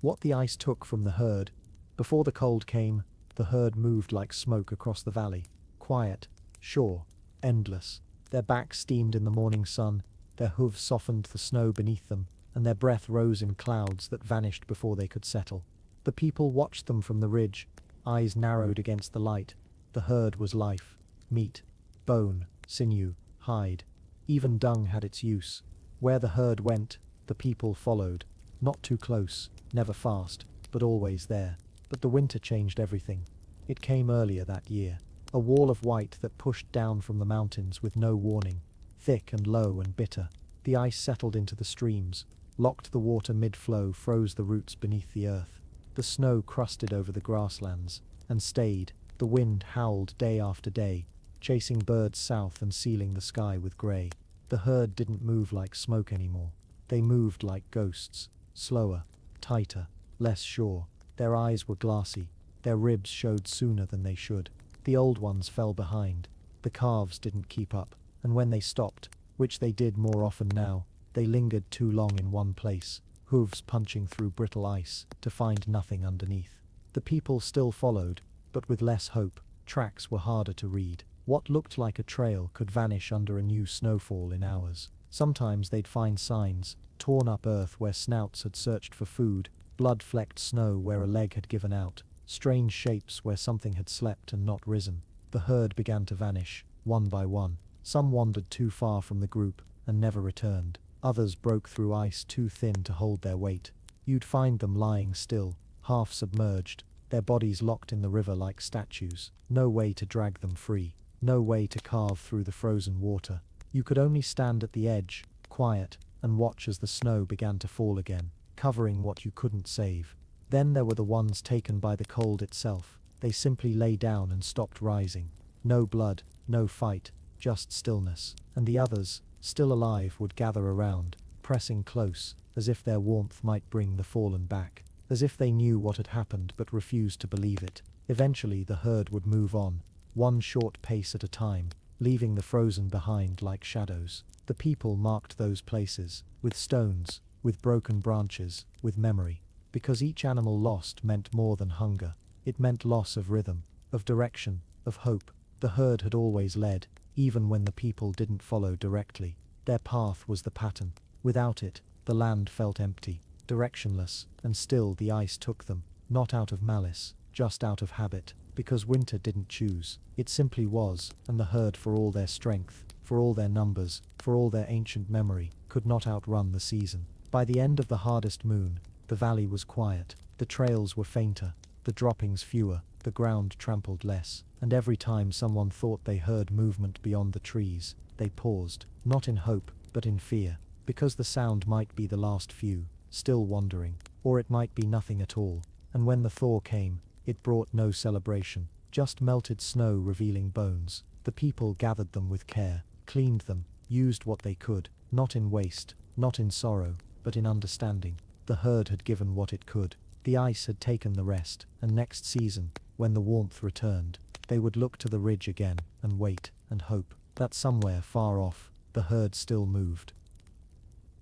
What the ice took from the herd. Before the cold came, the herd moved like smoke across the valley, quiet, sure, endless. Their backs steamed in the morning sun, their hooves softened the snow beneath them, and their breath rose in clouds that vanished before they could settle. The people watched them from the ridge, eyes narrowed against the light. The herd was life, meat, bone, sinew, hide. Even dung had its use. Where the herd went, the people followed, not too close, never fast, but always there. But the winter changed everything. It came earlier that year. A wall of white that pushed down from the mountains with no warning, thick and low and bitter. The ice settled into the streams, locked the water mid-flow, froze the roots beneath the earth. The snow crusted over the grasslands, and stayed. The wind howled day after day, chasing birds south and sealing the sky with grey. The herd didn't move like smoke anymore. They moved like ghosts, slower, tighter, less sure. Their eyes were glassy, their ribs showed sooner than they should. The old ones fell behind, the calves didn't keep up, and when they stopped, which they did more often now, they lingered too long in one place, hooves punching through brittle ice, to find nothing underneath. The people still followed, but with less hope. Tracks were harder to read. What looked like a trail could vanish under a new snowfall in hours. Sometimes they'd find signs, torn up earth where snouts had searched for food, blood-flecked snow where a leg had given out, strange shapes where something had slept and not risen. The herd began to vanish, one by one. Some wandered too far from the group and never returned. Others broke through ice too thin to hold their weight. You'd find them lying still, half submerged, their bodies locked in the river like statues. No way to drag them free, no way to carve through the frozen water. You could only stand at the edge, quiet, and watch as the snow began to fall again, covering what you couldn't save. Then there were the ones taken by the cold itself. They simply lay down and stopped rising. No blood, no fight, just stillness. And the others, still alive, would gather around, pressing close, as if their warmth might bring the fallen back, as if they knew what had happened but refused to believe it. Eventually the herd would move on, one short pace at a time, leaving the frozen behind like shadows. The people marked those places, with stones, with broken branches, with memory. Because each animal lost meant more than hunger. It meant loss of rhythm, of direction, of hope. The herd had always led, even when the people didn't follow directly. Their path was the pattern. Without it, the land felt empty, directionless, and still the ice took them, not out of malice, just out of habit, because winter didn't choose. It simply was, and the herd, for all their strength, for all their numbers, for all their ancient memory, could not outrun the season. By the end of the hardest moon, the valley was quiet, the trails were fainter, the droppings fewer, the ground trampled less, and every time someone thought they heard movement beyond the trees, they paused, not in hope, but in fear, because the sound might be the last few, still wandering, or it might be nothing at all. And when the thaw came, it brought no celebration, just melted snow revealing bones. The people gathered them with care, cleaned them, used what they could, not in waste, not in sorrow, but in understanding. The herd had given what it could. The ice had taken the rest, and next season, when the warmth returned, they would look to the ridge again, and wait, and hope, that somewhere far off, the herd still moved.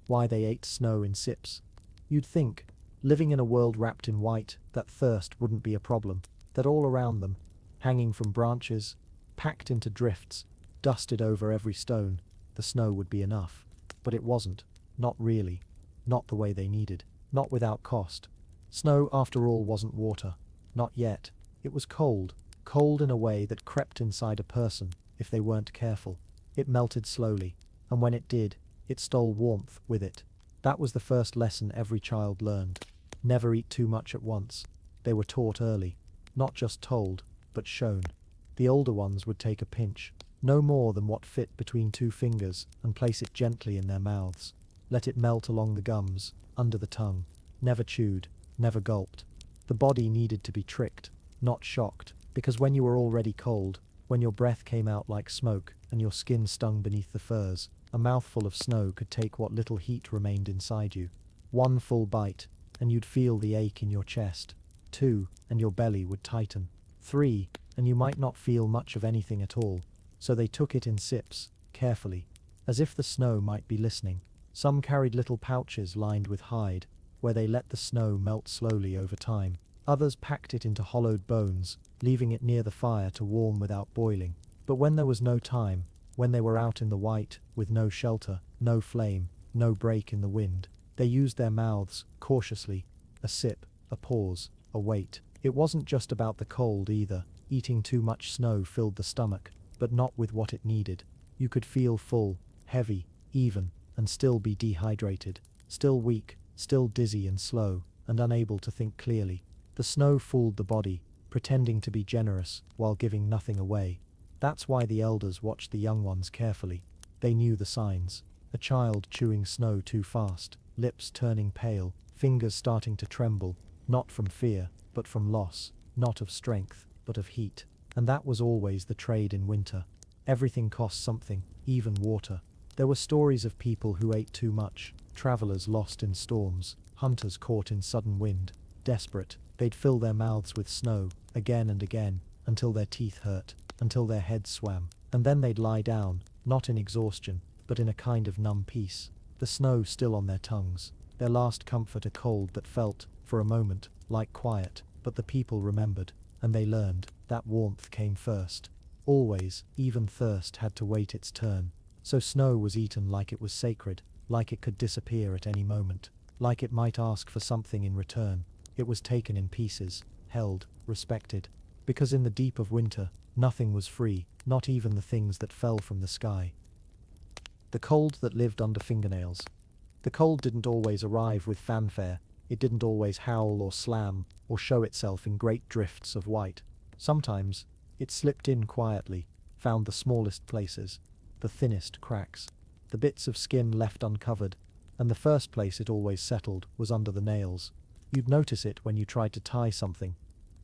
Why they ate snow in sips? You'd think, living in a world wrapped in white, that thirst wouldn't be a problem, that all around them, hanging from branches, packed into drifts, dusted over every stone, the snow would be enough. But it wasn't, not really, not the way they needed, not without cost. Snow, after all, wasn't water, not yet. It was cold, cold in a way that crept inside a person if they weren't careful. It melted slowly, and when it did, it stole warmth with it. That was the first lesson every child learned. Never eat too much at once. They were taught early, not just told, but shown. The older ones would take a pinch, no more than what fit between two fingers, and place it gently in their mouths. Let it melt along the gums, under the tongue. Never chewed, never gulped. The body needed to be tricked, not shocked, because when you were already cold, when your breath came out like smoke, and your skin stung beneath the furs, a mouthful of snow could take what little heat remained inside you. One full bite, and you'd feel the ache in your chest. 2, and your belly would tighten. 3, and you might not feel much of anything at all. So they took it in sips, carefully, as if the snow might be listening. Some carried little pouches lined with hide, where they let the snow melt slowly over time. Others packed it into hollowed bones, leaving it near the fire to warm without boiling. But when there was no time, when they were out in the white, with no shelter, no flame, no break in the wind, they used their mouths, cautiously. A sip, a pause, a wait. It wasn't just about the cold either. Eating too much snow filled the stomach, but not with what it needed. You could feel full, heavy, even, and still be dehydrated, still weak, still dizzy and slow, and unable to think clearly. The snow fooled the body, pretending to be generous while giving nothing away. That's why the elders watched the young ones carefully. They knew the signs. A child chewing snow too fast, lips turning pale, fingers starting to tremble, not from fear, but from loss, not of strength, but of heat. And that was always the trade in winter. Everything cost something, even water. There were stories of people who ate too much, travelers lost in storms, hunters caught in sudden wind. Desperate, they'd fill their mouths with snow, again and again, until their teeth hurt, until their heads swam. And then they'd lie down, not in exhaustion, but in a kind of numb peace, the snow still on their tongues, their last comfort a cold that felt, for a moment, like quiet. But the people remembered, and they learned, that warmth came first. Always, even thirst had to wait its turn. So snow was eaten like it was sacred, like it could disappear at any moment, like it might ask for something in return. It was taken in pieces, held, respected. Because in the deep of winter, nothing was free, not even the things that fell from the sky. The cold that lived under fingernails. The cold didn't always arrive with fanfare. It didn't always howl or slam, or show itself in great drifts of white. Sometimes, it slipped in quietly, found the smallest places, the thinnest cracks, the bits of skin left uncovered, and the first place it always settled was under the nails. You'd notice it when you tried to tie something.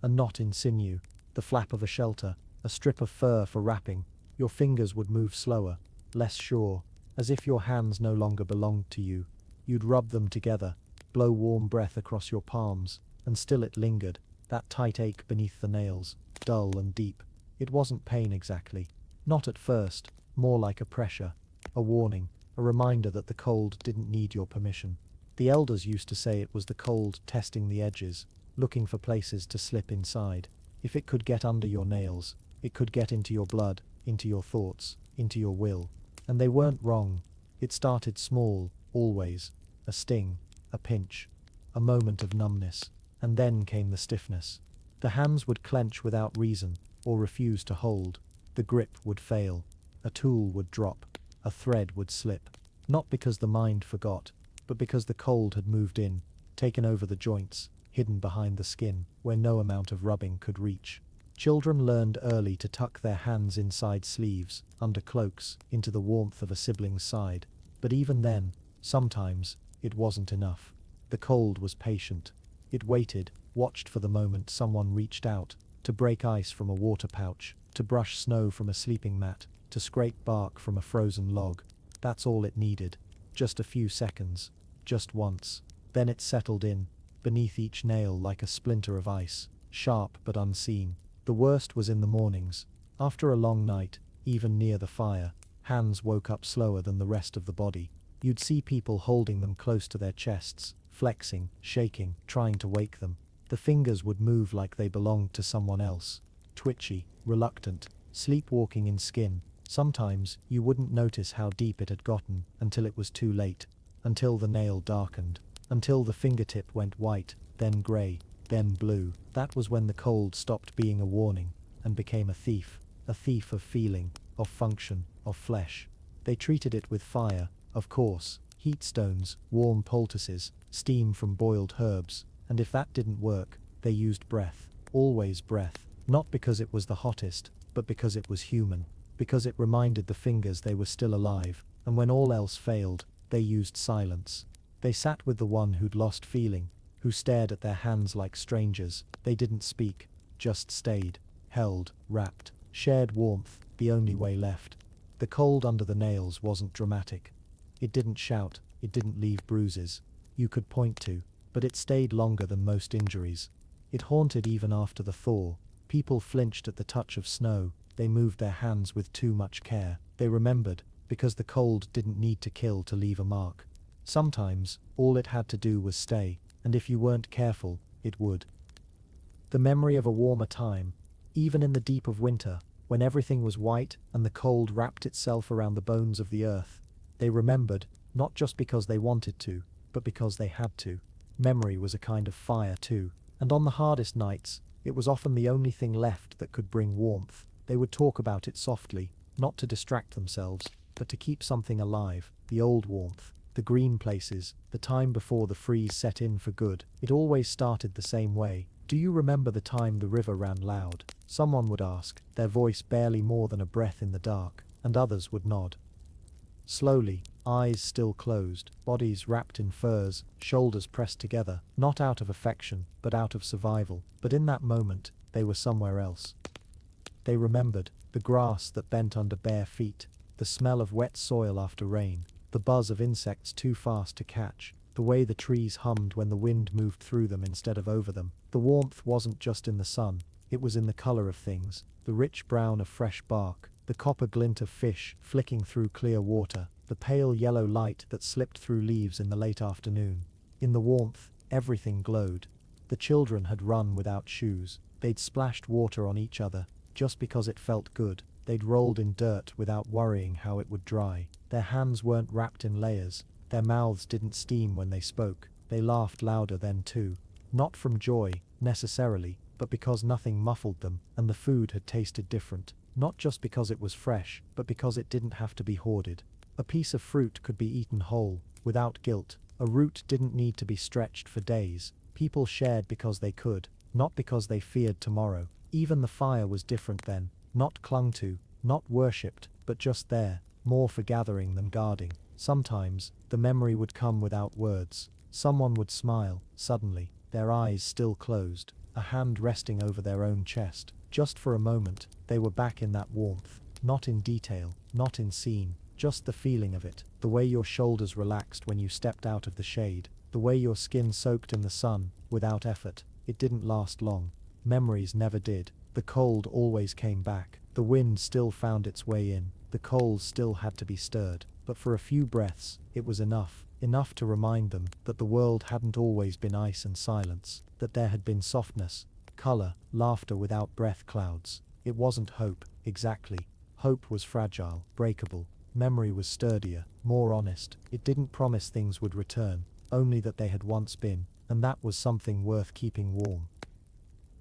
A knot in sinew, the flap of a shelter, a strip of fur for wrapping. Your fingers would move slower, less sure, as if your hands no longer belonged to you. You'd rub them together, blow warm breath across your palms, and still it lingered, that tight ache beneath the nails, dull and deep. It wasn't pain exactly. Not at first, more like a pressure, a warning, a reminder that the cold didn't need your permission. The elders used to say it was the cold testing the edges, looking for places to slip inside. If it could get under your nails, it could get into your blood, into your thoughts, into your will. And they weren't wrong. It started small, always. A sting, a pinch, a moment of numbness. And then came the stiffness. The hands would clench without reason, or refuse to hold. The grip would fail. A tool would drop. A thread would slip. Not because the mind forgot, but because the cold had moved in, taken over the joints, hidden behind the skin, where no amount of rubbing could reach. Children learned early to tuck their hands inside sleeves, under cloaks, into the warmth of a sibling's side. But even then, sometimes, it wasn't enough. The cold was patient. It waited, watched for the moment someone reached out, to break ice from a water pouch, to brush snow from a sleeping mat, to scrape bark from a frozen log. That's all it needed. Just a few seconds. Just once. Then it settled in, beneath each nail like a splinter of ice, sharp but unseen. The worst was in the mornings. After a long night, even near the fire, hands woke up slower than the rest of the body. You'd see people holding them close to their chests, flexing, shaking, trying to wake them. The fingers would move like they belonged to someone else. Twitchy, reluctant, sleepwalking in skin. Sometimes you wouldn't notice how deep it had gotten until it was too late, until the nail darkened, until the fingertip went white, then grey, then blue. That was when the cold stopped being a warning and became a thief of feeling, of function, of flesh. They treated it with fire, of course, heat stones, warm poultices, steam from boiled herbs, and if that didn't work, they used breath, always breath, not because it was the hottest, but because it was human, because it reminded the fingers they were still alive, and when all else failed, they used silence. They sat with the one who'd lost feeling, who stared at their hands like strangers. They didn't speak, just stayed, held, wrapped, shared warmth, the only way left. The cold under the nails wasn't dramatic. It didn't shout, it didn't leave bruises you could point to, but it stayed longer than most injuries. It haunted even after the thaw. People flinched at the touch of snow, they moved their hands with too much care. They remembered, because the cold didn't need to kill to leave a mark. Sometimes, all it had to do was stay, and if you weren't careful, it would. The memory of a warmer time, even in the deep of winter, when everything was white and the cold wrapped itself around the bones of the earth. They remembered, not just because they wanted to, but because they had to. Memory was a kind of fire too, and on the hardest nights, it was often the only thing left that could bring warmth. They would talk about it softly, not to distract themselves, but to keep something alive, the old warmth, the green places, the time before the freeze set in for good. It always started the same way. Do you remember the time the river ran loud? Someone would ask, their voice barely more than a breath in the dark, and others would nod. Slowly, eyes still closed, bodies wrapped in furs, shoulders pressed together, not out of affection, but out of survival. But in that moment, they were somewhere else. They remembered the grass that bent under bare feet, the smell of wet soil after rain, the buzz of insects too fast to catch, the way the trees hummed when the wind moved through them instead of over them. The warmth wasn't just in the sun, it was in the color of things, the rich brown of fresh bark, the copper glint of fish flicking through clear water, the pale yellow light that slipped through leaves in the late afternoon. In the warmth, everything glowed. The children had run without shoes. They'd splashed water on each other, just because it felt good. They'd rolled in dirt without worrying how it would dry. Their hands weren't wrapped in layers. Their mouths didn't steam when they spoke. They laughed louder then too. Not from joy, necessarily, but because nothing muffled them, and the food had tasted different. Not just because it was fresh, but because it didn't have to be hoarded. A piece of fruit could be eaten whole, without guilt. A root didn't need to be stretched for days. People shared because they could, not because they feared tomorrow. Even the fire was different then, not clung to, not worshipped, but just there, more for gathering than guarding. Sometimes, the memory would come without words. Someone would smile, suddenly, their eyes still closed, a hand resting over their own chest. Just for a moment, they were back in that warmth, not in detail, not in scene, just the feeling of it, the way your shoulders relaxed when you stepped out of the shade, the way your skin soaked in the sun, without effort. It didn't last long. Memories never did. The cold always came back. The wind still found its way in. The coals still had to be stirred. But for a few breaths, it was enough. Enough to remind them that the world hadn't always been ice and silence, that there had been softness, color, laughter without breath clouds. It wasn't hope, exactly. Hope was fragile, breakable. Memory was sturdier, more honest. It didn't promise things would return, only that they had once been, and that was something worth keeping warm.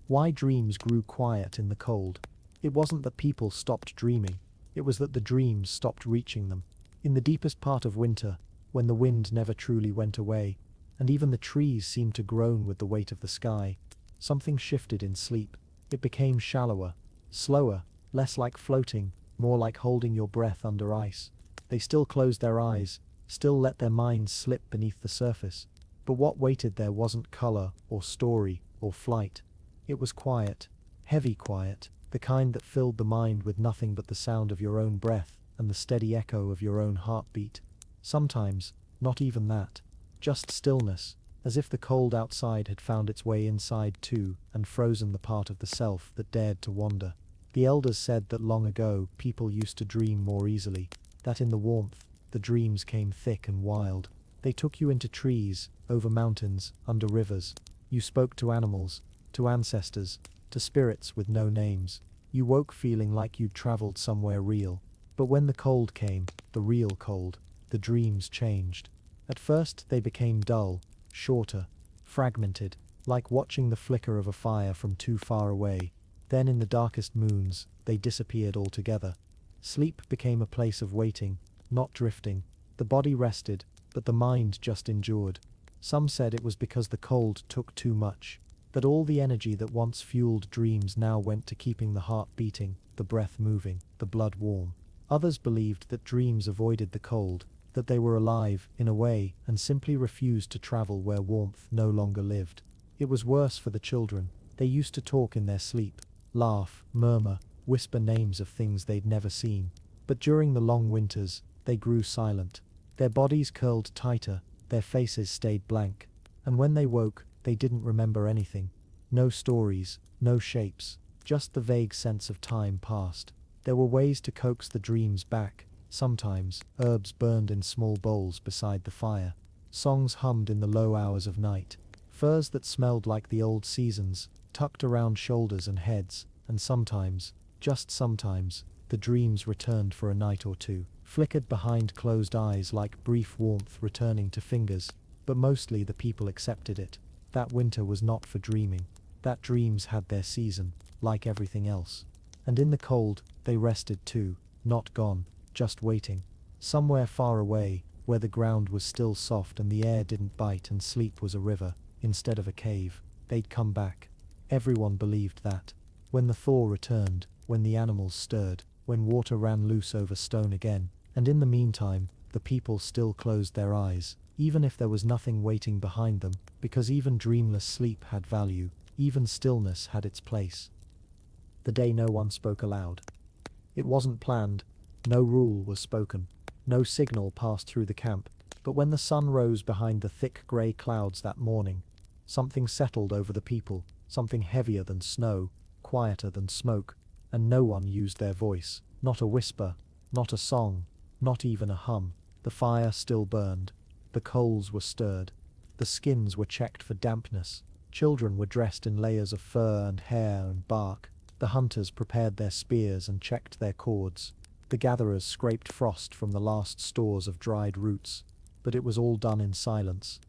Why dreams grew quiet in the cold. It wasn't that people stopped dreaming, it was that the dreams stopped reaching them. In the deepest part of winter, when the wind never truly went away, and even the trees seemed to groan with the weight of the sky, something shifted in sleep. It became shallower, slower, less like floating, more like holding your breath under ice. They still closed their eyes, still let their minds slip beneath the surface. But what waited there wasn't color, or story, or flight. It was quiet, heavy quiet, the kind that filled the mind with nothing but the sound of your own breath and the steady echo of your own heartbeat. Sometimes, not even that. Just stillness, as if the cold outside had found its way inside too and frozen the part of the self that dared to wander. The elders said that long ago people used to dream more easily, that in the warmth, the dreams came thick and wild. They took you into trees, over mountains, under rivers. You spoke to animals, to ancestors, to spirits with no names. You woke feeling like you'd traveled somewhere real. But when the cold came, the real cold, the dreams changed. At first they became dull, shorter, fragmented, like watching the flicker of a fire from too far away. Then in the darkest moons, they disappeared altogether. Sleep became a place of waiting, not drifting. The body rested, but the mind just endured. Some said it was because the cold took too much, that all the energy that once fueled dreams now went to keeping the heart beating, the breath moving, the blood warm. Others believed that dreams avoided the cold, that they were alive, in a way, and simply refused to travel where warmth no longer lived. It was worse for the children. They used to talk in their sleep, laugh, murmur, whisper names of things they'd never seen. But during the long winters, they grew silent. Their bodies curled tighter, their faces stayed blank. And when they woke, they didn't remember anything. No stories, no shapes, just the vague sense of time past. There were ways to coax the dreams back. Sometimes, herbs burned in small bowls beside the fire. Songs hummed in the low hours of night. Furs that smelled like the old seasons, tucked around shoulders and heads. And sometimes, just sometimes, the dreams returned for a night or two, flickered behind closed eyes like brief warmth returning to fingers. But mostly the people accepted it. That winter was not for dreaming. That dreams had their season, like everything else. And in the cold, they rested too, not gone, just waiting. Somewhere far away, where the ground was still soft and the air didn't bite and sleep was a river, instead of a cave, they'd come back. Everyone believed that. When the thaw returned, when the animals stirred, when water ran loose over stone again, and in the meantime, the people still closed their eyes, even if there was nothing waiting behind them, because even dreamless sleep had value, even stillness had its place. The day no one spoke aloud. It wasn't planned, no rule was spoken, no signal passed through the camp, but when the sun rose behind the thick grey clouds that morning, something settled over the people, something heavier than snow, quieter than smoke, and no one used their voice, not a whisper, not a song, not even a hum. The fire still burned, the coals were stirred, the skins were checked for dampness, children were dressed in layers of fur and hair and bark, the hunters prepared their spears and checked their cords, the gatherers scraped frost from the last stores of dried roots, but it was all done in silence.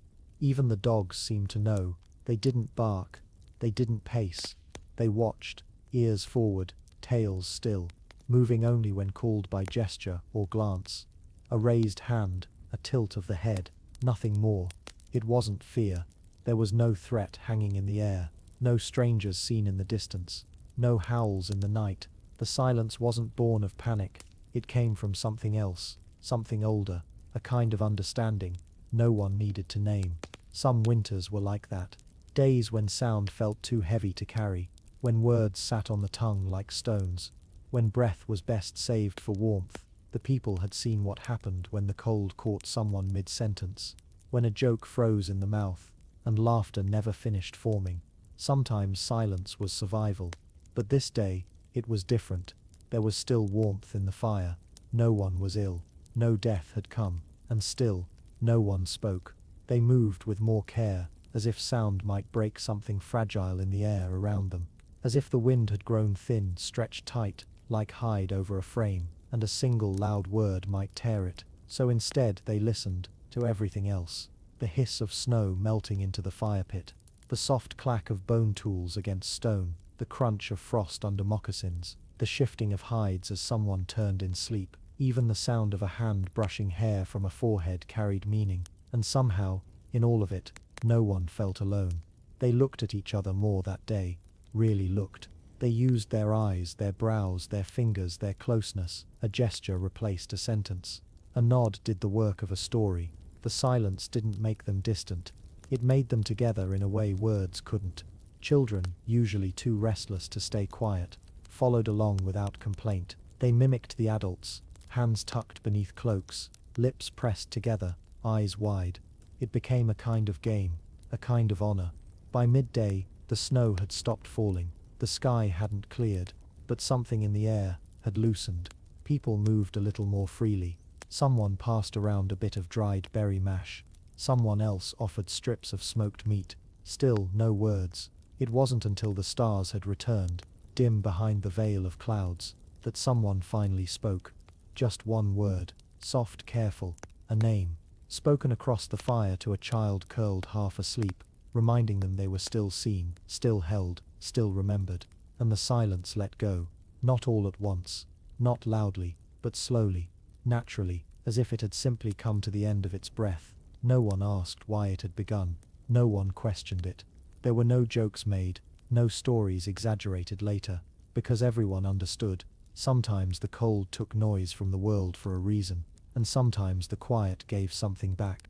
Even the dogs seemed to know. They didn't bark, they didn't pace, they watched, ears forward, tails still, moving only when called by gesture or glance. A raised hand, a tilt of the head, nothing more. It wasn't fear. There was no threat hanging in the air, no strangers seen in the distance, no howls in the night. The silence wasn't born of panic. It came from something else, something older, a kind of understanding no one needed to name. Some winters were like that. Days when sound felt too heavy to carry, when words sat on the tongue like stones, when breath was best saved for warmth, The people had seen what happened when the cold caught someone mid-sentence, when a joke froze in the mouth, and laughter never finished forming. Sometimes silence was survival. But this day, it was different. There was still warmth in the fire. No one was ill. No death had come. And still, no one spoke. They moved with more care, as if sound might break something fragile in the air around them. As if the wind had grown thin, stretched tight, like hide over a frame, and a single loud word might tear it. So instead they listened to everything else. The hiss of snow melting into the fire pit, the soft clack of bone tools against stone, the crunch of frost under moccasins, the shifting of hides as someone turned in sleep. Even the sound of a hand brushing hair from a forehead carried meaning, and somehow, in all of it, no one felt alone. They looked at each other more that day, really looked. They used their eyes, their brows, their fingers, their closeness. A gesture replaced a sentence. A nod did the work of a story. The silence didn't make them distant. It made them together in a way words couldn't. Children, usually too restless to stay quiet, followed along without complaint. They mimicked the adults, hands tucked beneath cloaks, lips pressed together, eyes wide. It became a kind of game, a kind of honor. By midday, the snow had stopped falling. The sky hadn't cleared, but something in the air had loosened. People moved a little more freely. Someone passed around a bit of dried berry mash. Someone else offered strips of smoked meat. Still no words. It wasn't until the stars had returned, dim behind the veil of clouds, that someone finally spoke. Just one word, soft, careful, a name, spoken across the fire to a child curled half asleep, reminding them they were still seen, still held, still remembered. And the silence let go, not all at once, not loudly, but slowly, naturally, as if it had simply come to the end of its breath. No one asked why it had begun. No one questioned it. There were no jokes made, no stories exaggerated later, because everyone understood. Sometimes the cold took noise from the world for a reason, and sometimes the quiet gave something back.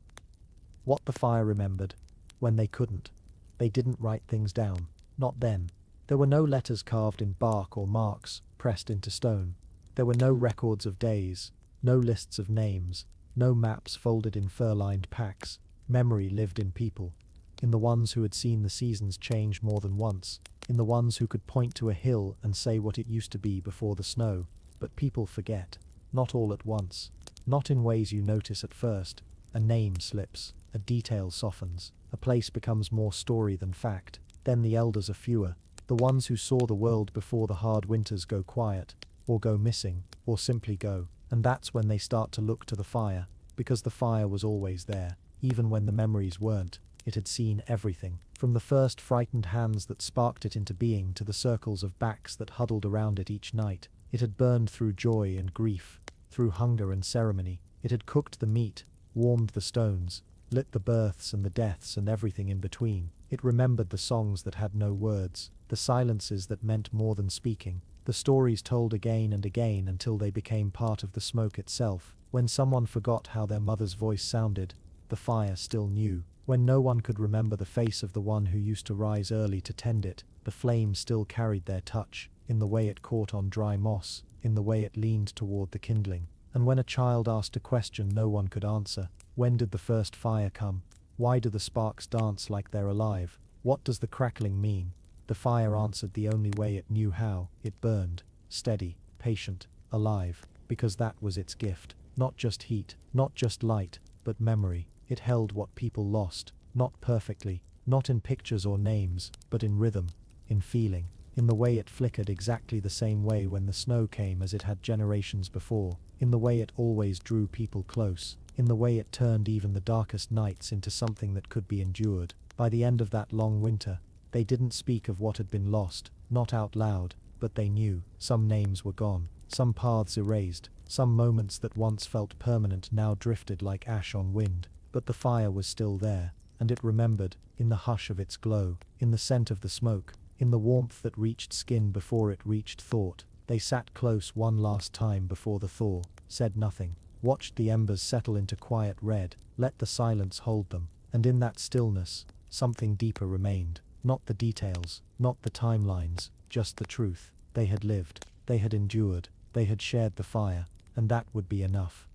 What the fire remembered, when they couldn't. They didn't write things down, not then. There were no letters carved in bark or marks pressed into stone. There were no records of days, no lists of names, no maps folded in fur-lined packs. Memory lived in people, in the ones who had seen the seasons change more than once, in the ones who could point to a hill and say what it used to be before the snow. But people forget, not all at once, not in ways you notice at first. A name slips, a detail softens, a place becomes more story than fact. Then the elders are fewer, the ones who saw the world before the hard winters go quiet, or go missing, or simply go. And that's when they start to look to the fire, because the fire was always there, even when the memories weren't. It had seen everything, from the first frightened hands that sparked it into being to the circles of backs that huddled around it each night. It had burned through joy and grief, through hunger and ceremony. It had cooked the meat, warmed the stones, lit the births and the deaths and everything in between. It remembered the songs that had no words, the silences that meant more than speaking, the stories told again and again until they became part of the smoke itself. When someone forgot how their mother's voice sounded, the fire still knew. When no one could remember the face of the one who used to rise early to tend it, the flame still carried their touch, in the way it caught on dry moss, in the way it leaned toward the kindling. And when a child asked a question no one could answer, when did the first fire come? Why do the sparks dance like they're alive? What does the crackling mean? The fire answered the only way it knew how. It burned, steady, patient, alive, because that was its gift. Not just heat, not just light, but memory. It held what people lost, not perfectly, not in pictures or names, but in rhythm, in feeling, in the way it flickered exactly the same way when the snow came as it had generations before, in the way it always drew people close, in the way it turned even the darkest nights into something that could be endured. By the end of that long winter, they didn't speak of what had been lost, not out loud, but they knew. Some names were gone, some paths erased, some moments that once felt permanent now drifted like ash on wind. But the fire was still there, and it remembered, in the hush of its glow, in the scent of the smoke, in the warmth that reached skin before it reached thought. They sat close one last time before the thaw, said nothing, watched the embers settle into quiet red, let the silence hold them, and in that stillness, something deeper remained. Not the details, not the timelines, just the truth. They had lived, they had endured, they had shared the fire, and that would be enough.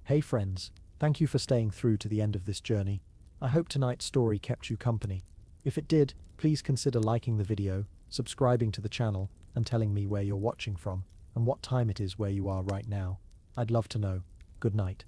Hey friends, thank you for staying through to the end of this journey. I hope tonight's story kept you company. If it did, please consider liking the video, subscribing to the channel, and telling me where you're watching from, and what time it is where you are right now. I'd love to know. Good night.